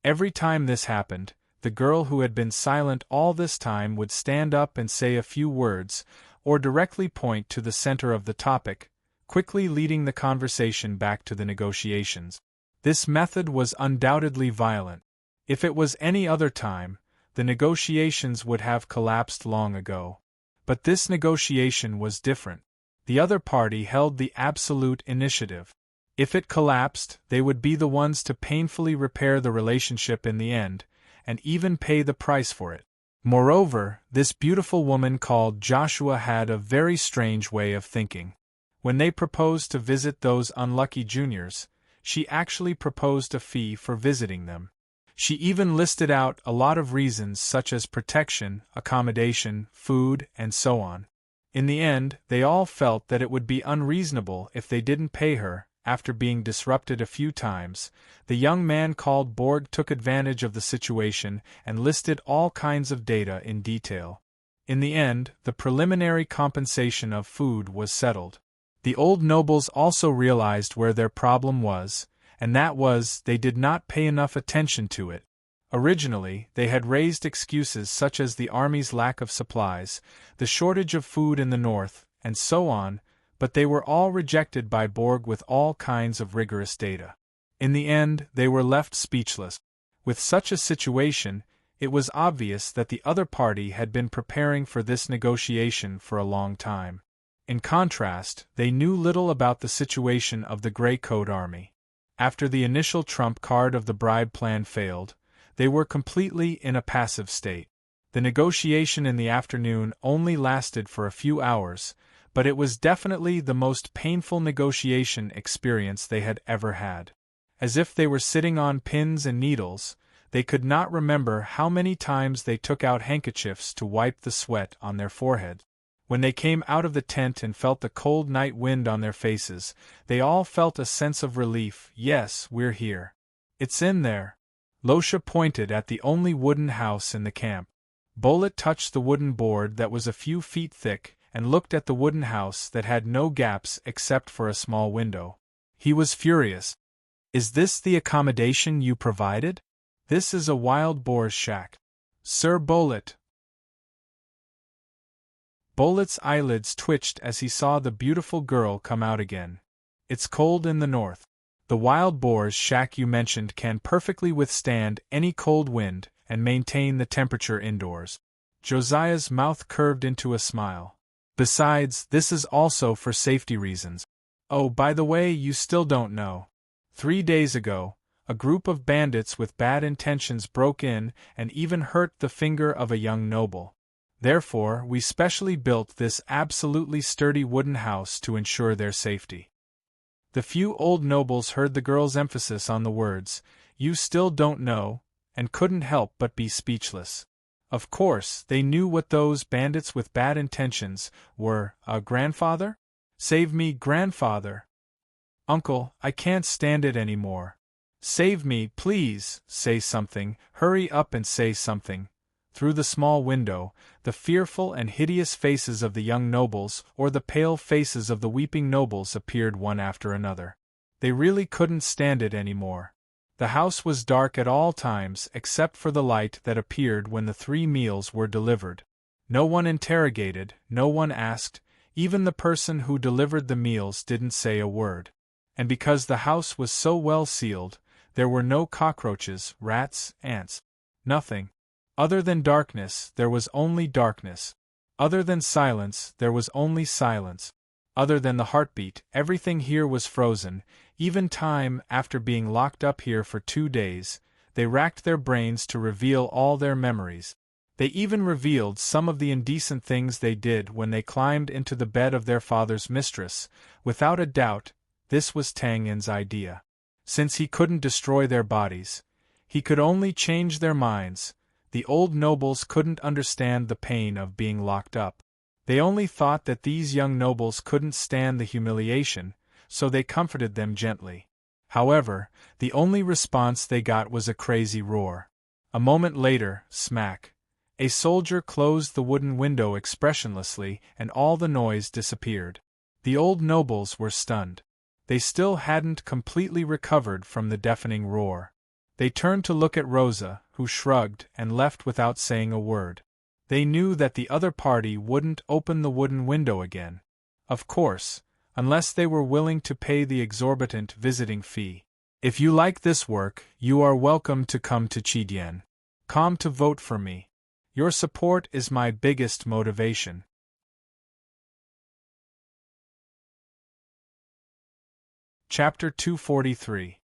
Every time this happened, the girl who had been silent all this time would stand up and say a few words, or directly point to the center of the topic, quickly leading the conversation back to the negotiations. This method was undoubtedly violent. If it was any other time, the negotiations would have collapsed long ago. But this negotiation was different. The other party held the absolute initiative. If it collapsed, they would be the ones to painfully repair the relationship in the end, and even pay the price for it. Moreover, this beautiful woman called Joshua had a very strange way of thinking. When they proposed to visit those unlucky juniors, she actually proposed a fee for visiting them. She even listed out a lot of reasons such as protection, accommodation, food, and so on. In the end, they all felt that it would be unreasonable if they didn't pay her. After being disrupted a few times, the young man called Borg took advantage of the situation and listed all kinds of data in detail. In the end, the preliminary compensation of food was settled. The old nobles also realized where their problem was, and that was they did not pay enough attention to it. Originally, they had raised excuses such as the army's lack of supplies, the shortage of food in the north, and so on, but they were all rejected by Borg with all kinds of rigorous data. In the end, they were left speechless. With such a situation, it was obvious that the other party had been preparing for this negotiation for a long time. In contrast, they knew little about the situation of the Greycoat Army. After the initial trump card of the bribe plan failed, they were completely in a passive state. The negotiation in the afternoon only lasted for a few hours, but it was definitely the most painful negotiation experience they had ever had. as if they were sitting on pins and needles. They could not remember how many times they took out handkerchiefs to wipe the sweat on their foreheads. When they came out of the tent and felt the cold night wind on their faces, they all felt a sense of relief. Yes, we're here. It's in there. Losha pointed at the only wooden house in the camp. Bolet touched the wooden board that was a few feet thick, and looked at the wooden house that had no gaps except for a small window. He was furious. Is this the accommodation you provided? This is a wild boar's shack. Sir Bolet. Bolet's eyelids twitched as he saw the beautiful girl come out again. It's cold in the north. The wild boar's shack you mentioned can perfectly withstand any cold wind and maintain the temperature indoors. Josiah's mouth curved into a smile. Besides, this is also for safety reasons. Oh, by the way, you still don't know. 3 days ago, a group of bandits with bad intentions broke in and even hurt the finger of a young noble. Therefore, we specially built this absolutely sturdy wooden house to ensure their safety. The few old nobles heard the girl's emphasis on the words, "You still don't know," and couldn't help but be speechless. Of course, they knew what those bandits with bad intentions were. Grandfather? Save me, grandfather! Uncle, I can't stand it anymore. Save me, please, say something, hurry up and say something. Through the small window, the fearful and hideous faces of the young nobles or the pale faces of the weeping nobles appeared one after another. They really couldn't stand it anymore. The house was dark at all times except for the light that appeared when the 3 meals were delivered. No one interrogated, no one asked, even the person who delivered the meals didn't say a word. And because the house was so well sealed, there were no cockroaches, rats, ants. Nothing. Other than darkness, there was only darkness. Other than silence, there was only silence. Other than the heartbeat, everything here was frozen, even time. After being locked up here for 2 days, they racked their brains to reveal all their memories. They even revealed some of the indecent things they did when they climbed into the bed of their father's mistress. Without a doubt, this was Tang Yin's idea. Since he couldn't destroy their bodies, he could only change their minds. The old nobles couldn't understand the pain of being locked up. They only thought that these young nobles couldn't stand the humiliation, so they comforted them gently. However, the only response they got was a crazy roar. A moment later, smack! A soldier closed the wooden window expressionlessly, and all the noise disappeared. The old nobles were stunned. They still hadn't completely recovered from the deafening roar. They turned to look at Rosa, who shrugged and left without saying a word. They knew that the other party wouldn't open the wooden window again. Of course, unless they were willing to pay the exorbitant visiting fee. If you like this work, you are welcome to come to Chidian. Come to vote for me. Your support is my biggest motivation. Chapter 243.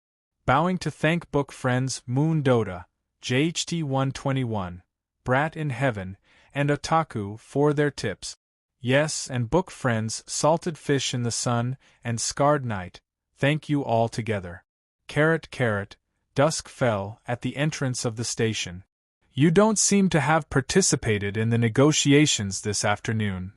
Bowing to thank book friends Moon Dota, JHT 121, Brat in Heaven, and Otaku for their tips. Yes, and book friends Salted Fish in the Sun and Scarred Night, thank you all together. Carrot, dusk fell at the entrance of the station. You don't seem to have participated in the negotiations this afternoon.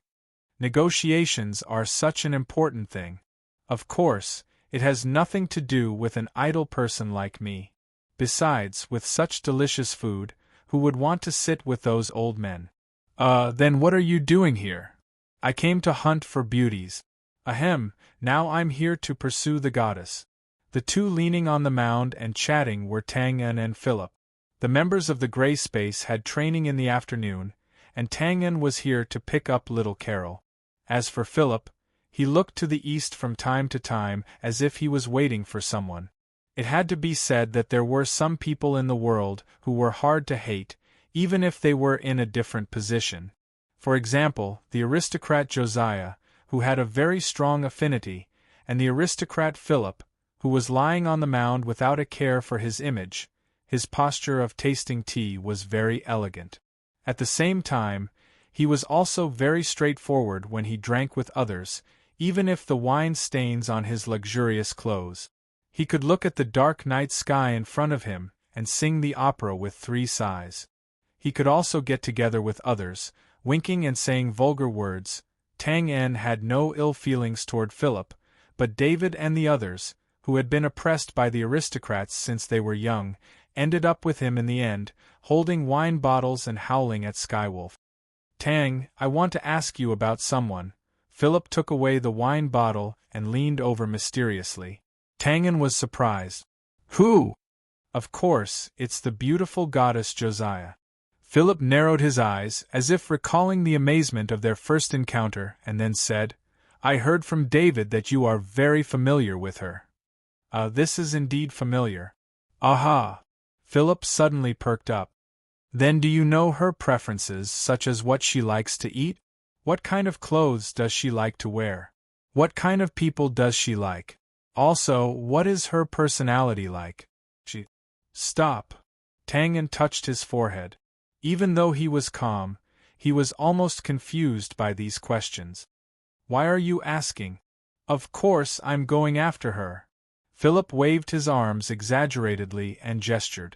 Negotiations are such an important thing. Of course, it has nothing to do with an idle person like me. Besides, with such delicious food, who would want to sit with those old men? Then what are you doing here? I came to hunt for beauties. Ahem, now I'm here to pursue the goddess. The two leaning on the mound and chatting were Tang Yen and Philip. The members of the Gray Space had training in the afternoon, and Tang Yen was here to pick up little Carol. As for Philip, he looked to the east from time to time as if he was waiting for someone. It had to be said that there were some people in the world who were hard to hate, even if they were in a different position. For example, the aristocrat Josiah, who had a very strong affinity, and the aristocrat Philip, who was lying on the mound without a care for his image. His posture of tasting tea was very elegant. At the same time, he was also very straightforward when he drank with others, even if the wine stains on his luxurious clothes. He could look at the dark night sky in front of him and sing the opera with 3 sighs. He could also get together with others, winking and saying vulgar words. Tang En had no ill feelings toward Philip, but David and the others, who had been oppressed by the aristocrats since they were young, ended up with him in the end, holding wine bottles and howling at Skywolf. Tang, I want to ask you about someone. Philip took away the wine bottle and leaned over mysteriously. Tang En was surprised. Who? Of course, it's the beautiful goddess Josiah. Philip narrowed his eyes, as if recalling the amazement of their first encounter, and then said, I heard from David that you are very familiar with her. This is indeed familiar. Aha! Philip suddenly perked up. Then do you know her preferences, such as what she likes to eat? What kind of clothes does she like to wear? What kind of people does she like? Also, what is her personality like? Stop. Tang En touched his forehead. Even though he was calm, he was almost confused by these questions. Why are you asking? Of course I'm going after her. Philip waved his arms exaggeratedly and gestured.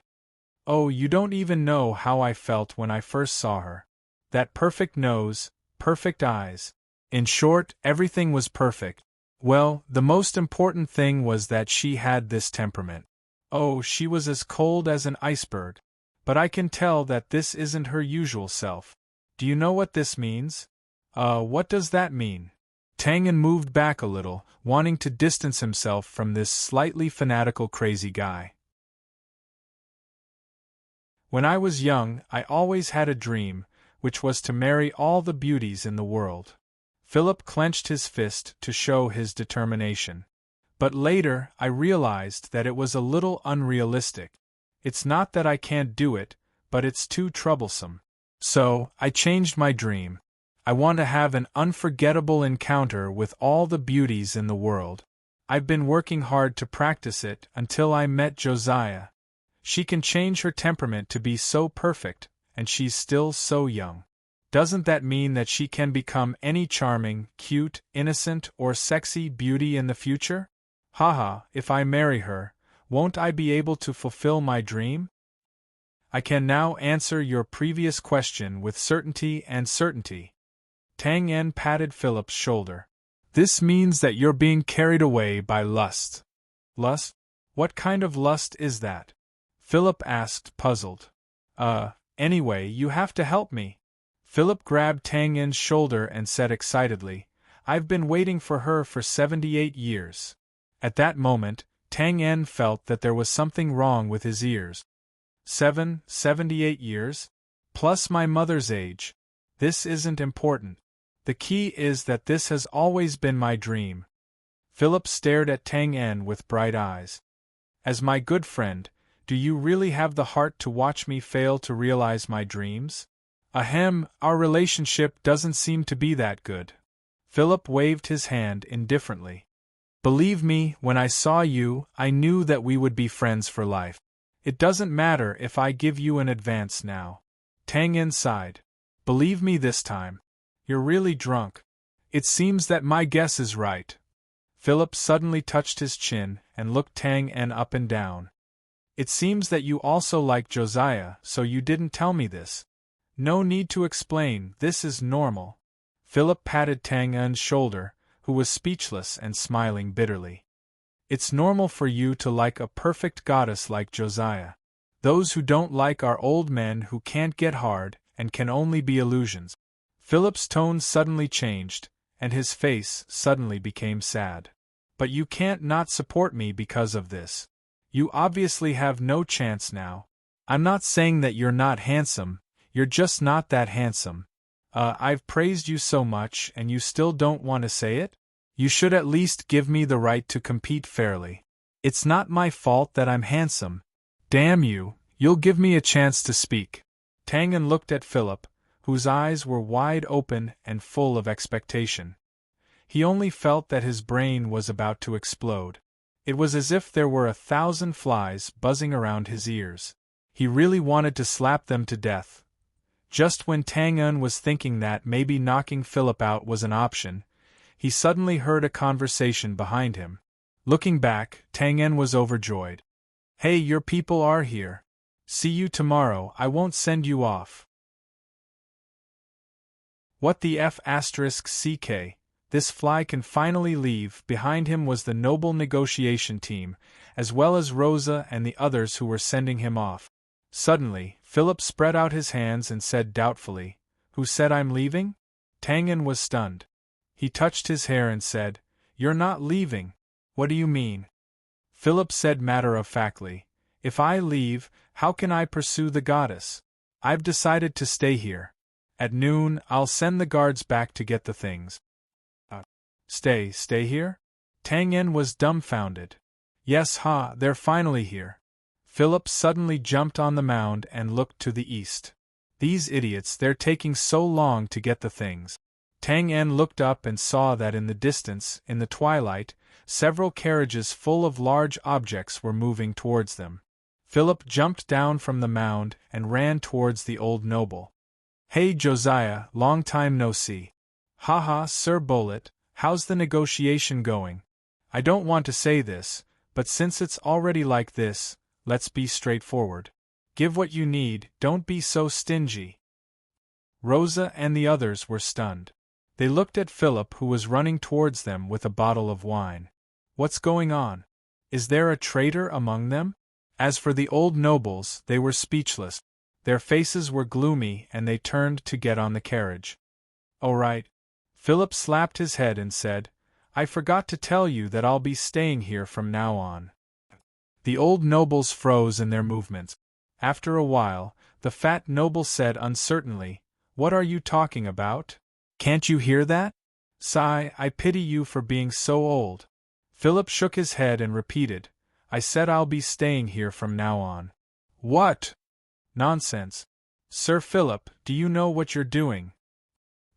Oh, you don't even know how I felt when I first saw her. That perfect nose, perfect eyes. In short, everything was perfect. Well, the most important thing was that she had this temperament. Oh, she was as cold as an iceberg. But I can tell that this isn't her usual self. Do you know what this means? What does that mean? Tang En moved back a little, wanting to distance himself from this slightly fanatical crazy guy. When I was young, I always had a dream, which was to marry all the beauties in the world. Philip clenched his fist to show his determination. But later, I realized that it was a little unrealistic. It's not that I can't do it, but it's too troublesome. So, I changed my dream. I want to have an unforgettable encounter with all the beauties in the world. I've been working hard to practice it until I met Josiah. She can change her temperament to be so perfect, and she's still so young. Doesn't that mean that she can become any charming, cute, innocent, or sexy beauty in the future? Haha, if I marry her, won't I be able to fulfill my dream? I can now answer your previous question with certainty and certainty. Tang En patted Philip's shoulder. This means that you're being carried away by lust. Lust? What kind of lust is that? Philip asked, puzzled. Anyway, you have to help me. Philip grabbed Tang En's shoulder and said excitedly, I've been waiting for her for 78 years. At that moment, Tang En felt that there was something wrong with his ears. 78 years? Plus my mother's age. This isn't important. The key is that this has always been my dream. Philip stared at Tang En with bright eyes. As my good friend, do you really have the heart to watch me fail to realize my dreams? Ahem, our relationship doesn't seem to be that good. Philip waved his hand indifferently. Believe me, when I saw you, I knew that we would be friends for life. It doesn't matter if I give you an advance now. Tang En sighed. Believe me this time. You're really drunk. It seems that my guess is right. Philip suddenly touched his chin and looked Tang En up and down. It seems that you also like Josiah, so you didn't tell me this. No need to explain, this is normal. Philip patted Tang En's shoulder, who was speechless and smiling bitterly. It's normal for you to like a perfect goddess like Josiah. Those who don't like are old men who can't get hard and can only be illusions. Philip's tone suddenly changed, and his face suddenly became sad. But you can't not support me because of this. You obviously have no chance now. I'm not saying that you're not handsome, you're just not that handsome. I've praised you so much and you still don't want to say it? You should at least give me the right to compete fairly. It's not my fault that I'm handsome. Damn you, you'll give me a chance to speak. Tang En looked at Philip, whose eyes were wide open and full of expectation. He only felt that his brain was about to explode. It was as if there were 1,000 flies buzzing around his ears. He really wanted to slap them to death. Just when Tang En was thinking that maybe knocking Philip out was an option, he suddenly heard a conversation behind him. Looking back, Tang En was overjoyed. Hey, your people are here. See you tomorrow, I won't send you off. What the F***ck? This fly can finally leave. Behind him was the noble negotiation team, as well as Rosa and the others who were sending him off. Suddenly, Philip spread out his hands and said doubtfully, "Who said I'm leaving?" Tang En was stunned. He touched his hair and said, "You're not leaving. What do you mean?" Philip said matter-of-factly, "If I leave, how can I pursue the goddess? I've decided to stay here. At noon, I'll send the guards back to get the things." Stay here? Tang En was dumbfounded. Yes, they're finally here. Philip suddenly jumped on the mound and looked to the east. These idiots, they're taking so long to get the things. Tang En looked up and saw that in the distance, in the twilight, several carriages full of large objects were moving towards them. Philip jumped down from the mound and ran towards the old noble. "Hey Josiah, long time no see." "Haha, Sir Bullet, how's the negotiation going? I don't want to say this, but since it's already like this, let's be straightforward. Give what you need, don't be so stingy." Rosa and the others were stunned. They looked at Philip, who was running towards them with a bottle of wine. What's going on? Is there a traitor among them? As for the old nobles, they were speechless. Their faces were gloomy and they turned to get on the carriage. "All right." Philip slapped his head and said, "I forgot to tell you that I'll be staying here from now on." The old nobles froze in their movements. After a while, the fat noble said uncertainly, "What are you talking about? Can't you hear that? Sigh, I pity you for being so old." Philip shook his head and repeated, "I said I'll be staying here from now on." "What? Nonsense. Sir Philip, do you know what you're doing?"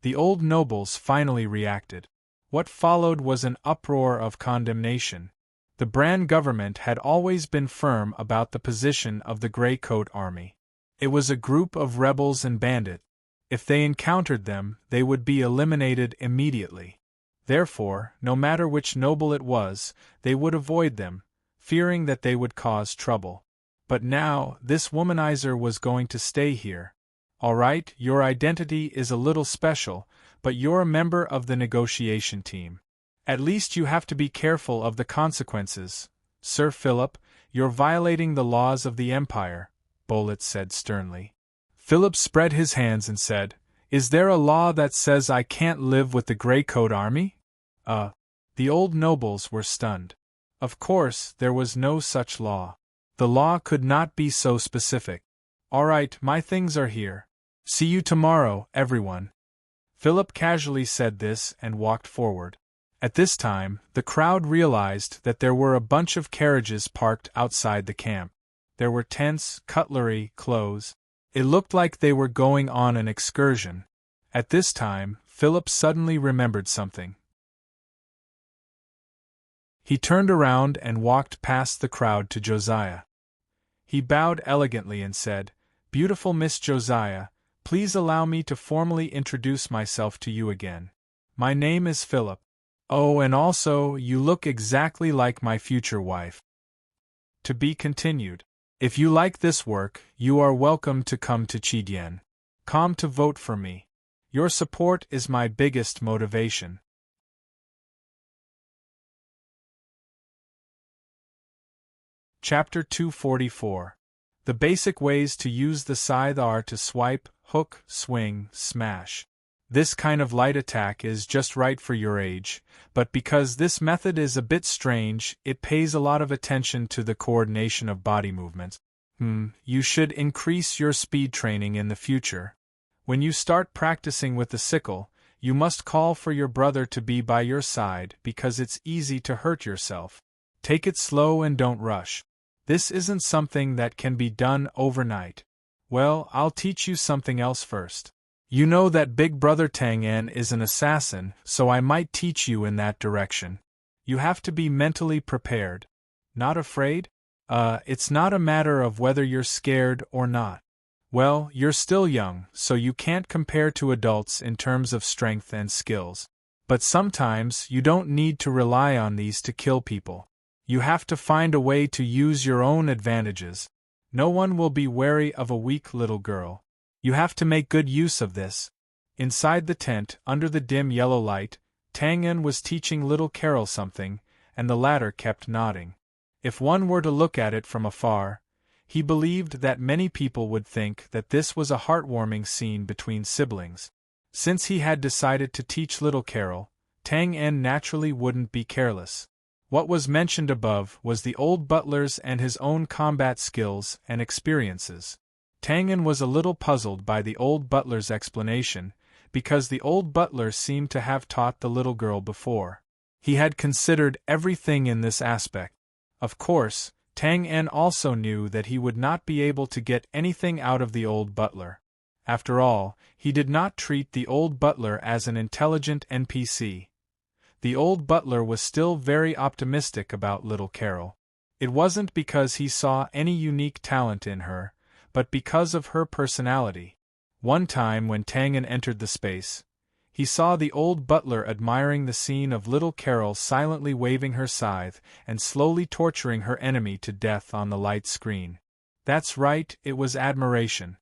The old nobles finally reacted. What followed was an uproar of condemnation. The Bran government had always been firm about the position of the Grey Coat Army. It was a group of rebels and bandits. If they encountered them, they would be eliminated immediately. Therefore, no matter which noble it was, they would avoid them, fearing that they would cause trouble. But now, this womanizer was going to stay here. "All right, your identity is a little special, but you're a member of the negotiation team. At least you have to be careful of the consequences. Sir Philip, you're violating the laws of the Empire," Bullet said sternly. Philip spread his hands and said, "Is there a law that says I can't live with the Grey Coat Army?" The old nobles were stunned. Of course, there was no such law. The law could not be so specific. "All right, my things are here. See you tomorrow, everyone." Philip casually said this and walked forward. At this time, the crowd realized that there were a bunch of carriages parked outside the camp. There were tents, cutlery, clothes. It looked like they were going on an excursion. At this time, Philip suddenly remembered something. He turned around and walked past the crowd to Josiah. He bowed elegantly and said, "Beautiful Miss Josiah, please allow me to formally introduce myself to you again. My name is Philip. Oh, and also, you look exactly like my future wife." To be continued. If you like this work, you are welcome to come to Chidien. Come to vote for me. Your support is my biggest motivation. Chapter 244. The basic ways to use the scythe are to swipe, hook, swing, smash. This kind of light attack is just right for your age, but because this method is a bit strange, it pays a lot of attention to the coordination of body movements. You should increase your speed training in the future. When you start practicing with the sickle, you must call for your brother to be by your side because it's easy to hurt yourself. Take it slow and don't rush. This isn't something that can be done overnight. Well, I'll teach you something else first. You know that Big Brother Tang En is an assassin, so I might teach you in that direction. You have to be mentally prepared. Not afraid? It's not a matter of whether you're scared or not. Well, you're still young, so you can't compare to adults in terms of strength and skills. But sometimes you don't need to rely on these to kill people. You have to find a way to use your own advantages. No one will be wary of a weak little girl. You have to make good use of this. Inside the tent, under the dim yellow light, Tang En was teaching little Carol something, and the latter kept nodding. If one were to look at it from afar, he believed that many people would think that this was a heartwarming scene between siblings. Since he had decided to teach little Carol, Tang En naturally wouldn't be careless. What was mentioned above was the old butler's and his own combat skills and experiences. Tang En was a little puzzled by the old butler's explanation, because the old butler seemed to have taught the little girl before. He had considered everything in this aspect. Of course, Tang En also knew that he would not be able to get anything out of the old butler. After all, he did not treat the old butler as an intelligent NPC. The old butler was still very optimistic about little Carol. It wasn't because he saw any unique talent in her, but because of her personality. One time when Tang En entered the space, he saw the old butler admiring the scene of little Carol silently waving her scythe and slowly torturing her enemy to death on the light screen. That's right, it was admiration.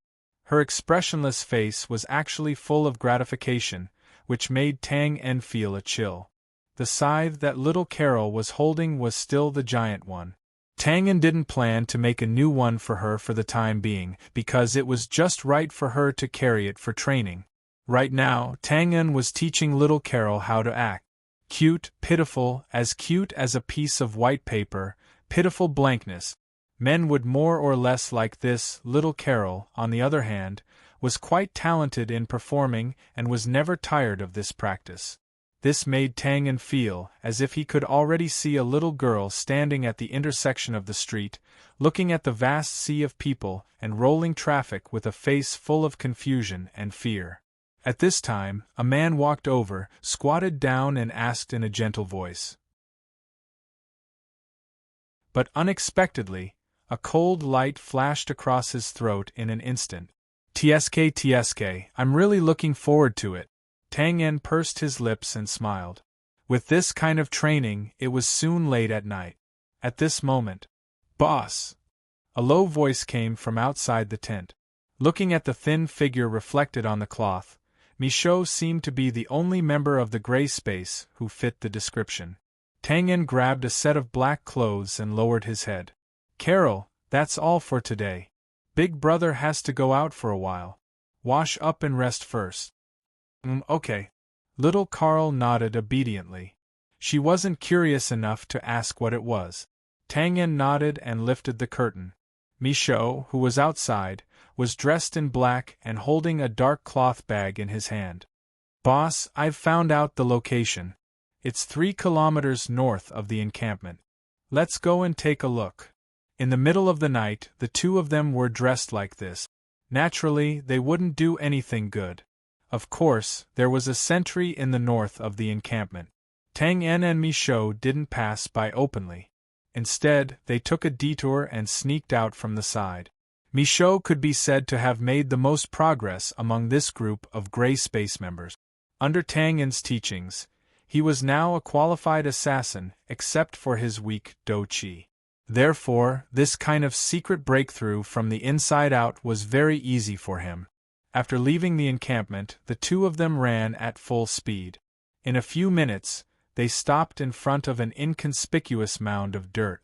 Her expressionless face was actually full of gratification, which made Tang En feel a chill. The scythe that little Carol was holding was still the giant one. Tang En didn't plan to make a new one for her for the time being, because it was just right for her to carry it for training. Right now, Tang En was teaching little Carol how to act. Cute, pitiful, as cute as a piece of white paper, pitiful blankness. Men would more or less like this. Little Carol, on the other hand, was quite talented in performing and was never tired of this practice. This made Tang En feel as if he could already see a little girl standing at the intersection of the street, looking at the vast sea of people and rolling traffic with a face full of confusion and fear. At this time, a man walked over, squatted down and asked in a gentle voice. But unexpectedly, a cold light flashed across his throat in an instant. "TSK, I'm really looking forward to it." Tang En pursed his lips and smiled. With this kind of training, it was soon late at night. At this moment, "Boss!" a low voice came from outside the tent. Looking at the thin figure reflected on the cloth, Michaud seemed to be the only member of the gray space who fit the description. Tang En grabbed a set of black clothes and lowered his head. "Carol, that's all for today. Big brother has to go out for a while. Wash up and rest first." Okay." Little Carl nodded obediently. She wasn't curious enough to ask what it was. Tang En nodded and lifted the curtain. Michaud, who was outside, was dressed in black and holding a dark cloth bag in his hand. "Boss, I've found out the location. It's 3 kilometers north of the encampment. Let's go and take a look." In the middle of the night, the two of them were dressed like this. Naturally, they wouldn't do anything good. Of course, there was a sentry in the north of the encampment. Tang En and Michaud didn't pass by openly. Instead, they took a detour and sneaked out from the side. Michaud could be said to have made the most progress among this group of gray space members. Under Tang En's teachings, he was now a qualified assassin except for his weak Do Chi. Therefore, this kind of secret breakthrough from the inside out was very easy for him. After leaving the encampment, the two of them ran at full speed. In a few minutes, they stopped in front of an inconspicuous mound of dirt.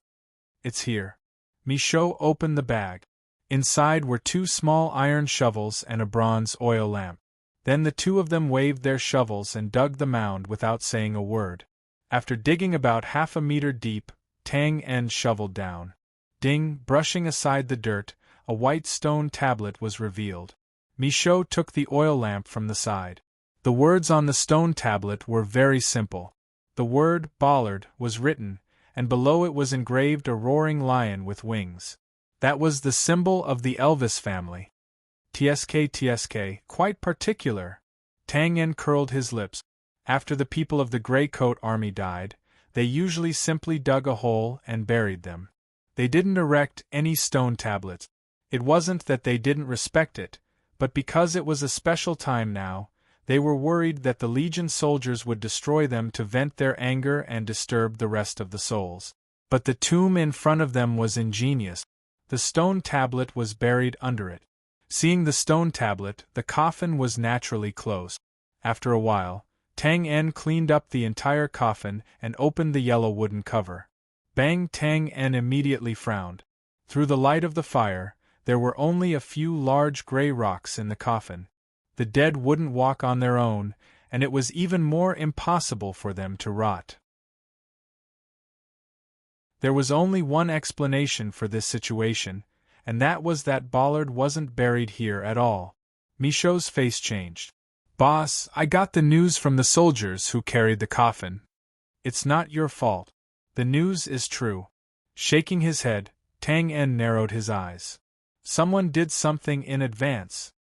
"It's here." Michaud opened the bag. Inside were 2 small iron shovels and a bronze oil lamp. Then the two of them waved their shovels and dug the mound without saying a word. After digging about half a meter deep, Tang En shoveled down. Ding, brushing aside the dirt, a white stone tablet was revealed. Michaud took the oil lamp from the side. The words on the stone tablet were very simple. The word "bollard" was written, and below it was engraved a roaring lion with wings. That was the symbol of the Elvis family. TSK, quite particular. Tang En curled his lips. After the people of the Gray Coat Army died, they usually simply dug a hole and buried them. They didn't erect any stone tablets. It wasn't that they didn't respect it, but because it was a special time now, they were worried that the Legion soldiers would destroy them to vent their anger and disturb the rest of the souls. But the tomb in front of them was ingenious. The stone tablet was buried under it. Seeing the stone tablet, the coffin was naturally closed. After a while, Tang En cleaned up the entire coffin and opened the yellow wooden cover. Bang! Tang En immediately frowned. Through the light of the fire, there were only a few large gray rocks in the coffin. The dead wouldn't walk on their own, and it was even more impossible for them to rot. There was only one explanation for this situation, and that was that Ballard wasn't buried here at all. Michaud's face changed. "Boss, I got the news from the soldiers who carried the coffin. It's not your fault. The news is true." Shaking his head, Tang En narrowed his eyes. Someone did something in advance.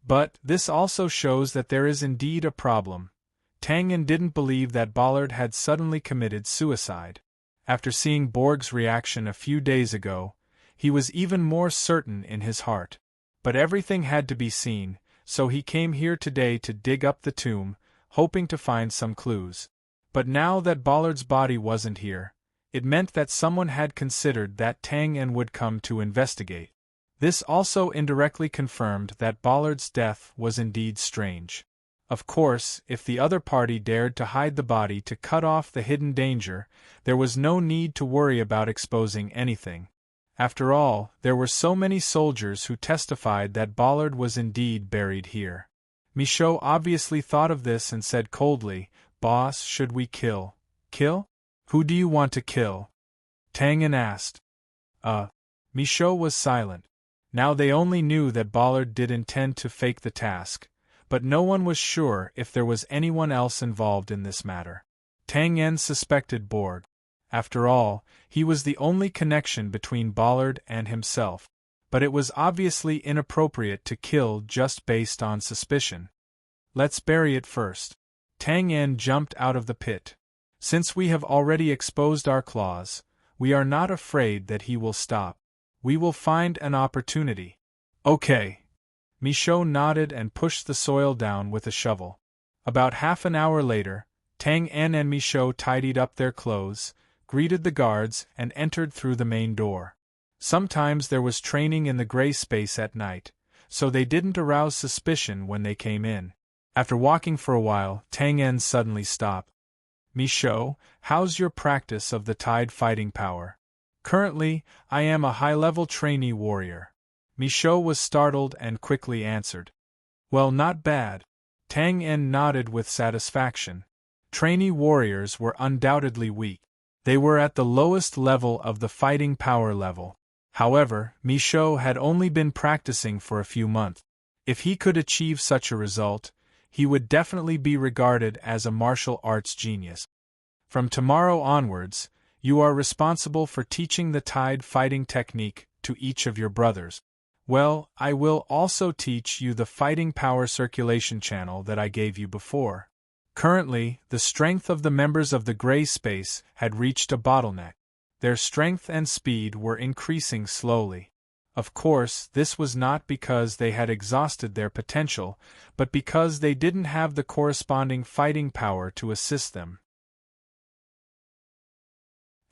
But this also shows that there is indeed a problem. Tang En didn't believe that Ballard had suddenly committed suicide. After seeing Borg's reaction a few days ago, he was even more certain in his heart. But everything had to be seen, so he came here today to dig up the tomb, hoping to find some clues. But now that Ballard's body wasn't here, it meant that someone had considered that Tang En would come to investigate. This also indirectly confirmed that Ballard's death was indeed strange. Of course, if the other party dared to hide the body to cut off the hidden danger, there was no need to worry about exposing anything. After all, there were so many soldiers who testified that Ballard was indeed buried here. Michaud obviously thought of this and said coldly, "Boss, should we kill?" "Kill? Who do you want to kill?" Tang En asked. Michaud was silent. Now they only knew that Ballard did intend to fake the task, but no one was sure if there was anyone else involved in this matter. Tang En suspected Borg. After all, he was the only connection between Ballard and himself, but it was obviously inappropriate to kill just based on suspicion. "Let's bury it first." Tang En jumped out of the pit. "Since we have already exposed our claws, we are not afraid that he will stop. We will find an opportunity." "Okay." Michaud nodded and pushed the soil down with a shovel. About half an hour later, Tang En and Michaud tidied up their clothes, greeted the guards, and entered through the main door. Sometimes there was training in the gray space at night, so they didn't arouse suspicion when they came in. After walking for a while, Tang En suddenly stopped. "Michaud, how's your practice of the Tide fighting power?" "Currently, I am a high-level trainee warrior." Michaud was startled and quickly answered. "Well, not bad." Tang En nodded with satisfaction. Trainee warriors were undoubtedly weak. They were at the lowest level of the fighting power level. However, Michaud had only been practicing for a few months. If he could achieve such a result, he would definitely be regarded as a martial arts genius. "From tomorrow onwards, you are responsible for teaching the Tide fighting technique to each of your brothers. Well, I will also teach you the fighting power circulation channel that I gave you before." Currently, the strength of the members of the gray space had reached a bottleneck. Their strength and speed were increasing slowly. Of course, this was not because they had exhausted their potential, but because they didn't have the corresponding fighting power to assist them.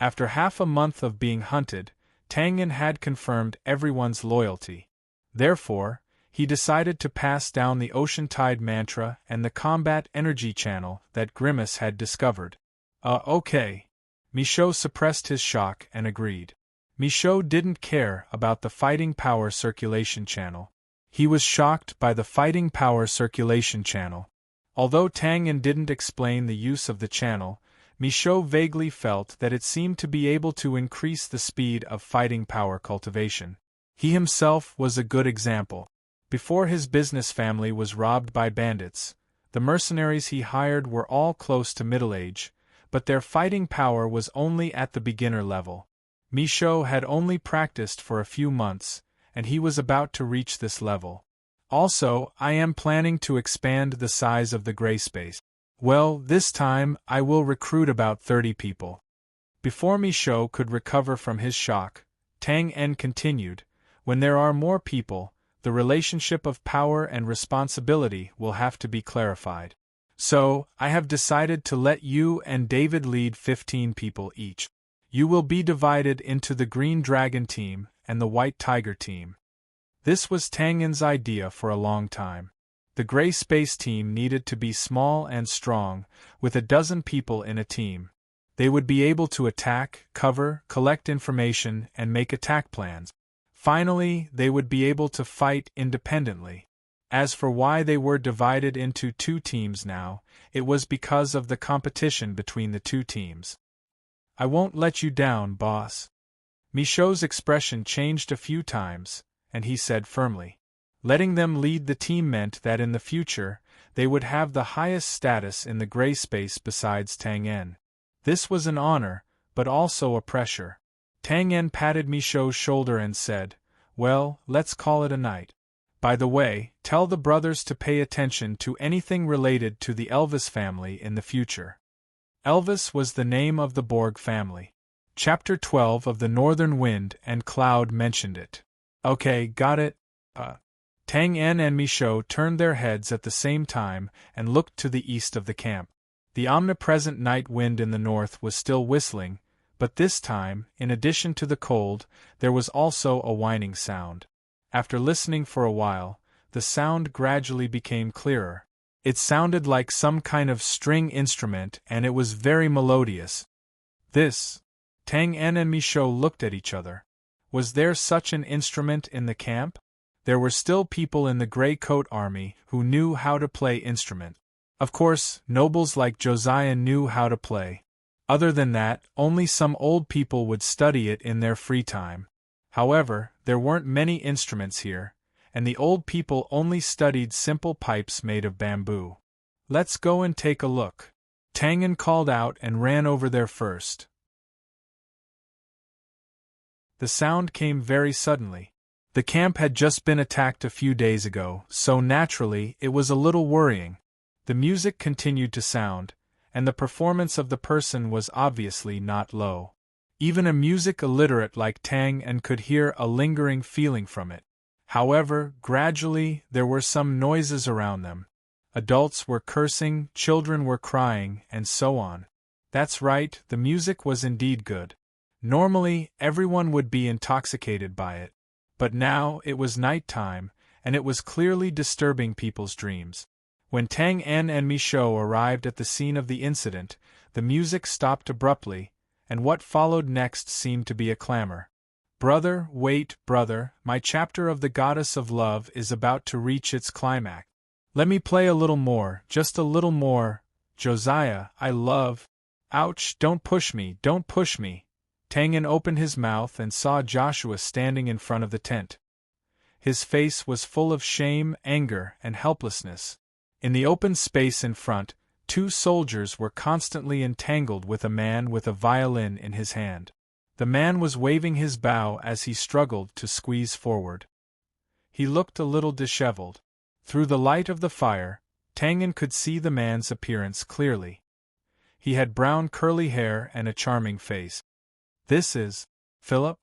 After half a month of being hunted, Tang En had confirmed everyone's loyalty. Therefore, he decided to pass down the Ocean Tide mantra and the combat energy channel that Grimace had discovered. Okay. Michaud suppressed his shock and agreed. Michaud didn't care about the fighting power circulation channel. He was shocked by the fighting power circulation channel. Although Tang En didn't explain the use of the channel, Michaud vaguely felt that it seemed to be able to increase the speed of fighting power cultivation. He himself was a good example. Before his business family was robbed by bandits, the mercenaries he hired were all close to middle age, but their fighting power was only at the beginner level. Michaud had only practiced for a few months, and he was about to reach this level. Also, I am planning to expand the size of the gray space. Well, this time, I will recruit about 30 people. Before Michaud could recover from his shock, Tang En continued, when there are more people, the relationship of power and responsibility will have to be clarified. So, I have decided to let you and David lead 15 people each. You will be divided into the Green Dragon team and the White Tiger team. This was Tang En's idea for a long time. The Gray Space team needed to be small and strong, with a dozen people in a team. They would be able to attack, cover, collect information, and make attack plans. Finally, they would be able to fight independently. As for why they were divided into two teams now, it was because of the competition between the two teams. I won't let you down, boss. Michaud's expression changed a few times, and he said firmly. Letting them lead the team meant that in the future, they would have the highest status in the Gray Space besides Tang En. This was an honor, but also a pressure. Tang En patted Michaud's shoulder and said, "Well, let's call it a night. By the way, tell the brothers to pay attention to anything related to the Elvis family in the future." Elvis was the name of the Borg family. Chapter 12 of The Northern Wind and Cloud mentioned it. Okay, got it? Tang En and Michaud turned their heads at the same time and looked to the east of the camp. The omnipresent night wind in the north was still whistling, but this time, in addition to the cold, there was also a whining sound. After listening for a while, the sound gradually became clearer. It sounded like some kind of string instrument and it was very melodious. Tang En and Michaud looked at each other. Was there such an instrument in the camp? There were still people in the Gray Coat Army who knew how to play instruments. Of course, nobles like Josiah knew how to play. Other than that, only some old people would study it in their free time. However, there weren't many instruments here, and the old people only studied simple pipes made of bamboo. Let's go and take a look. Tang En called out and ran over there first. The sound came very suddenly. The camp had just been attacked a few days ago, so naturally it was a little worrying. The music continued to sound, and the performance of the person was obviously not low. Even a music illiterate like Tang En could hear a lingering feeling from it. However, gradually there were some noises around them. Adults were cursing, children were crying, and so on. That's right, the music was indeed good. Normally, everyone would be intoxicated by it. But now it was night time, and it was clearly disturbing people's dreams. When Tang En and Michaud arrived at the scene of the incident, the music stopped abruptly, and what followed next seemed to be a clamor. "Brother, wait, brother, my chapter of the Goddess of Love is about to reach its climax. Let me play a little more, just a little more. Josiah, I love—" "Ouch, don't push me, don't push me." Tang En opened his mouth and saw Joshua standing in front of the tent. His face was full of shame, anger, and helplessness. In the open space in front, two soldiers were constantly entangled with a man with a violin in his hand. The man was waving his bow as he struggled to squeeze forward. He looked a little disheveled. Through the light of the fire, Tang En could see the man's appearance clearly. He had brown curly hair and a charming face. "This is Philip?"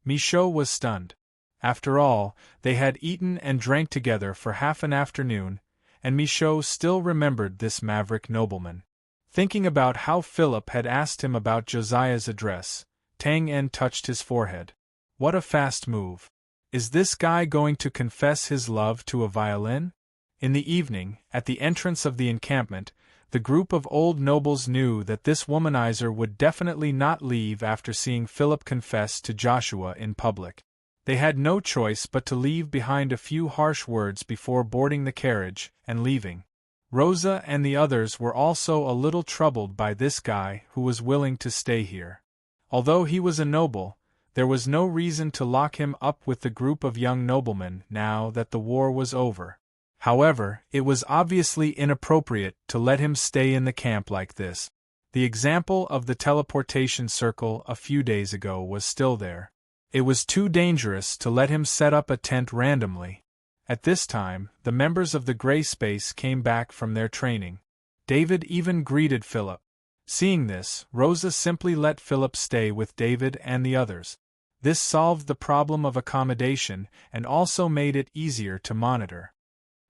Michaud was stunned. After all, they had eaten and drank together for half an afternoon, and Michaud still remembered this maverick nobleman. Thinking about how Philip had asked him about Josiah's address, Tang En touched his forehead. What a fast move. Is this guy going to confess his love to a violin? In the evening, at the entrance of the encampment, the group of old nobles knew that this womanizer would definitely not leave after seeing Philip confess to Joshua in public. They had no choice but to leave behind a few harsh words before boarding the carriage and leaving. Rosa and the others were also a little troubled by this guy who was willing to stay here. Although he was a noble, there was no reason to lock him up with the group of young noblemen now that the war was over. However, it was obviously inappropriate to let him stay in the camp like this. The example of the teleportation circle a few days ago was still there. It was too dangerous to let him set up a tent randomly. At this time, the members of the Gray Space came back from their training. David even greeted Philip. Seeing this, Rosa simply let Philip stay with David and the others. This solved the problem of accommodation and also made it easier to monitor.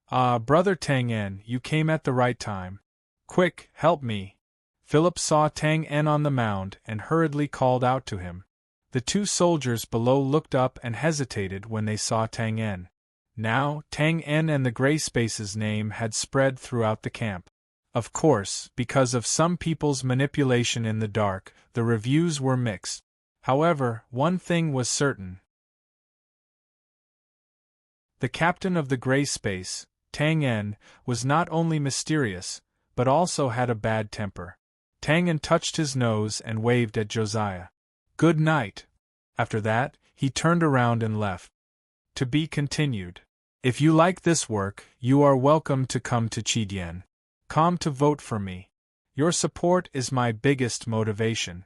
"Ah, Brother Tang En, you came at the right time. Quick, help me." Philip saw Tang En on the mound and hurriedly called out to him. The two soldiers below looked up and hesitated when they saw Tang En. Now, Tang En and the Gray Space's name had spread throughout the camp. Of course, because of some people's manipulation in the dark, the reviews were mixed. However, one thing was certain. The captain of the Gray Space, Tang En, was not only mysterious, but also had a bad temper. Tang En touched his nose and waved at Josiah. "Good night." After that, he turned around and left. To be continued. If you like this work, you are welcome to come to Chidien.com to vote for me. Your support is my biggest motivation.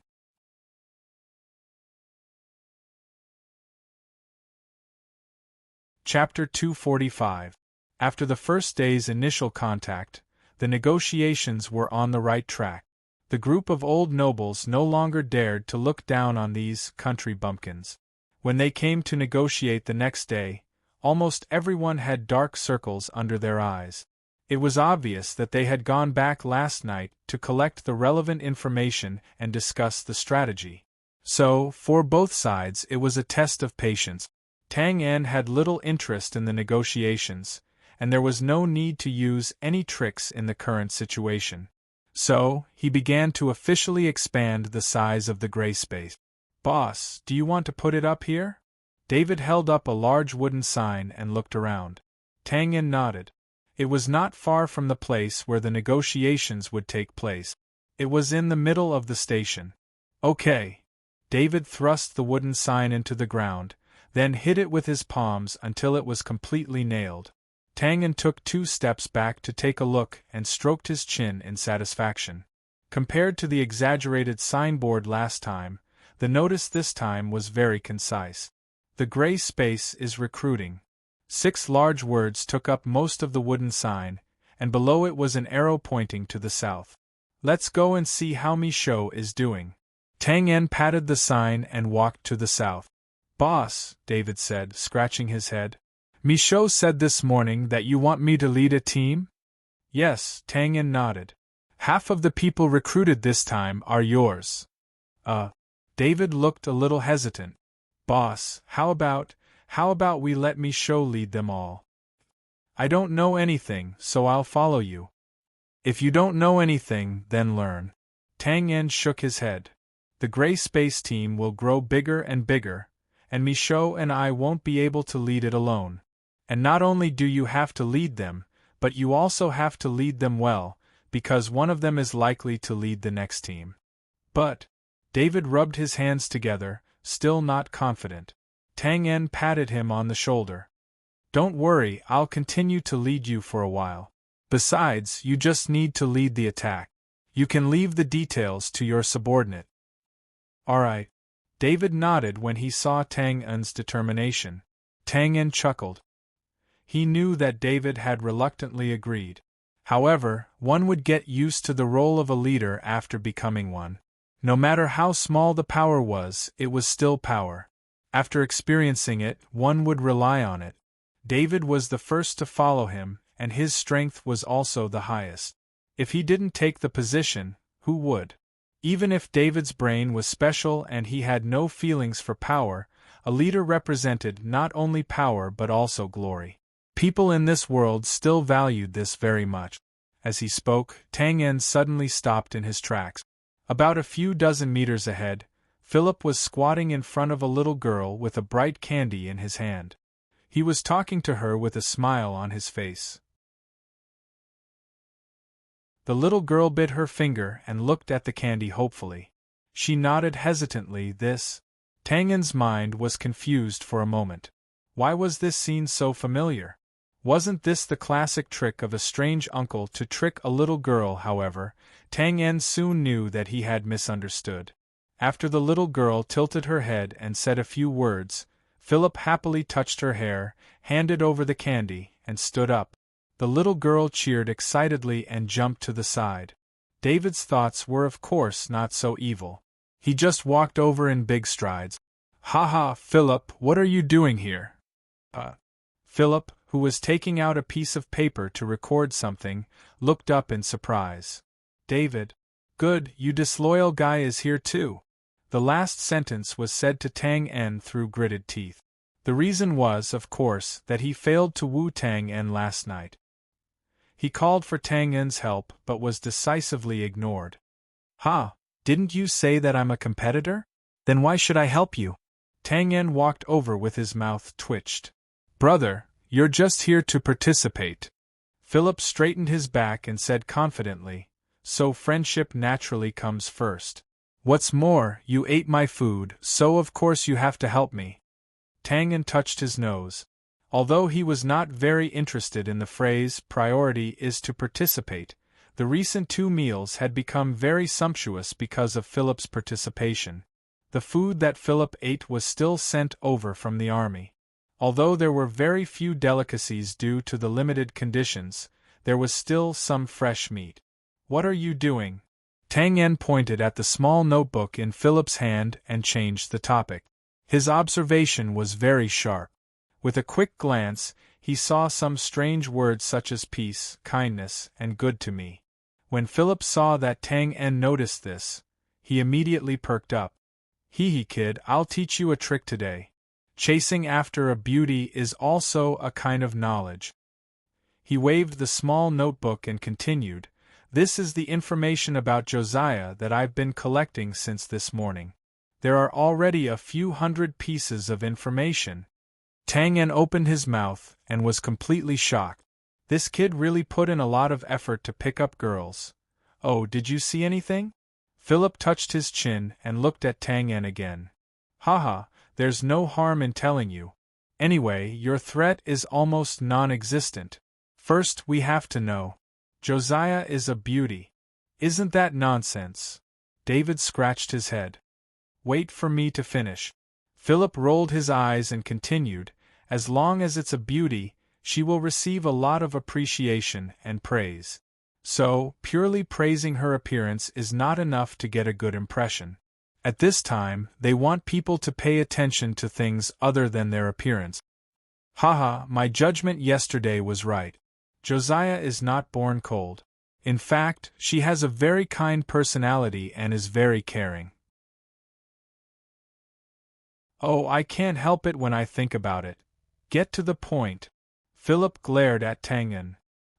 Chapter 245. After the first day's initial contact, the negotiations were on the right track. The group of old nobles no longer dared to look down on these country bumpkins. When they came to negotiate the next day, almost everyone had dark circles under their eyes. It was obvious that they had gone back last night to collect the relevant information and discuss the strategy. So, for both sides, it was a test of patience. Tang En had little interest in the negotiations, and there was no need to use any tricks in the current situation. So, he began to officially expand the size of the Gray Space. "Boss, do you want to put it up here?" David held up a large wooden sign and looked around. Tang En nodded. It was not far from the place where the negotiations would take place. It was in the middle of the station. "Okay." David thrust the wooden sign into the ground, then hit it with his palms until it was completely nailed. Tang En took 2 steps back to take a look and stroked his chin in satisfaction. Compared to the exaggerated signboard last time, the notice this time was very concise. "The Gray Space is recruiting." 6 large words took up most of the wooden sign, and below it was an arrow pointing to the south. "Let's go and see how Michaud is doing." Tang En patted the sign and walked to the south. "Boss," David said, scratching his head. "Michaud said this morning that you want me to lead a team?" "Yes," Tang En nodded. "Half of the people recruited this time are yours." David looked a little hesitant. "Boss, how about we let Michaud lead them all?" "I don't know anything, so I'll follow you." "If you don't know anything, then learn." Tang En shook his head. "The Gray Space team will grow bigger and bigger, and Michaud and I won't be able to lead it alone. And not only do you have to lead them, but you also have to lead them well, because one of them is likely to lead the next team." "But," David rubbed his hands together, still not confident. Tang En patted him on the shoulder. "Don't worry, I'll continue to lead you for a while. Besides, you just need to lead the attack. You can leave the details to your subordinate." "All right." David nodded when he saw Tang En's determination. Tang En chuckled. He knew that David had reluctantly agreed. However, one would get used to the role of a leader after becoming one. No matter how small the power was, it was still power. After experiencing it, one would rely on it. David was the first to follow him, and his strength was also the highest. If he didn't take the position, who would? Even if David's brain was special and he had no feelings for power, a leader represented not only power but also glory. People in this world still valued this very much. As he spoke, Tang En suddenly stopped in his tracks. About a few dozen meters ahead, Philip was squatting in front of a little girl with a bright candy in his hand. He was talking to her with a smile on his face. The little girl bit her finger and looked at the candy hopefully. She nodded hesitantly. Tang En's mind was confused for a moment. Why was this scene so familiar? Wasn't this the classic trick of a strange uncle to trick a little girl? However, Tang En soon knew that he had misunderstood. After the little girl tilted her head and said a few words, Philip happily touched her hair, handed over the candy, and stood up. The little girl cheered excitedly and jumped to the side. David's thoughts were of course not so evil. He just walked over in big strides. "Ha, Philip, what are you doing here?" Philip, who was taking out a piece of paper to record something, looked up in surprise. "David." Good, you disloyal guy is here too. The last sentence was said to Tang En through gritted teeth. The reason was, of course, that he failed to woo Tang En last night. He called for Tang En's help but was decisively ignored. Ha! Didn't you say that I'm a competitor? Then why should I help you? Tang En walked over with his mouth twitched. Brother, you're just here to participate. Philip straightened his back and said confidently, so friendship naturally comes first. What's more, you ate my food, so of course you have to help me. Tang En touched his nose. Although he was not very interested in the phrase priority is to participate, the recent 2 meals had become very sumptuous because of Philip's participation. The food that Philip ate was still sent over from the army. Although there were very few delicacies due to the limited conditions, there was still some fresh meat. What are you doing? Tang En pointed at the small notebook in Philip's hand and changed the topic. His observation was very sharp. With a quick glance, he saw some strange words such as peace, kindness, and good to me. When Philip saw that Tang En noticed this, he immediately perked up. Hee kid, I'll teach you a trick today. Chasing after a beauty is also a kind of knowledge. He waved the small notebook and continued, This is the information about Josiah that I've been collecting since this morning. There are already a few hundred pieces of information. Tang En opened his mouth and was completely shocked. This kid really put in a lot of effort to pick up girls. Oh, did you see anything? Philip touched his chin and looked at Tang En again. Haha, there's no harm in telling you. Anyway, your threat is almost non-existent. First, we have to know. Josiah is a beauty. Isn't that nonsense? David scratched his head. Wait for me to finish. Philip rolled his eyes and continued, As long as it's a beauty, she will receive a lot of appreciation and praise. So, purely praising her appearance is not enough to get a good impression. At this time, they want people to pay attention to things other than their appearance. Haha, my judgment yesterday was right. Josiah is not born cold. In fact, she has a very kind personality and is very caring. Oh, I can't help it when I think about it. Get to the point. Philip glared at Tang En.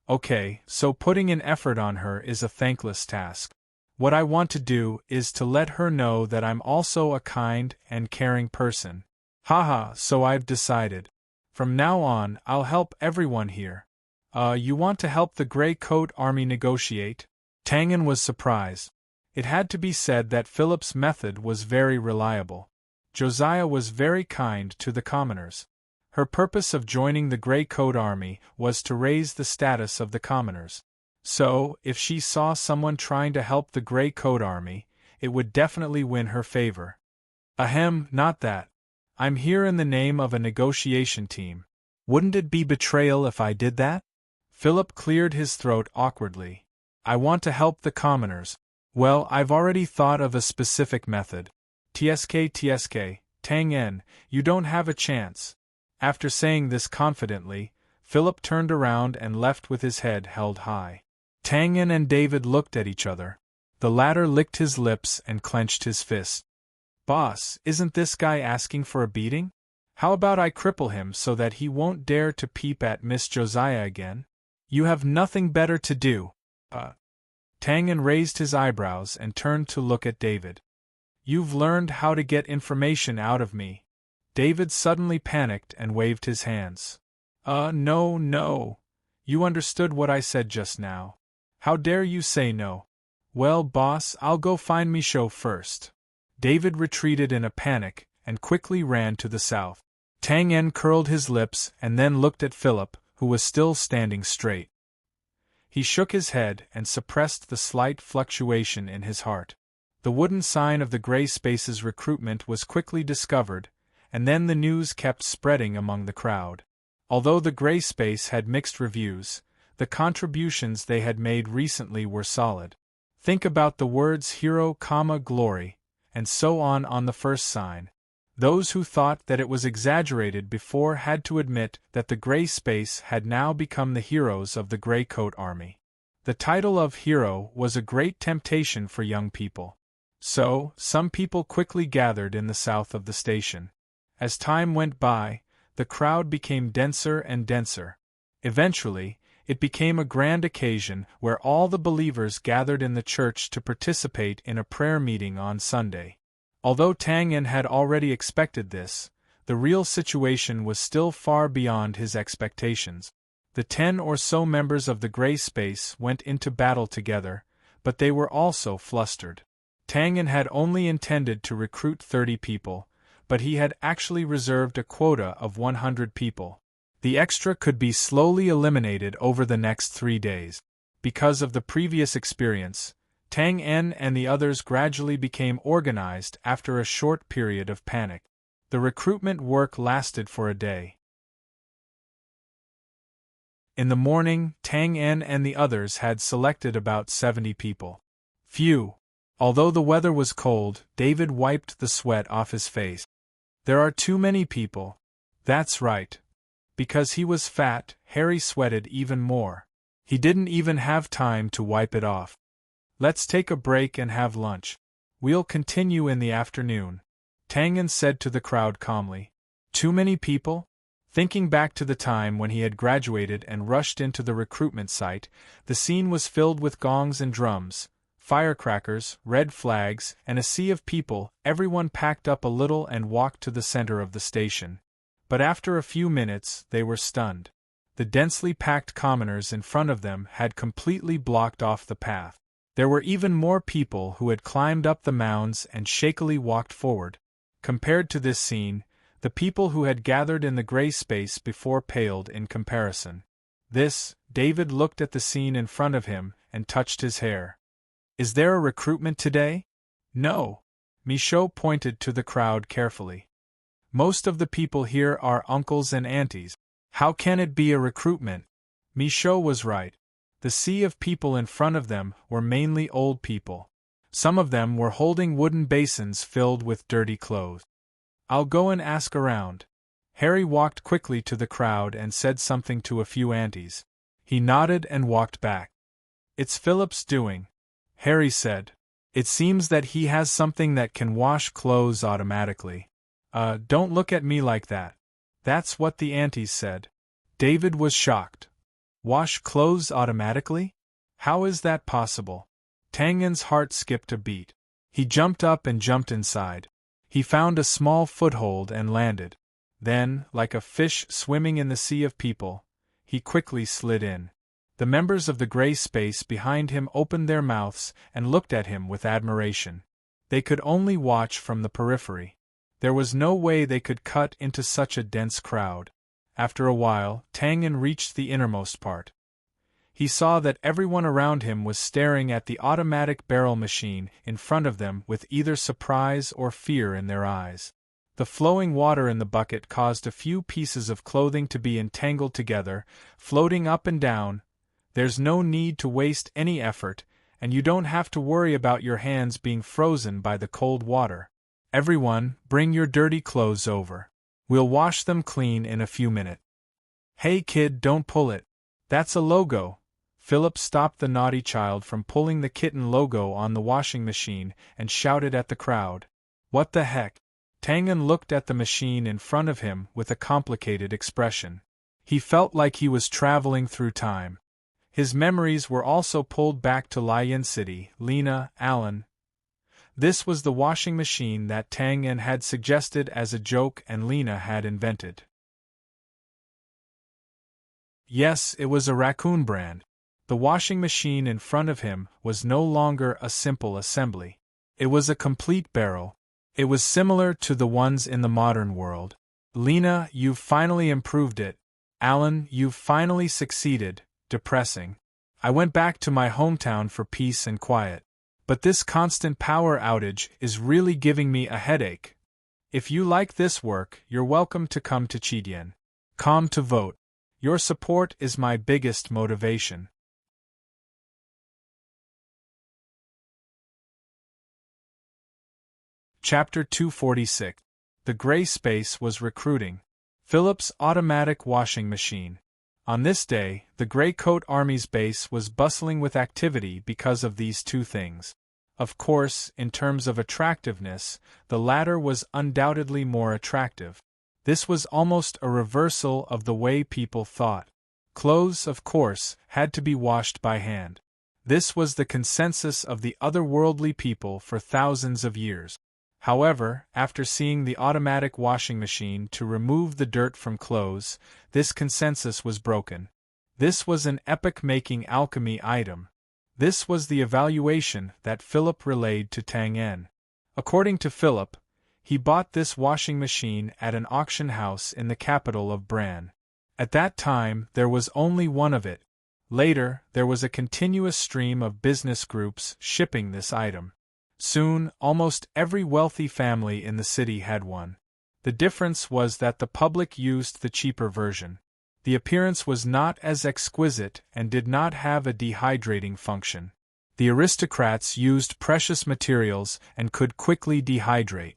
Okay, so putting in effort on her is a thankless task. What I want to do is to let her know that I'm also a kind and caring person. Haha, so I've decided. From now on, I'll help everyone here. You want to help the Grey Coat Army negotiate? Tang En was surprised. It had to be said that Philip's method was very reliable. Josiah was very kind to the commoners. Her purpose of joining the Grey Coat Army was to raise the status of the commoners. So, if she saw someone trying to help the Grey Coat Army, it would definitely win her favor. Ahem, not that. I'm here in the name of a negotiation team. Wouldn't it be betrayal if I did that? Philip cleared his throat awkwardly. I want to help the commoners. Well, I've already thought of a specific method. TSK, Tang En, you don't have a chance. After saying this confidently, Philip turned around and left with his head held high. Tang En and David looked at each other. The latter licked his lips and clenched his fist. Boss, isn't this guy asking for a beating? How about I cripple him so that he won't dare to peep at Miss Josiah again? You have nothing better to do. Tang En raised his eyebrows and turned to look at David. You've learned how to get information out of me. David suddenly panicked and waved his hands. No. You understood what I said just now. How dare you say no? Well, boss, I'll go find me show first. David retreated in a panic and quickly ran to the south. Tang En curled his lips and then looked at Philip, who was still standing straight. He shook his head and suppressed the slight fluctuation in his heart. The wooden sign of the Gray Space's recruitment was quickly discovered, and then the news kept spreading among the crowd. Although the Gray Space had mixed reviews, the contributions they had made recently were solid. Think about the words hero, glory, and so on the first sign. Those who thought that it was exaggerated before had to admit that the Gray Space had now become the heroes of the Grey Coat Army. The title of hero was a great temptation for young people. So, some people quickly gathered in the south of the station. As time went by, the crowd became denser and denser. Eventually, it became a grand occasion where all the believers gathered in the church to participate in a prayer meeting on Sunday. Although Tang En had already expected this, the real situation was still far beyond his expectations. The 10 or so members of the gray space went into battle together, but they were also flustered. Tang En had only intended to recruit 30 people, but he had actually reserved a quota of 100 people. The extra could be slowly eliminated over the next 3 days. Because of the previous experience, Tang En and the others gradually became organized after a short period of panic. The recruitment work lasted for a day. In the morning, Tang En and the others had selected about 70 people. Phew! Although the weather was cold, David wiped the sweat off his face. There are too many people. That's right. Because he was fat, Harry sweated even more. He didn't even have time to wipe it off. Let's take a break and have lunch. We'll continue in the afternoon, Tang En said to the crowd calmly. Too many people? Thinking back to the time when he had graduated and rushed into the recruitment site, the scene was filled with gongs and drums, firecrackers, red flags, and a sea of people. Everyone packed up a little and walked to the center of the station. But after a few minutes, they were stunned. The densely packed commoners in front of them had completely blocked off the path. There were even more people who had climbed up the mounds and shakily walked forward. Compared to this scene, the people who had gathered in the gray space before paled in comparison. David looked at the scene in front of him and touched his hair. Is there a recruitment today? No. Michaud pointed to the crowd carefully. Most of the people here are uncles and aunties. How can it be a recruitment? Michaud was right. The sea of people in front of them were mainly old people. Some of them were holding wooden basins filled with dirty clothes. I'll go and ask around. Harry walked quickly to the crowd and said something to a few aunties. He nodded and walked back. It's Philip's doing, Harry said. It seems that he has something that can wash clothes automatically. Don't look at me like that. That's what the aunties said. David was shocked. Wash clothes automatically? How is that possible? Tang En's heart skipped a beat. He jumped up and jumped inside. He found a small foothold and landed. Then, like a fish swimming in the sea of people, he quickly slid in. The members of the gray space behind him opened their mouths and looked at him with admiration. They could only watch from the periphery. There was no way they could cut into such a dense crowd. After a while, Tang En reached the innermost part. He saw that everyone around him was staring at the automatic barrel machine in front of them with either surprise or fear in their eyes. The flowing water in the bucket caused a few pieces of clothing to be entangled together, floating up and down. There's no need to waste any effort, and you don't have to worry about your hands being frozen by the cold water. Everyone, bring your dirty clothes over. We'll wash them clean in a few minutes. Hey kid, don't pull it. That's a logo. Philip stopped the naughty child from pulling the kitten logo on the washing machine and shouted at the crowd. What the heck? Tang En looked at the machine in front of him with a complicated expression. He felt like he was traveling through time. His memories were also pulled back to Lion City, Lena, Alan. This was the washing machine that Tang En had suggested as a joke and Lena had invented. Yes, it was a raccoon brand. The washing machine in front of him was no longer a simple assembly. It was a complete barrel. It was similar to the ones in the modern world. Lena, you've finally improved it. Alan, you've finally succeeded. Depressing. I went back to my hometown for peace and quiet. But this constant power outage is really giving me a headache. If you like this work, you're welcome to come to Chidien. Come to vote. Your support is my biggest motivation. Chapter 246. The Gray Space was recruiting. Philip's automatic washing machine. On this day, the Grey Coat Army's base was bustling with activity because of these two things. Of course, in terms of attractiveness, the latter was undoubtedly more attractive. This was almost a reversal of the way people thought. Clothes, of course, had to be washed by hand. This was the consensus of the otherworldly people for thousands of years. However, after seeing the automatic washing machine to remove the dirt from clothes, this consensus was broken. This was an epoch-making alchemy item. This was the evaluation that Philip relayed to Tang En. According to Philip, he bought this washing machine at an auction house in the capital of Bran. At that time, there was only one of it. Later, there was a continuous stream of business groups shipping this item. Soon, almost every wealthy family in the city had one. The difference was that the public used the cheaper version. The appearance was not as exquisite and did not have a dehydrating function. The aristocrats used precious materials and could quickly dehydrate.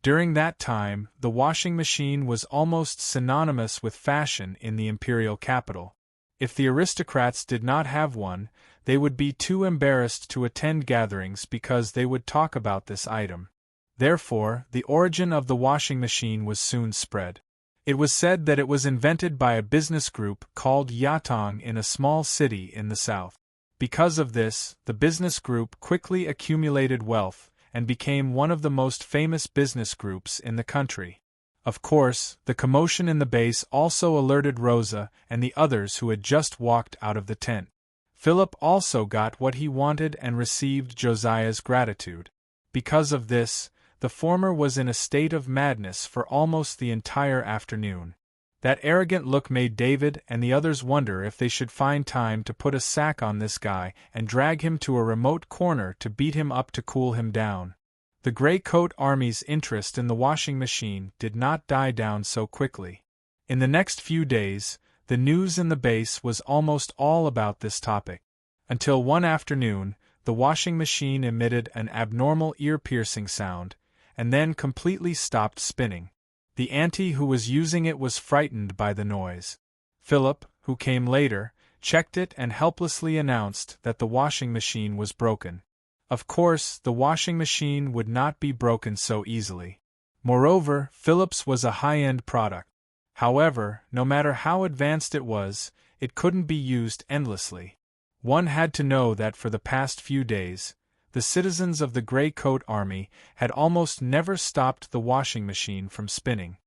During that time, the washing machine was almost synonymous with fashion in the imperial capital. If the aristocrats did not have one, they would be too embarrassed to attend gatherings because they would talk about this item. Therefore, the origin of the washing machine was soon spread. It was said that it was invented by a business group called Yatong in a small city in the south. Because of this, the business group quickly accumulated wealth and became one of the most famous business groups in the country. Of course, the commotion in the base also alerted Rosa and the others who had just walked out of the tent. Philip also got what he wanted and received Josiah's gratitude. Because of this, the former was in a state of madness for almost the entire afternoon. That arrogant look made David and the others wonder if they should find time to put a sack on this guy and drag him to a remote corner to beat him up to cool him down. The Grey Coat Army's interest in the washing machine did not die down so quickly. In the next few days, the news in the base was almost all about this topic. Until one afternoon, the washing machine emitted an abnormal ear-piercing sound, and then completely stopped spinning. The auntie who was using it was frightened by the noise. Philip, who came later, checked it and helplessly announced that the washing machine was broken. Of course, the washing machine would not be broken so easily. Moreover, Philip's was a high-end product. However, no matter how advanced it was, it couldn't be used endlessly. One had to know that for the past few days, the citizens of the Grey Coat Army had almost never stopped the washing machine from spinning.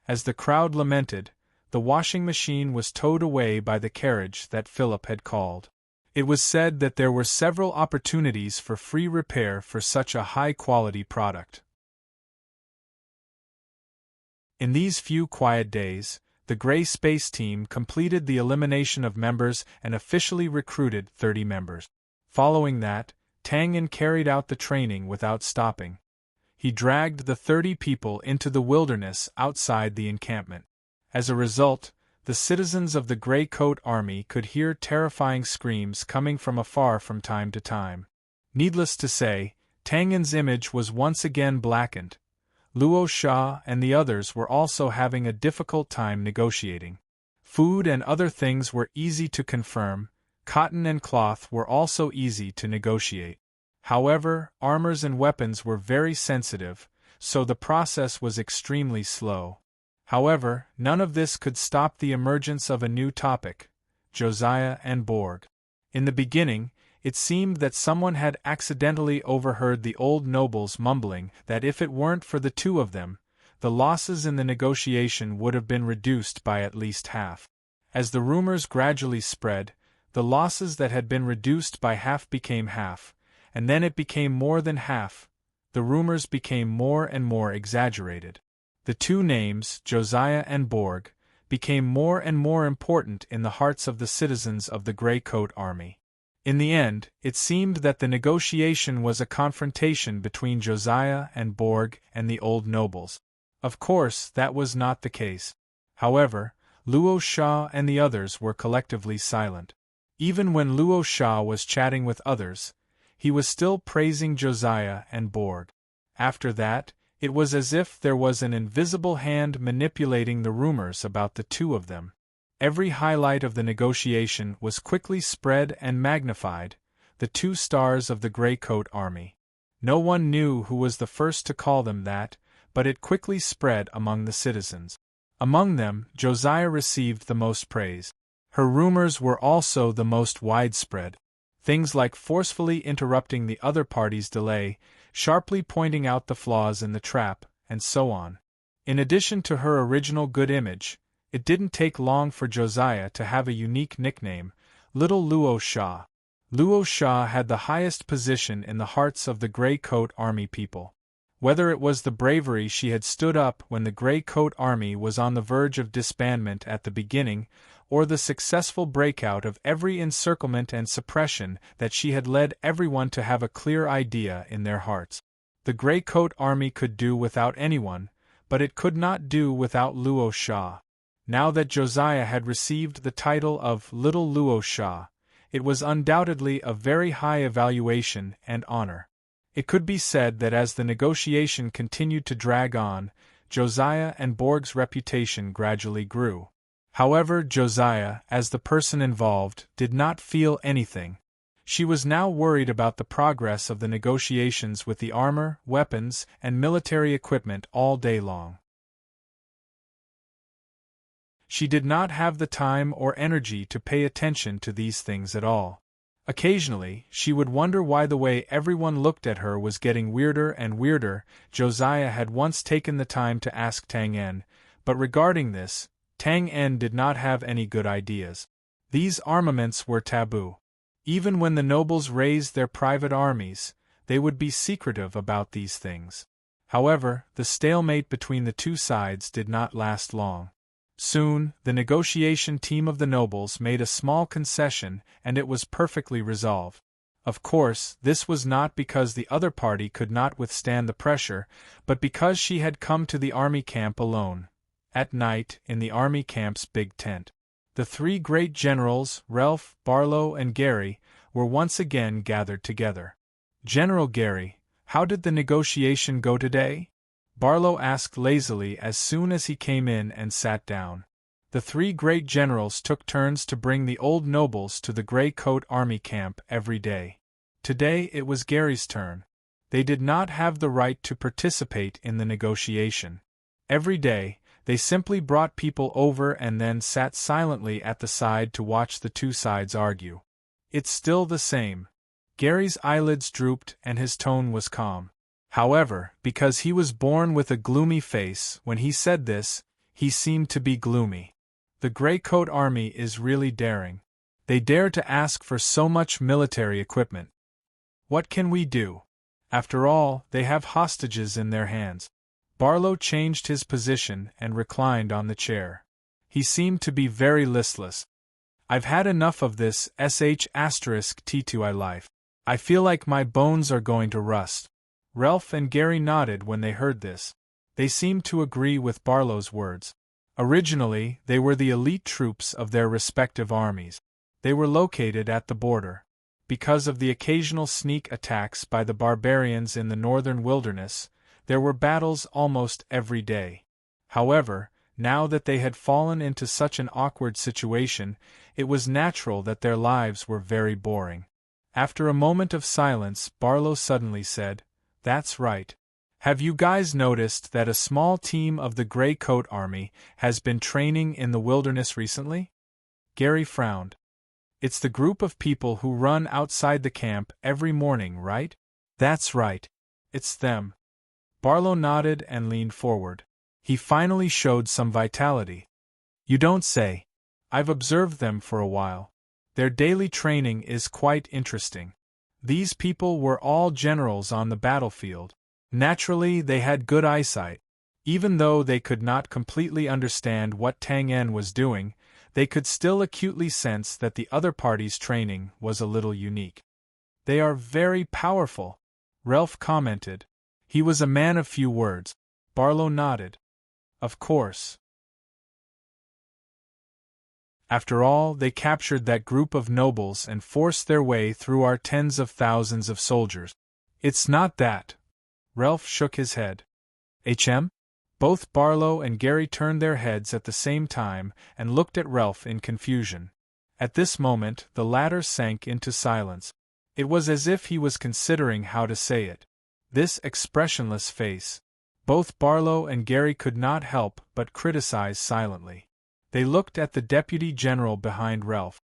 As the crowd lamented, the washing machine was towed away by the carriage that Philip had called. It was said that there were several opportunities for free repair for such a high-quality product. In these few quiet days, the Grey Space Team completed the elimination of members and officially recruited 30 members. Following that, Tang En carried out the training without stopping. He dragged the 30 people into the wilderness outside the encampment. As a result, the citizens of the Grey Coat Army could hear terrifying screams coming from afar from time to time. Needless to say, Tang En's image was once again blackened. Luo Sha and the others were also having a difficult time negotiating. Food and other things were easy to confirm, cotton and cloth were also easy to negotiate. However, armors and weapons were very sensitive, so the process was extremely slow. However, none of this could stop the emergence of a new topic: Josiah and Borg. In the beginning, it seemed that someone had accidentally overheard the old nobles mumbling that if it weren't for the two of them, the losses in the negotiation would have been reduced by at least half. As the rumors gradually spread, the losses that had been reduced by half became half, and then it became more than half. The rumors became more and more exaggerated. The two names, Josiah and Borg, became more and more important in the hearts of the citizens of the Grey Coat Army. In the end, it seemed that the negotiation was a confrontation between Josiah and Borg and the old nobles. Of course, that was not the case. However, Luo Sha and the others were collectively silent. Even when Luo Sha was chatting with others, he was still praising Josiah and Borg. After that, it was as if there was an invisible hand manipulating the rumors about the two of them. Every highlight of the negotiation was quickly spread and magnified, the 2 stars of the Greycoat Army. No one knew who was the first to call them that, but it quickly spread among the citizens. Among them, Josiah received the most praise. Her rumors were also the most widespread. Things like forcefully interrupting the other party's delay, sharply pointing out the flaws in the trap, and so on. In addition to her original good image, it didn't take long for Josiah to have a unique nickname, Little Luo Shah. Luo Shah had the highest position in the hearts of the Greycoat Army people. Whether it was the bravery she had stood up when the Greycoat Army was on the verge of disbandment at the beginning, or the successful breakout of every encirclement and suppression that she had led everyone to have a clear idea in their hearts. The Greycoat Army could do without anyone, but it could not do without Luo Shah. Now that Josiah had received the title of Little Luo Shah, it was undoubtedly a very high evaluation and honor. It could be said that as the negotiation continued to drag on, Josiah and Borg's reputation gradually grew. However, Josiah, as the person involved, did not feel anything. She was now worried about the progress of the negotiations with the armor, weapons, and military equipment all day long. She did not have the time or energy to pay attention to these things at all. Occasionally, she would wonder why the way everyone looked at her was getting weirder and weirder. Josiah had once taken the time to ask Tang En, but regarding this, Tang En did not have any good ideas. These armaments were taboo. Even when the nobles raised their private armies, they would be secretive about these things. However, the stalemate between the 2 sides did not last long. Soon, the negotiation team of the nobles made a small concession and it was perfectly resolved. Of course, this was not because the other party could not withstand the pressure, but because she had come to the army camp alone. At night, in the army camp's big tent, the 3 great generals, Ralph, Barlow, and Gary, were once again gathered together. "General Gary, how did the negotiation go today?" Barlow asked lazily as soon as he came in and sat down. The 3 great generals took turns to bring the old nobles to the Greycoat Army camp every day. Today it was Gary's turn. They did not have the right to participate in the negotiation. Every day, they simply brought people over and then sat silently at the side to watch the 2 sides argue. "It's still the same." Gary's eyelids drooped and his tone was calm. However, because he was born with a gloomy face, when he said this, he seemed to be gloomy. The Greycoat Army is really daring. They dare to ask for so much military equipment. What can we do? After all, they have hostages in their hands. Barlow changed his position and reclined on the chair. He seemed to be very listless. "I've had enough of this **T2I life. I feel like my bones are going to rust." Ralph and Gary nodded when they heard this. They seemed to agree with Barlow's words. Originally, they were the elite troops of their respective armies. They were located at the border. Because of the occasional sneak attacks by the barbarians in the northern wilderness, there were battles almost every day. However, now that they had fallen into such an awkward situation, it was natural that their lives were very boring. After a moment of silence, Barlow suddenly said, "That's right. Have you guys noticed that a small team of the Greycoat Army has been training in the wilderness recently?" Gary frowned. "It's the group of people who run outside the camp every morning, right?" "That's right. It's them." Barlow nodded and leaned forward. He finally showed some vitality. "You don't say. I've observed them for a while. Their daily training is quite interesting. These people were all generals on the battlefield. Naturally, they had good eyesight. Even though they could not completely understand what Tang En was doing, they could still acutely sense that the other party's training was a little unique. "They are very powerful," Ralph commented. He was a man of few words. Barlow nodded. "Of course. After all, they captured that group of nobles and forced their way through our tens of thousands of soldiers." "It's not that." Ralph shook his head. Both Barlow and Gary turned their heads at the same time and looked at Ralph in confusion. At this moment, the latter sank into silence. It was as if he was considering how to say it. This expressionless face. Both Barlow and Gary could not help but criticize silently. They looked at the Deputy General behind Ralph.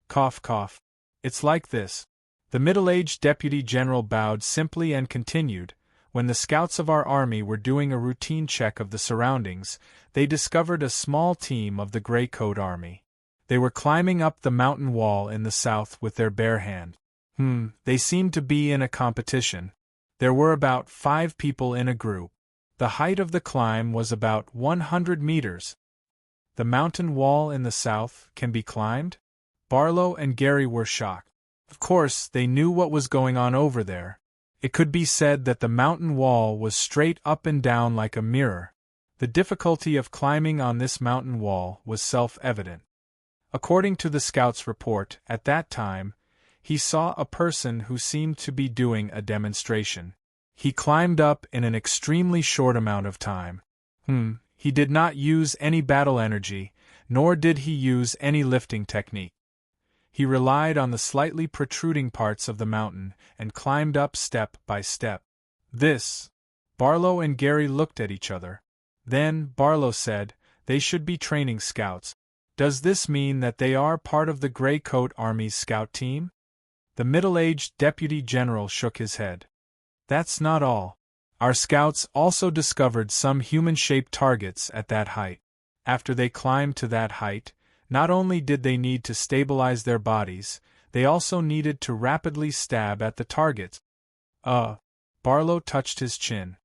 Cough, cough. It's like this. The middle-aged Deputy General bowed simply and continued. When the scouts of our army were doing a routine check of the surroundings, they discovered a small team of the Grey Coat Army. They were climbing up the mountain wall in the south with their bare hand. They seemed to be in a competition. There were about 5 people in a group. The height of the climb was about 100 meters. The mountain wall in the south can be climbed? Barlow and Gary were shocked. Of course, they knew what was going on over there. It could be said that the mountain wall was straight up and down like a mirror. The difficulty of climbing on this mountain wall was self-evident. According to the scout's report, at that time, he saw a person who seemed to be doing a demonstration. He climbed up in an extremely short amount of time. He did not use any battle energy, nor did he use any lifting technique. He relied on the slightly protruding parts of the mountain and climbed up step by step. Barlow and Gary looked at each other. Then Barlow said, "They should be training scouts. Does this mean that they are part of the Grey Coat Army's scout team?" The middle-aged Deputy General shook his head. "That's not all. Our scouts also discovered some human-shaped targets at that height. After they climbed to that height, not only did they need to stabilize their bodies, they also needed to rapidly stab at the targets." Barlow touched his chin.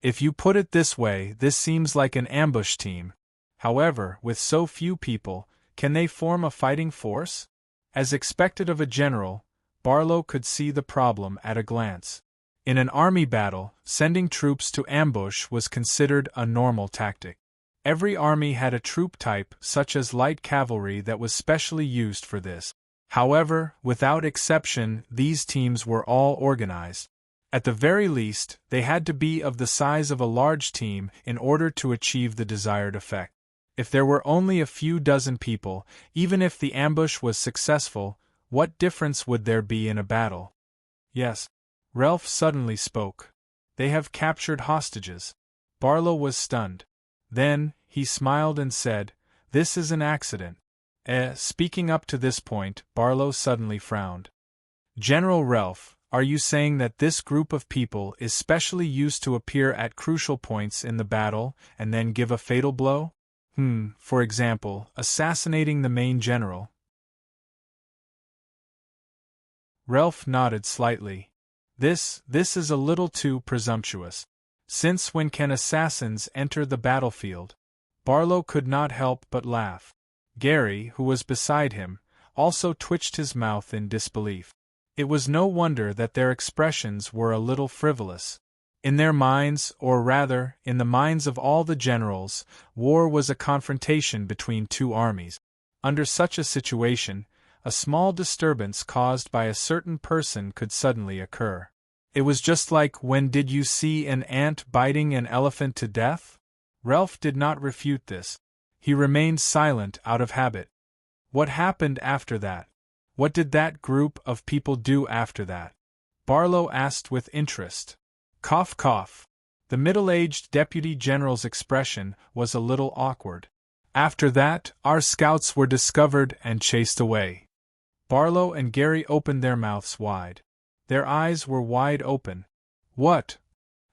"If you put it this way, this seems like an ambush team. However, with so few people, can they form a fighting force?" As expected of a general, Barlow could see the problem at a glance. In an army battle, sending troops to ambush was considered a normal tactic. Every army had a troop type, such as light cavalry, that was specially used for this. However, without exception, these teams were all organized. At the very least, they had to be of the size of a large team in order to achieve the desired effect. If there were only a few dozen people, even if the ambush was successful, what difference would there be in a battle? "Yes," Ralph suddenly spoke. "They have captured hostages." Barlow was stunned. Then, he smiled and said, "This is an accident." Speaking up to this point, Barlow suddenly frowned. "General Ralph, are you saying that this group of people is specially used to appear at crucial points in the battle and then give a fatal blow? For example, assassinating the main general?" Ralph nodded slightly. This is a little too presumptuous. Since when can assassins enter the battlefield?" Barlow could not help but laugh. Gary, who was beside him, also twitched his mouth in disbelief. It was no wonder that their expressions were a little frivolous. In their minds, or rather, in the minds of all the generals, war was a confrontation between two armies. Under such a situation, a small disturbance caused by a certain person could suddenly occur. It was just like when did you see an ant biting an elephant to death? Ralph did not refute this. He remained silent out of habit. What happened after that? What did that group of people do after that? Barlow asked with interest. Cough, cough. The middle-aged Deputy General's expression was a little awkward. "After that, our scouts were discovered and chased away." Barlow and Gary opened their mouths wide. Their eyes were wide open. What?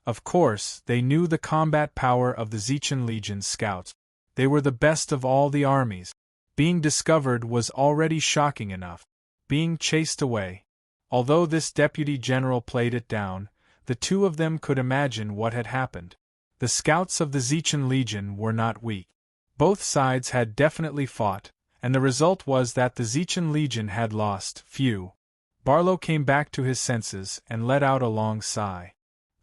Of course, they knew the combat power of the Zechen Legion's scouts. They were the best of all the armies. Being discovered was already shocking enough. Being chased away. Although this Deputy General played it down, the two of them could imagine what had happened. The scouts of the Zechen Legion were not weak. Both sides had definitely fought, and the result was that the Zechen Legion had lost few. Barlow came back to his senses and let out a long sigh.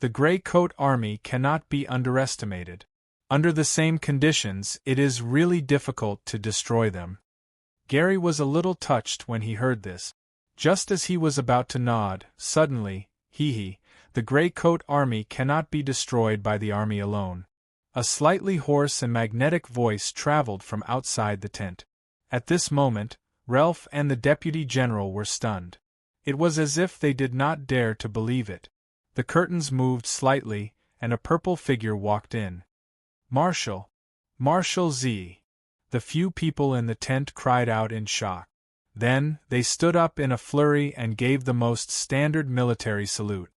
The Grey Coat Army cannot be underestimated. Under the same conditions, it is really difficult to destroy them. Gary was a little touched when he heard this. Just as he was about to nod, suddenly, the Grey Coat Army cannot be destroyed by the army alone. A slightly hoarse and magnetic voice traveled from outside the tent. At this moment, Ralph and the Deputy General were stunned. It was as if they did not dare to believe it. The curtains moved slightly, and a purple figure walked in. Marshal! Marshal Z! The few people in the tent cried out in shock. Then, they stood up in a flurry and gave the most standard military salute.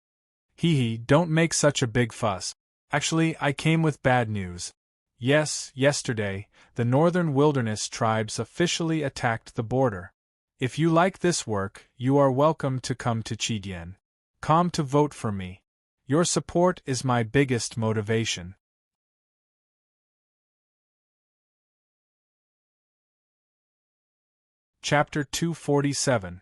Hee, don't make such a big fuss. Actually, I came with bad news. Yes, yesterday, the Northern Wilderness tribes officially attacked the border. If you like this work, you are welcome to come to Chidien. Come to vote for me. Your support is my biggest motivation. Chapter 247.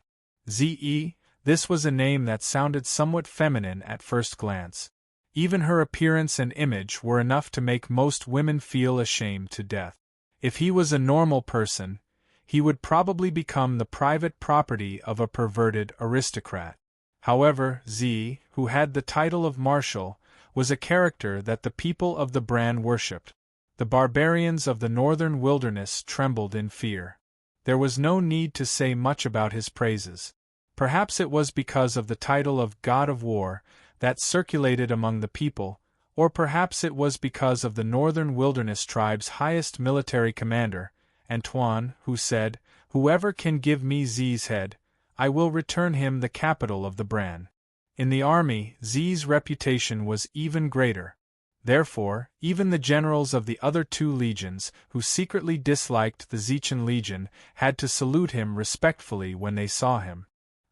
ZE. This was a name that sounded somewhat feminine at first glance. Even her appearance and image were enough to make most women feel ashamed to death. If he was a normal person, he would probably become the private property of a perverted aristocrat. However, Z, who had the title of Marshal, was a character that the people of the Bran worshipped. The barbarians of the Northern Wilderness trembled in fear. There was no need to say much about his praises. Perhaps it was because of the title of God of War that circulated among the people, or perhaps it was because of the Northern Wilderness tribe's highest military commander, Antoine, who said, "Whoever can give me Z's head, I will return him the capital of the Bran." In the army, Z's reputation was even greater. Therefore, even the generals of the other two legions, who secretly disliked the Zechen Legion, had to salute him respectfully when they saw him.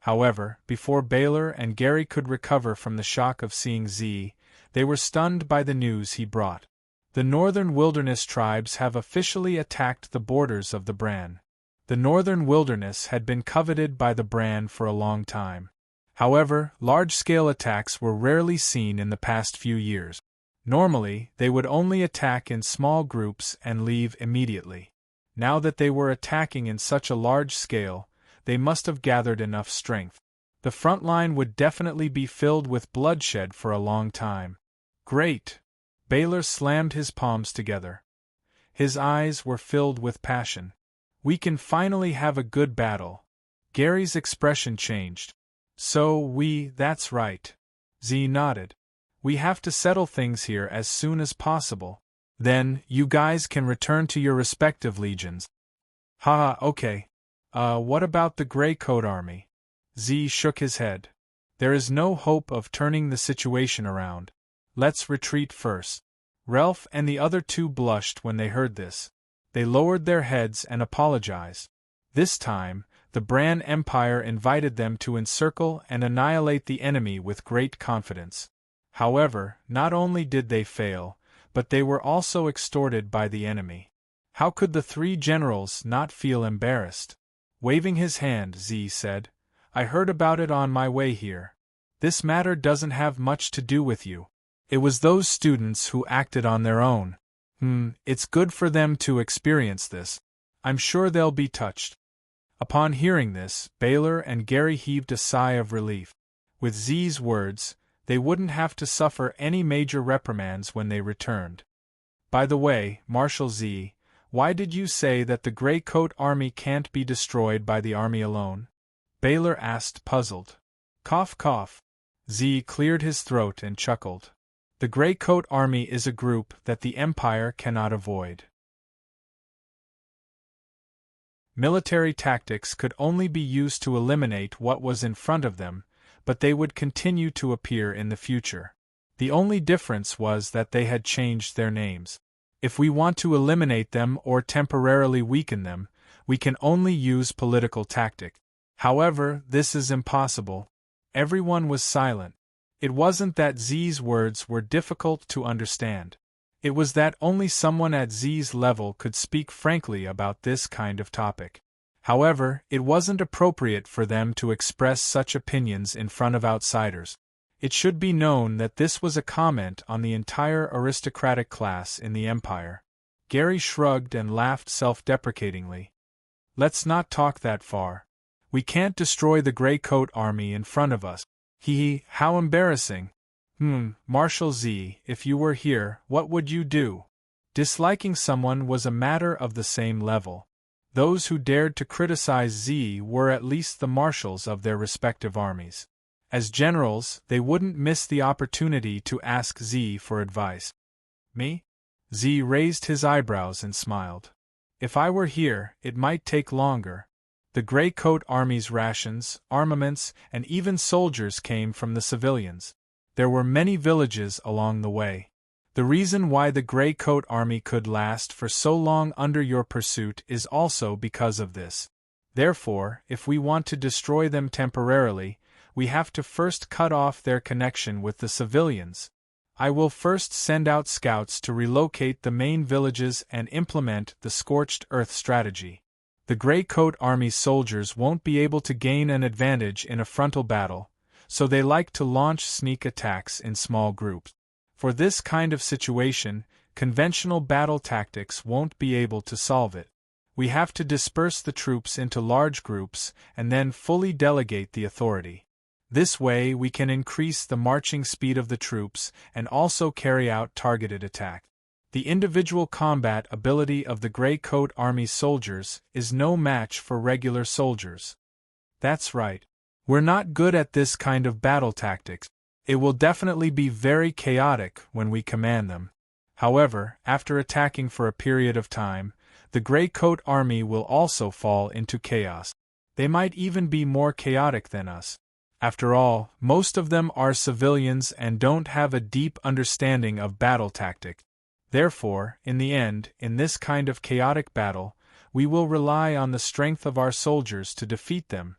However, before Baylor and Gary could recover from the shock of seeing Z, they were stunned by the news he brought. The Northern Wilderness tribes have officially attacked the borders of the Bran. The Northern Wilderness had been coveted by the Bran for a long time. However, large-scale attacks were rarely seen in the past few years. Normally, they would only attack in small groups and leave immediately. Now that they were attacking in such a large scale, they must have gathered enough strength. The front line would definitely be filled with bloodshed for a long time. Great! Baylor slammed his palms together. His eyes were filled with passion. We can finally have a good battle. Gary's expression changed. That's right. Z nodded. We have to settle things here as soon as possible. Then, you guys can return to your respective legions. Okay. What about the Grey Coat Army? Z shook his head. There is no hope of turning the situation around. Let's retreat first. Ralph and the other two blushed when they heard this. They lowered their heads and apologized. This time, the Bran Empire invited them to encircle and annihilate the enemy with great confidence. However, not only did they fail, but they were also extorted by the enemy. How could the three generals not feel embarrassed? Waving his hand, Z said, "I heard about it on my way here. This matter doesn't have much to do with you. It was those students who acted on their own. It's good for them to experience this. I'm sure they'll be touched." Upon hearing this, Baylor and Gary heaved a sigh of relief. With Z's words, they wouldn't have to suffer any major reprimands when they returned. By the way, Marshal Z, why did you say that the Grey Coat Army can't be destroyed by the army alone? Baylor asked, puzzled. Cough, cough. Z cleared his throat and chuckled. The Grey Coat Army is a group that the Empire cannot avoid. Military tactics could only be used to eliminate what was in front of them, but they would continue to appear in the future. The only difference was that they had changed their names. If we want to eliminate them or temporarily weaken them, we can only use political tactics. However, this is impossible. Everyone was silent. It wasn't that Z's words were difficult to understand. It was that only someone at Z's level could speak frankly about this kind of topic. However, it wasn't appropriate for them to express such opinions in front of outsiders. It should be known that this was a comment on the entire aristocratic class in the Empire. Gary shrugged and laughed self-deprecatingly. Let's not talk that far. We can't destroy the Grey Coat Army in front of us. How embarrassing. Marshal Z, if you were here, what would you do? Disliking someone was a matter of the same level. Those who dared to criticize Z were at least the marshals of their respective armies. As generals, they wouldn't miss the opportunity to ask Z for advice. Me? Z raised his eyebrows and smiled. If I were here, it might take longer. The Grey Coat Army's rations, armaments, and even soldiers came from the civilians. There were many villages along the way. The reason why the Grey Coat Army could last for so long under your pursuit is also because of this. Therefore, if we want to destroy them temporarily, we have to first cut off their connection with the civilians. I will first send out scouts to relocate the main villages and implement the scorched earth strategy. The Grey Coat Army's soldiers won't be able to gain an advantage in a frontal battle, so they like to launch sneak attacks in small groups. For this kind of situation, conventional battle tactics won't be able to solve it. We have to disperse the troops into large groups and then fully delegate the authority. This way we can increase the marching speed of the troops and also carry out targeted attack. The individual combat ability of the Grey Coat Army's soldiers is no match for regular soldiers. That's right. We're not good at this kind of battle tactics. It will definitely be very chaotic when we command them. However, after attacking for a period of time, the Grey Coat Army will also fall into chaos. They might even be more chaotic than us. After all, most of them are civilians and don't have a deep understanding of battle tactics. Therefore, in the end, in this kind of chaotic battle, we will rely on the strength of our soldiers to defeat them.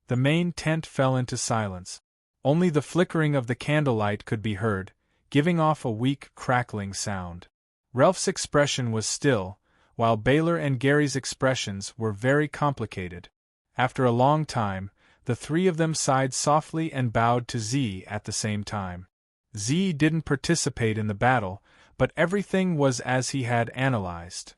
The main tent fell into silence. Only the flickering of the candlelight could be heard, giving off a weak, crackling sound. Ralph's expression was still, while Baylor and Gary's expressions were very complicated. After a long time, the three of them sighed softly and bowed to Z at the same time. Z didn't participate in the battle, but everything was as he had analyzed.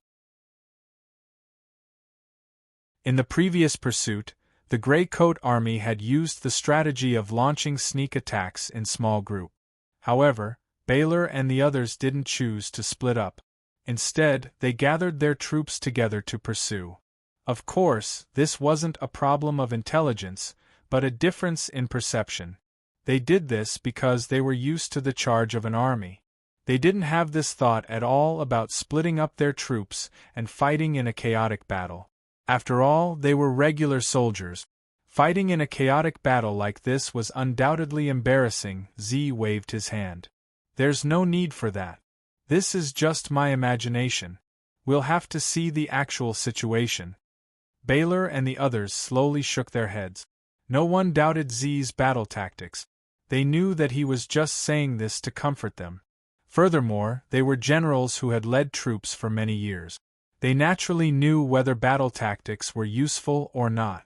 In the previous pursuit, the Grey Coat Army had used the strategy of launching sneak attacks in small groups. However, Baylor and the others didn't choose to split up. Instead, they gathered their troops together to pursue. Of course, this wasn't a problem of intelligence, but a difference in perception. They did this because they were used to the charge of an army. They didn't have this thought at all about splitting up their troops and fighting in a chaotic battle. After all, they were regular soldiers. Fighting in a chaotic battle like this was undoubtedly embarrassing. Z waved his hand. There's no need for that. This is just my imagination. We'll have to see the actual situation. Baylor and the others slowly shook their heads. No one doubted Z's battle tactics. They knew that he was just saying this to comfort them. Furthermore, they were generals who had led troops for many years. They naturally knew whether battle tactics were useful or not.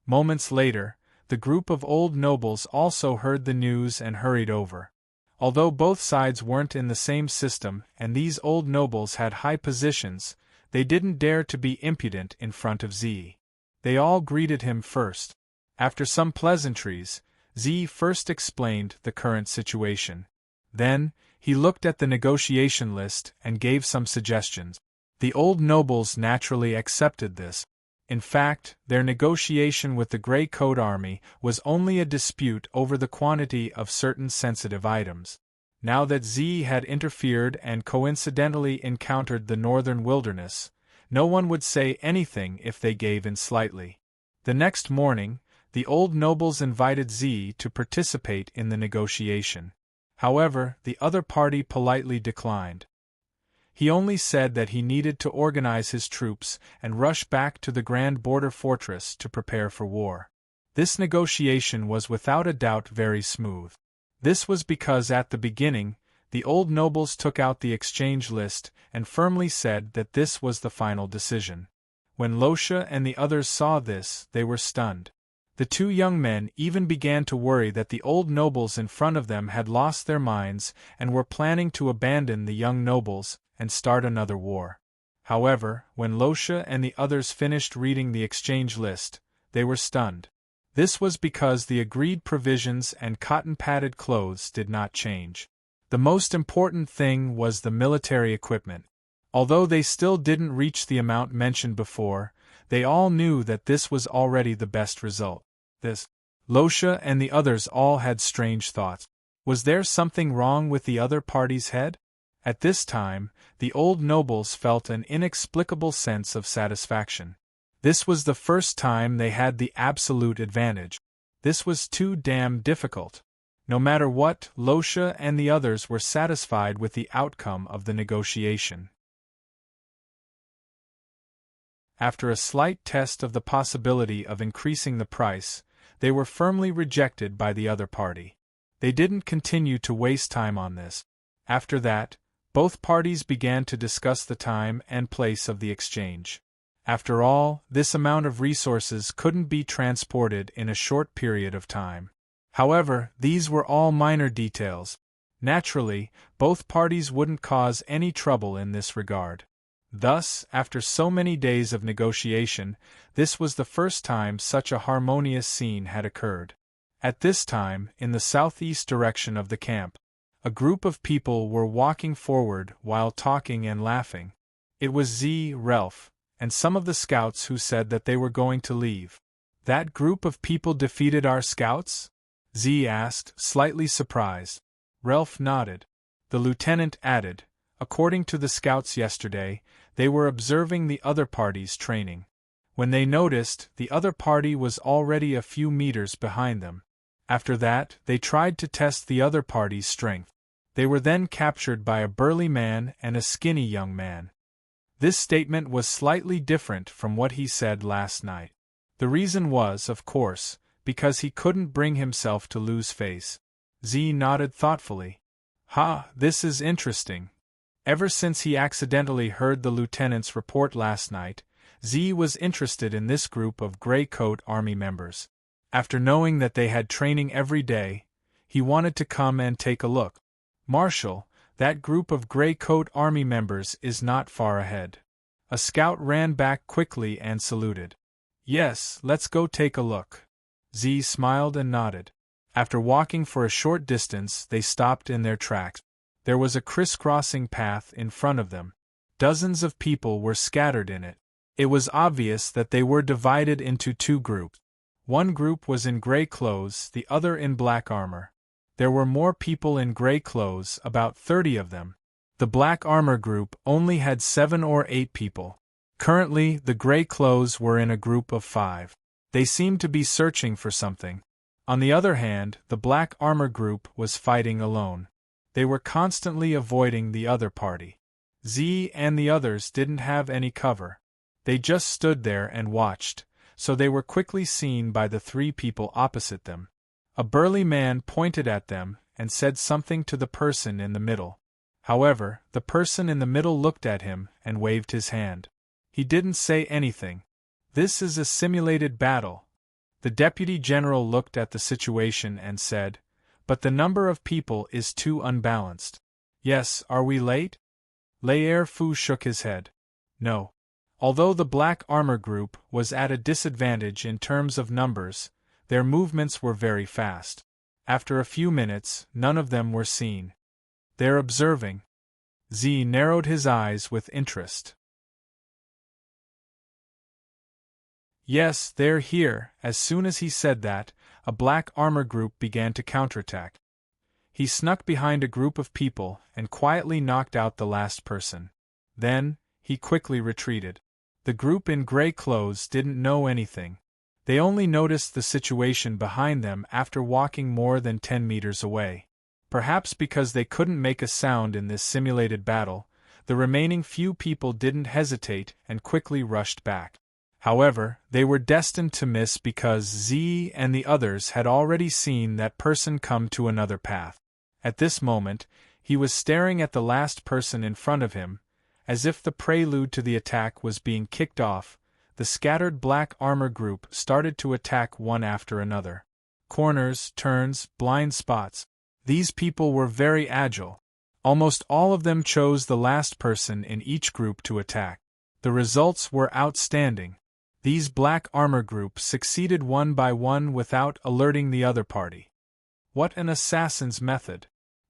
Moments later, the group of old nobles also heard the news and hurried over. Although both sides weren't in the same system and these old nobles had high positions, they didn't dare to be impudent in front of Z. They all greeted him first. After some pleasantries, Z first explained the current situation. Then, he looked at the negotiation list and gave some suggestions. The old nobles naturally accepted this. In fact, their negotiation with the Grey Coat Army was only a dispute over the quantity of certain sensitive items. Now that Z had interfered and coincidentally encountered the northern wilderness, no one would say anything if they gave in slightly. The next morning, the old nobles invited Z to participate in the negotiation. However, the other party politely declined. He only said that he needed to organize his troops and rush back to the Grand Border Fortress to prepare for war. This negotiation was without a doubt very smooth. This was because at the beginning, the old nobles took out the exchange list and firmly said that this was the final decision. When Losha and the others saw this, they were stunned. The two young men even began to worry that the old nobles in front of them had lost their minds and were planning to abandon the young nobles and start another war. However, when Losha and the others finished reading the exchange list, they were stunned. This was because the agreed provisions and cotton-padded clothes did not change. The most important thing was the military equipment. Although they still didn't reach the amount mentioned before, they all knew that this was already the best result. Losha and the others all had strange thoughts. Was there something wrong with the other party's head? At this time, the old nobles felt an inexplicable sense of satisfaction. This was the first time they had the absolute advantage. This was too damn difficult. No matter what, Losha and the others were satisfied with the outcome of the negotiation. After a slight test of the possibility of increasing the price, they were firmly rejected by the other party. They didn't continue to waste time on this. After that, both parties began to discuss the time and place of the exchange. After all, this amount of resources couldn't be transported in a short period of time. However, these were all minor details. Naturally, both parties wouldn't cause any trouble in this regard. Thus, after so many days of negotiation, this was the first time such a harmonious scene had occurred. At this time, in the southeast direction of the camp, a group of people were walking forward while talking and laughing. It was Ralph, and some of the scouts who said that they were going to leave. That group of people defeated our scouts? Z asked, slightly surprised. Ralph nodded. The lieutenant added, according to the scouts yesterday, they were observing the other party's training. When they noticed, the other party was already a few meters behind them. After that, they tried to test the other party's strength. They were then captured by a burly man and a skinny young man. This statement was slightly different from what he said last night. The reason was, of course, because he couldn't bring himself to lose face. Z nodded thoughtfully. This is interesting. Ever since he accidentally heard the lieutenant's report last night, Z was interested in this group of Grey Coat Army members. After knowing that they had training every day, he wanted to come and take a look. Marshal, that group of Grey Coat Army members is not far ahead. A scout ran back quickly and saluted. Yes, let's go take a look. Z smiled and nodded. After walking for a short distance, they stopped in their tracks. There was a crisscrossing path in front of them. Dozens of people were scattered in it. It was obvious that they were divided into two groups. One group was in gray clothes, the other in black armor. There were more people in gray clothes, about 30 of them. The black armor group only had 7 or 8 people. Currently, the gray clothes were in a group of 5. They seemed to be searching for something. On the other hand, the black armor group was fighting alone. They were constantly avoiding the other party. Z and the others didn't have any cover. They just stood there and watched, so they were quickly seen by the 3 people opposite them. A burly man pointed at them and said something to the person in the middle. However, the person in the middle looked at him and waved his hand. He didn't say anything. This is a simulated battle. The deputy general looked at the situation and said, but the number of people is too unbalanced. Yes, are we late? Laer Fu shook his head. No. Although the black armor group was at a disadvantage in terms of numbers, their movements were very fast. After a few minutes, none of them were seen. They're observing. Z narrowed his eyes with interest. Yes, they're here. As soon as he said that, a black armor group began to counterattack. He snuck behind a group of people and quietly knocked out the last person. Then, he quickly retreated. The group in gray clothes didn't know anything. They only noticed the situation behind them after walking more than 10 meters away. Perhaps because they couldn't make a sound in this simulated battle, the remaining few people didn't hesitate and quickly rushed back. However, they were destined to miss because Z and the others had already seen that person come to another path. At this moment, he was staring at the last person in front of him, as if the prelude to the attack was being kicked off. The scattered black armor group started to attack one after another. Corners, turns, blind spots. These people were very agile. Almost all of them chose the last person in each group to attack. The results were outstanding. These black armor groups succeeded one by one without alerting the other party. What an assassin's method!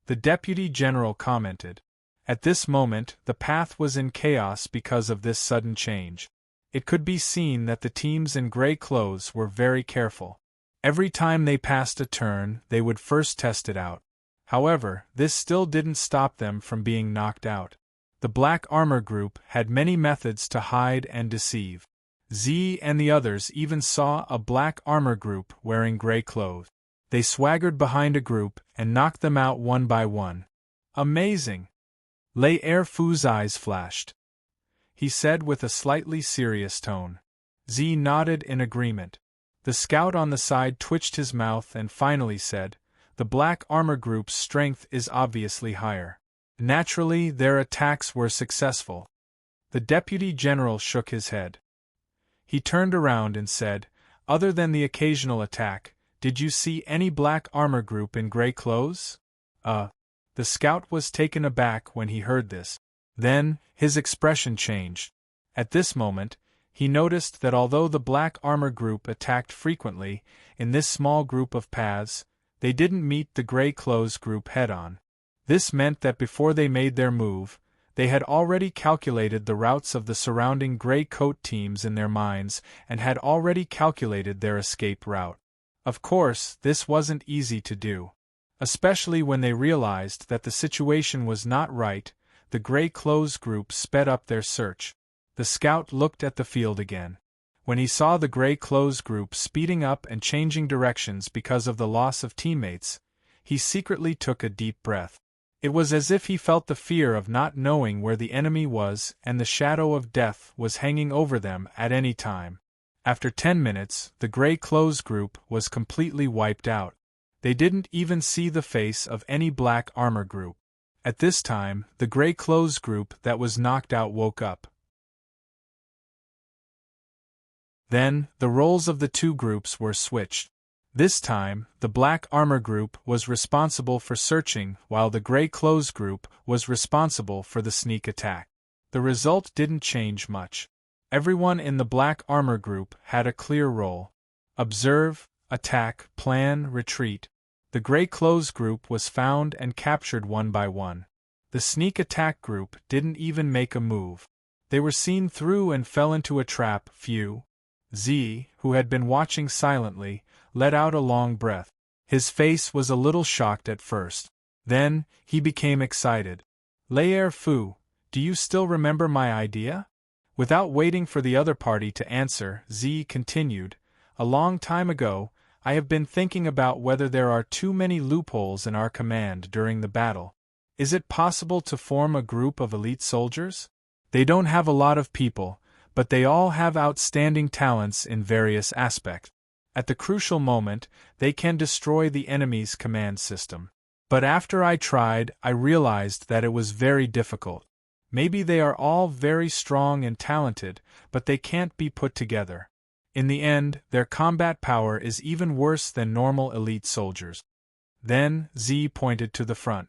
The deputy general commented. At this moment, the path was in chaos because of this sudden change. It could be seen that the teams in gray clothes were very careful. Every time they passed a turn, they would first test it out. However, this still didn't stop them from being knocked out. The black armor group had many methods to hide and deceive. Z and the others even saw a black armor group wearing gray clothes. They swaggered behind a group and knocked them out one by one. Amazing! Lei Erfu's eyes flashed. He said with a slightly serious tone. Z nodded in agreement. The scout on the side twitched his mouth and finally said, "The black armor group's strength is obviously higher. Naturally, their attacks were successful." The deputy general shook his head. He turned around and said, "Other than the occasional attack, did you see any black armor group in gray clothes?" The scout was taken aback when he heard this. Then, his expression changed. At this moment, he noticed that although the black armor group attacked frequently, in this small group of paths, they didn't meet the gray clothes group head-on. This meant that before they made their move, they had already calculated the routes of the surrounding gray coat teams in their minds and had already calculated their escape route. Of course, this wasn't easy to do. Especially when they realized that the situation was not right, the gray clothes group sped up their search. The scout looked at the field again. When he saw the gray clothes group speeding up and changing directions because of the loss of teammates, he secretly took a deep breath. It was as if he felt the fear of not knowing where the enemy was and the shadow of death was hanging over them at any time. After 10 minutes, the gray clothes group was completely wiped out. They didn't even see the face of any black armor group. At this time, the gray clothes group that was knocked out woke up. Then, the roles of the two groups were switched. This time, the black armor group was responsible for searching while the gray clothes group was responsible for the sneak attack. The result didn't change much. Everyone in the black armor group had a clear role: observe, attack, plan, retreat. The gray clothes group was found and captured one by one. The sneak attack group didn't even make a move. They were seen through and fell into a trap. Phew. Z, who had been watching silently, let out a long breath. His face was a little shocked at first. Then, he became excited. "Lei Erfu, do you still remember my idea?" Without waiting for the other party to answer, Z continued, "A long time ago, I have been thinking about whether there are too many loopholes in our command during the battle. Is it possible to form a group of elite soldiers? They don't have a lot of people, but they all have outstanding talents in various aspects. At the crucial moment, they can destroy the enemy's command system. But after I tried, I realized that it was very difficult. Maybe they are all very strong and talented, but they can't be put together. In the end, their combat power is even worse than normal elite soldiers." Then, Z pointed to the front.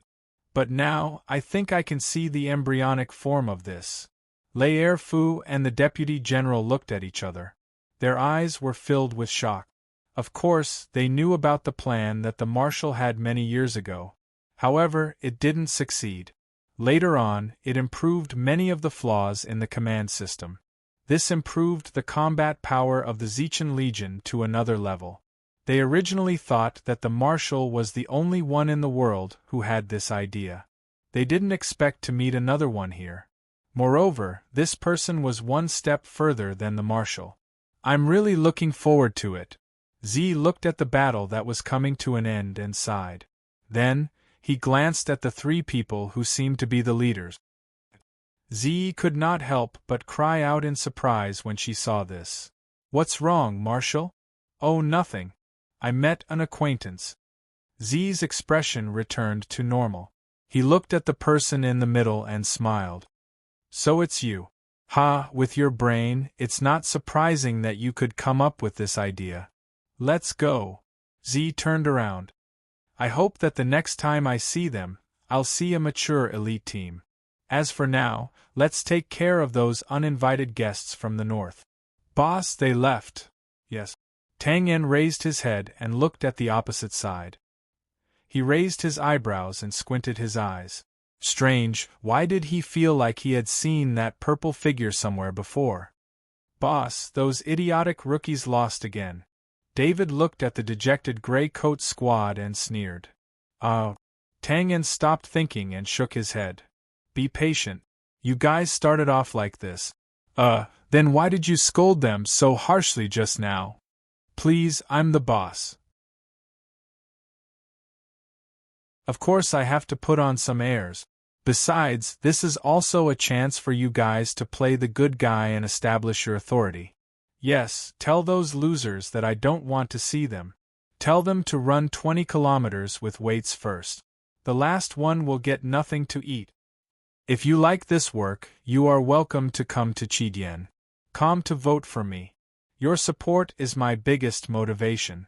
"But now, I think I can see the embryonic form of this." Lei Erfu and the deputy general looked at each other. Their eyes were filled with shock. Of course, they knew about the plan that the marshal had many years ago. However, it didn't succeed. Later on, it improved many of the flaws in the command system. This improved the combat power of the Zechen Legion to another level. They originally thought that the marshal was the only one in the world who had this idea. They didn't expect to meet another one here. Moreover, this person was one step further than the marshal. "I'm really looking forward to it." Z looked at the battle that was coming to an end and sighed. Then, he glanced at the three people who seemed to be the leaders. Z could not help but cry out in surprise when she saw this. "What's wrong, Marshal?" "Oh, nothing. I met an acquaintance." Z's expression returned to normal. He looked at the person in the middle and smiled. "So it's you. Ha, with your brain, it's not surprising that you could come up with this idea. Let's go." Z turned around. "I hope that the next time I see them, I'll see a mature elite team. As for now, let's take care of those uninvited guests from the north." "Boss, they left." "Yes." Tang En raised his head and looked at the opposite side. He raised his eyebrows and squinted his eyes. Strange, why did he feel like he had seen that purple figure somewhere before? Boss, those idiotic rookies lost again. David looked at the dejected gray coat squad and sneered. Tang En stopped thinking and shook his head. Be patient. You guys started off like this. Then why did you scold them so harshly just now? Please, I'm the boss. Of course I have to put on some airs. Besides, this is also a chance for you guys to play the good guy and establish your authority. Yes, tell those losers that I don't want to see them. Tell them to run 20 kilometers with weights first. The last one will get nothing to eat. If you like this work, you are welcome to come to Chidian. Come to vote for me. Your support is my biggest motivation.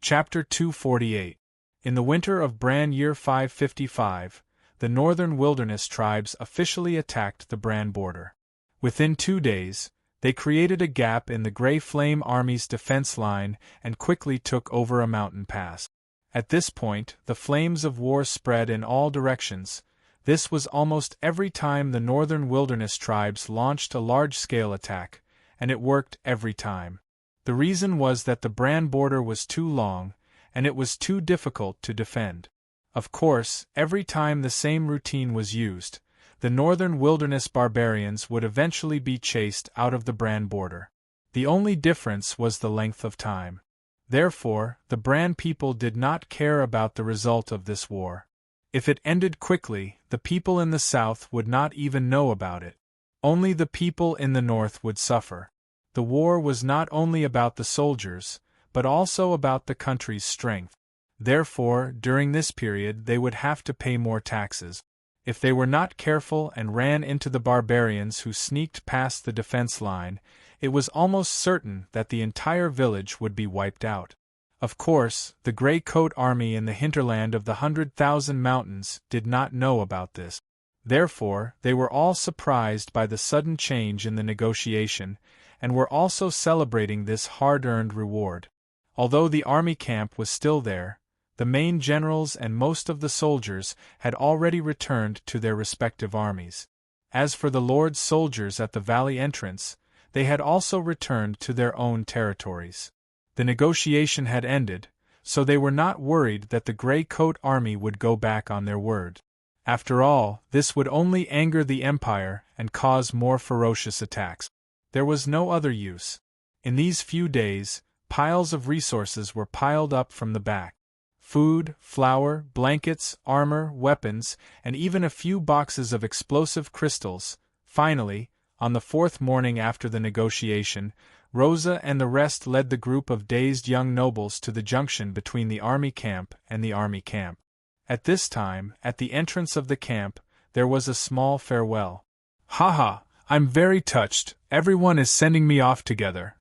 Chapter 248. In the winter of Bran year 555, the northern wilderness tribes officially attacked the Bran border. Within 2 days, they created a gap in the Grey Flame Army's defense line and quickly took over a mountain pass. At this point, the flames of war spread in all directions. This was almost every time the northern wilderness tribes launched a large-scale attack, and it worked every time. The reason was that the Bran border was too long, and it was too difficult to defend. Of course, every time the same routine was used, the northern wilderness barbarians would eventually be chased out of the Bran border. The only difference was the length of time. Therefore, the Bran people did not care about the result of this war. If it ended quickly, the people in the south would not even know about it. Only the people in the north would suffer. The war was not only about the soldiers, but also about the country's strength. Therefore, during this period they would have to pay more taxes. If they were not careful and ran into the barbarians who sneaked past the defense line, it was almost certain that the entire village would be wiped out. Of course, the Grey Coat Army in the hinterland of the 100,000 Mountains did not know about this. Therefore, they were all surprised by the sudden change in the negotiation, and were also celebrating this hard-earned reward. Although the army camp was still there, the main generals and most of the soldiers had already returned to their respective armies. As for the Lord's soldiers at the valley entrance, they had also returned to their own territories. The negotiation had ended, so they were not worried that the Grey Coat Army would go back on their word. After all, this would only anger the Empire and cause more ferocious attacks. There was no other use. In these few days, piles of resources were piled up from the back. Food, flour, blankets, armor, weapons, and even a few boxes of explosive crystals. Finally, on the 4th morning after the negotiation, Rosa and the rest led the group of dazed young nobles to the junction between the army camp and the army camp. At this time, at the entrance of the camp, there was a small farewell. Haha, I'm very touched, everyone is sending me off together.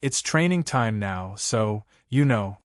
It's training time now, so, you know.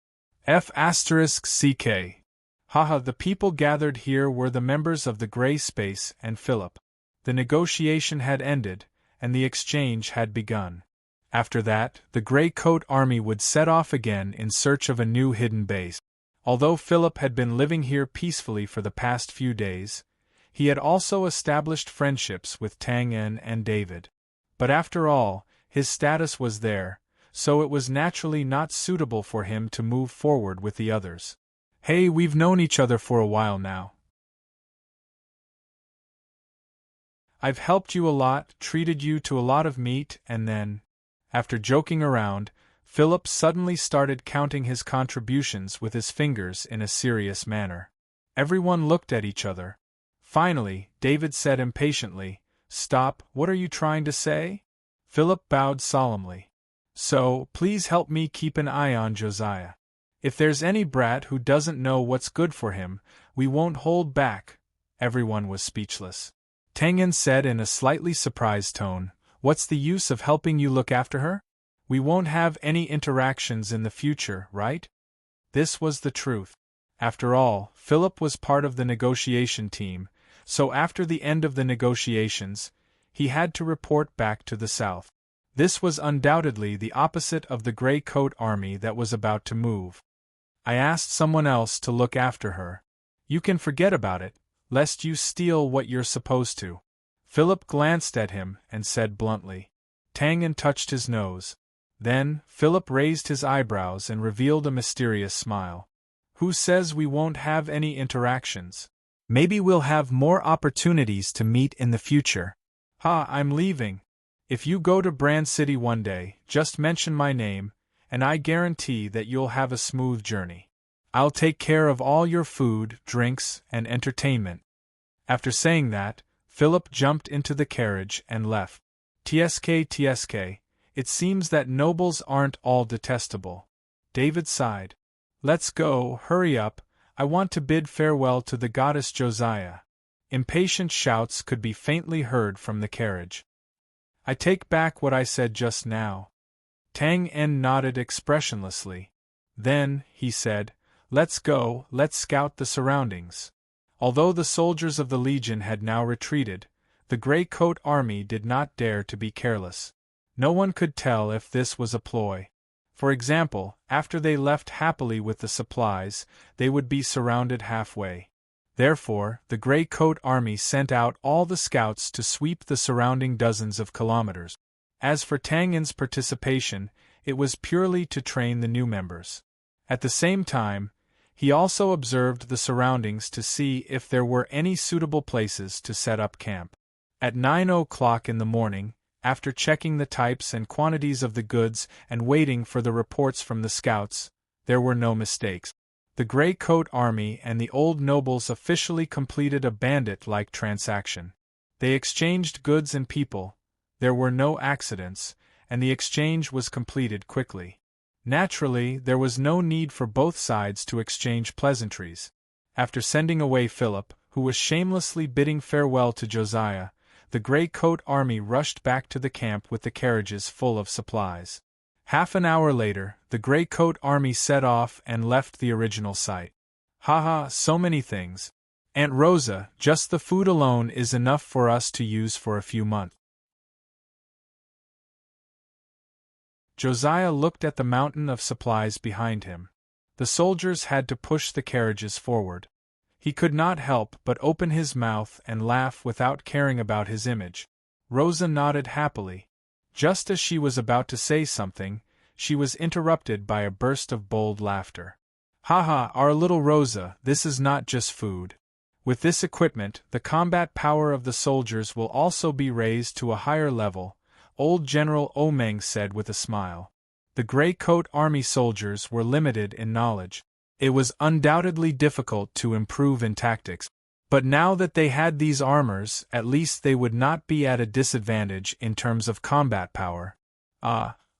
F***CK. Haha, the people gathered here were the members of the Grey Space and Philip. The negotiation had ended, and the exchange had begun. After that, the Grey Coat Army would set off again in search of a new hidden base. Although Philip had been living here peacefully for the past few days, he had also established friendships with Tang En and David. But after all, his status was there, so it was naturally not suitable for him to move forward with the others. Hey, we've known each other for a while now. I've helped you a lot, treated you to a lot of meat, and then, after joking around, Philip suddenly started counting his contributions with his fingers in a serious manner. Everyone looked at each other. Finally, David said impatiently, "Stop, what are you trying to say?" Philip bowed solemnly. "So, please help me keep an eye on Josiah. If there's any brat who doesn't know what's good for him, we won't hold back." Everyone was speechless. Tang En said in a slightly surprised tone, "What's the use of helping you look after her? We won't have any interactions in the future, right?" This was the truth. After all, Philip was part of the negotiation team, so after the end of the negotiations, he had to report back to the south. This was undoubtedly the opposite of the gray coat army that was about to move. I asked someone else to look after her. You can forget about it, lest you steal what you're supposed to. Philip glanced at him and said bluntly. Tang En touched his nose. Then, Philip raised his eyebrows and revealed a mysterious smile. Who says we won't have any interactions? Maybe we'll have more opportunities to meet in the future. I'm leaving. If you go to Brand City one day, just mention my name, and I guarantee that you'll have a smooth journey. I'll take care of all your food, drinks, and entertainment. After saying that, Philip jumped into the carriage and left. Tsk, it seems that nobles aren't all detestable. David sighed. Let's go, hurry up, I want to bid farewell to the goddess Josiah. Impatient shouts could be faintly heard from the carriage. I take back what I said just now. Tang En nodded expressionlessly. Then, he said, let's go, let's scout the surroundings. Although the soldiers of the Legion had now retreated, the Grey Coat Army did not dare to be careless. No one could tell if this was a ploy. For example, after they left happily with the supplies, they would be surrounded halfway. Therefore, the Grey Coat Army sent out all the scouts to sweep the surrounding dozens of kilometers. As for Tang En's participation, it was purely to train the new members. At the same time, he also observed the surroundings to see if there were any suitable places to set up camp. At 9 o'clock in the morning, after checking the types and quantities of the goods and waiting for the reports from the scouts, there were no mistakes. The Grey Coat Army and the old nobles officially completed a bandit-like transaction. They exchanged goods and people, there were no accidents, and the exchange was completed quickly. Naturally, there was no need for both sides to exchange pleasantries. After sending away Philip, who was shamelessly bidding farewell to Josiah, the Grey Coat Army rushed back to the camp with the carriages full of supplies. Half an hour later, the Grey Coat Army set off and left the original site. So many things. Aunt Rosa, just the food alone is enough for us to use for a few months. Josiah looked at the mountain of supplies behind him. The soldiers had to push the carriages forward. He could not help but open his mouth and laugh without caring about his image. Rosa nodded happily. Just as she was about to say something, she was interrupted by a burst of bold laughter. Our little Rosa, this is not just food. With this equipment, the combat power of the soldiers will also be raised to a higher level, old General Omeng said with a smile. The Grey Coat Army soldiers were limited in knowledge. It was undoubtedly difficult to improve in tactics, but now that they had these armors, at least they would not be at a disadvantage in terms of combat power.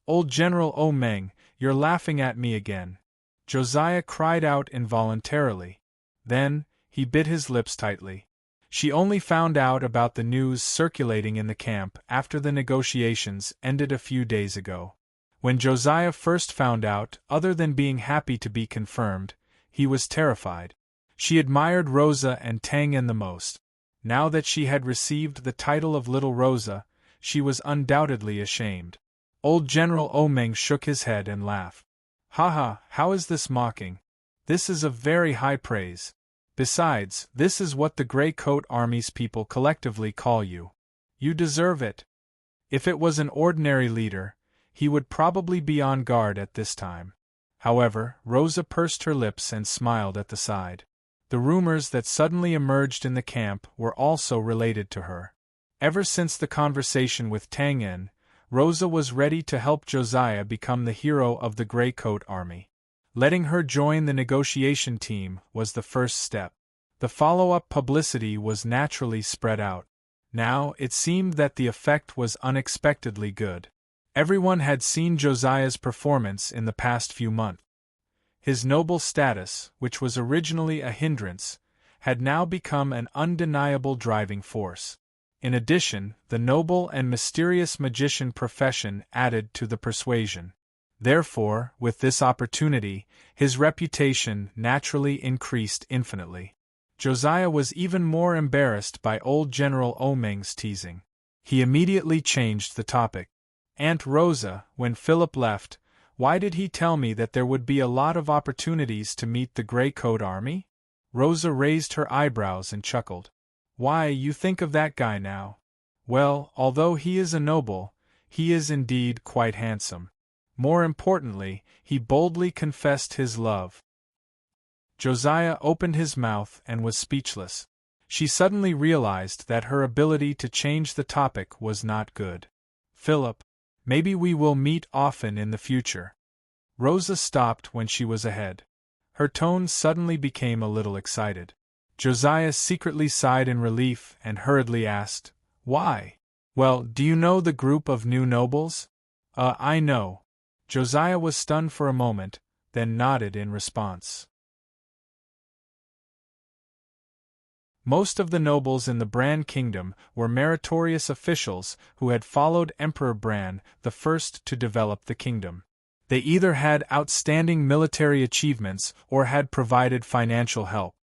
Old General Omeng, you're laughing at me again. Josiah cried out involuntarily. Then, he bit his lips tightly. She only found out about the news circulating in the camp after the negotiations ended a few days ago. When Josiah first found out, other than being happy to be confirmed, he was terrified. She admired Rosa and Tang En the most. Now that she had received the title of Little Rosa, she was undoubtedly ashamed. Old General Omeng shook his head and laughed. How is this mocking? This is of very high praise. Besides, this is what the Grey Coat Army's people collectively call you. You deserve it. If it was an ordinary leader, he would probably be on guard at this time. However, Rosa pursed her lips and smiled at the side. The rumors that suddenly emerged in the camp were also related to her. Ever since the conversation with Tang En, Rosa was ready to help Josiah become the hero of the Grey Coat Army. Letting her join the negotiation team was the first step. The follow-up publicity was naturally spread out. Now, it seemed that the effect was unexpectedly good. Everyone had seen Josiah's performance in the past few months. His noble status, which was originally a hindrance, had now become an undeniable driving force. In addition, the noble and mysterious magician profession added to the persuasion. Therefore, with this opportunity, his reputation naturally increased infinitely. Josiah was even more embarrassed by old General Omeng's teasing. He immediately changed the topic. Aunt Rosa, when Philip left, why did he tell me that there would be a lot of opportunities to meet the Grey Coat Army? Rosa raised her eyebrows and chuckled. Why, you think of that guy now. Well, although he is a noble, he is indeed quite handsome. More importantly, he boldly confessed his love. Josiah opened his mouth and was speechless. She suddenly realized that her ability to change the topic was not good. Philip, maybe we will meet often in the future. Rosa stopped when she was ahead. Her tone suddenly became a little excited. Josiah secretly sighed in relief and hurriedly asked, Why? Well, do you know the group of new nobles? I know. Josiah was stunned for a moment, then nodded in response. Most of the nobles in the Bran kingdom were meritorious officials who had followed Emperor Bran the First to develop the kingdom. They either had outstanding military achievements or had provided financial help.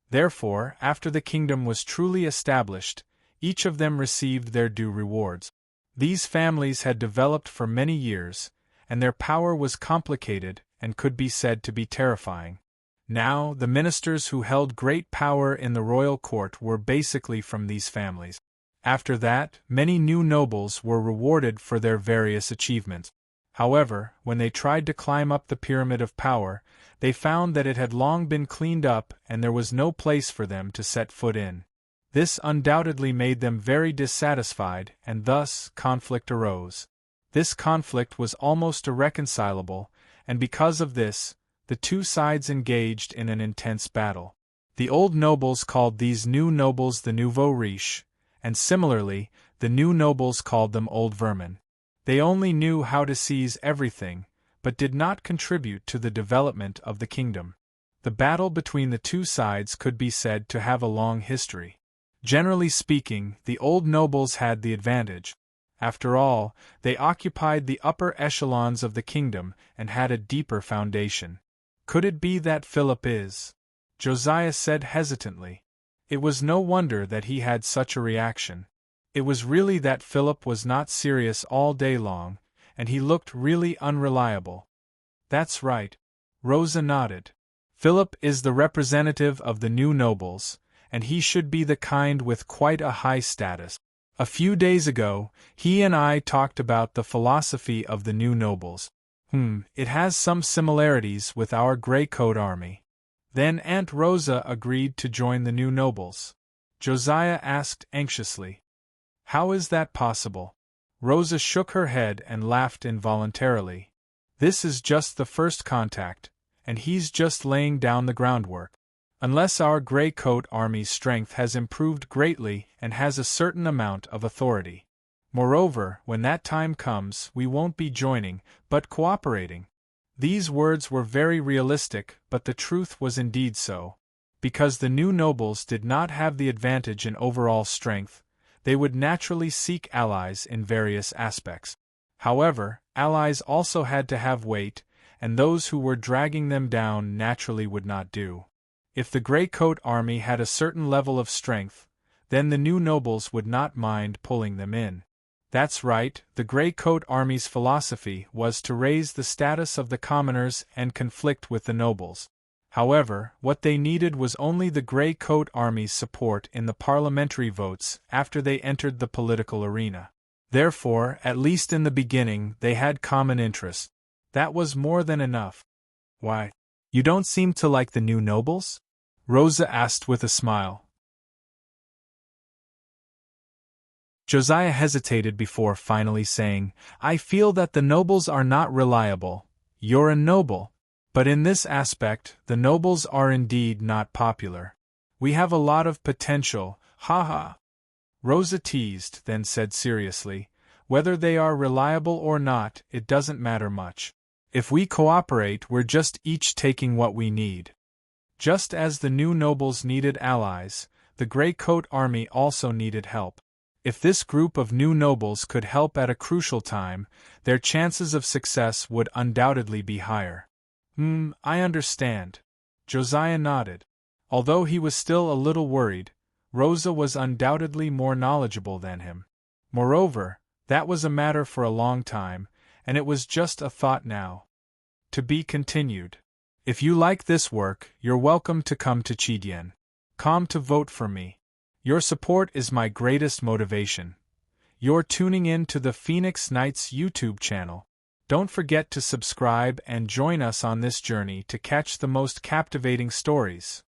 Therefore, after the kingdom was truly established, each of them received their due rewards. These families had developed for many years, and their power was complicated and could be said to be terrifying. Now, the ministers who held great power in the royal court were basically from these families. After that, many new nobles were rewarded for their various achievements. However, when they tried to climb up the pyramid of power, they found that it had long been cleaned up and there was no place for them to set foot in. This undoubtedly made them very dissatisfied, and thus conflict arose. This conflict was almost irreconcilable, and because of this, the two sides engaged in an intense battle. The old nobles called these new nobles the nouveau riche, and similarly, the new nobles called them old vermin. They only knew how to seize everything, but did not contribute to the development of the kingdom. The battle between the two sides could be said to have a long history. Generally speaking, the old nobles had the advantage. After all, they occupied the upper echelons of the kingdom and had a deeper foundation. Could it be that Philip is? Josiah said hesitantly. It was no wonder that he had such a reaction. It was really that Philip was not serious all day long, and he looked really unreliable. That's right. Rosa nodded. Philip is the representative of the new nobles, and he should be the kind with quite a high status. A few days ago, he and I talked about the philosophy of the new nobles. It has some similarities with our Grey Coat Army. Then Aunt Rosa agreed to join the new nobles. Josiah asked anxiously. How is that possible? Rosa shook her head and laughed involuntarily. This is just the first contact, and he's just laying down the groundwork. Unless our Grey Coat Army's strength has improved greatly and has a certain amount of authority. Moreover, when that time comes, we won't be joining, but cooperating. These words were very realistic, but the truth was indeed so. Because the new nobles did not have the advantage in overall strength, they would naturally seek allies in various aspects. However, allies also had to have weight, and those who were dragging them down naturally would not do. If the Grey Coat Army had a certain level of strength, then the new nobles would not mind pulling them in. That's right, the Grey Coat Army's philosophy was to raise the status of the commoners and conflict with the nobles. However, what they needed was only the Grey Coat Army's support in the parliamentary votes after they entered the political arena. Therefore, at least in the beginning, they had common interests. That was more than enough. Why, you don't seem to like the new nobles? Rosa asked with a smile. Josiah hesitated before finally saying, I feel that the nobles are not reliable. You're a noble. But in this aspect, the nobles are indeed not popular. We have a lot of potential, ha. Rosa teased, then said seriously, whether they are reliable or not, it doesn't matter much. If we cooperate, we're just each taking what we need. Just as the new nobles needed allies, the Grey Coat Army also needed help. If this group of new nobles could help at a crucial time, their chances of success would undoubtedly be higher. I understand. Josiah nodded. Although he was still a little worried, Rosa was undoubtedly more knowledgeable than him. Moreover, That was a matter for a long time, and it was just a thought now. To be continued. If you like this work, you're welcome to come to Chidien.com to vote for me. Your support is my greatest motivation. You're tuning in to the Phoenix Nights YouTube channel. Don't forget to subscribe and join us on this journey to catch the most captivating stories.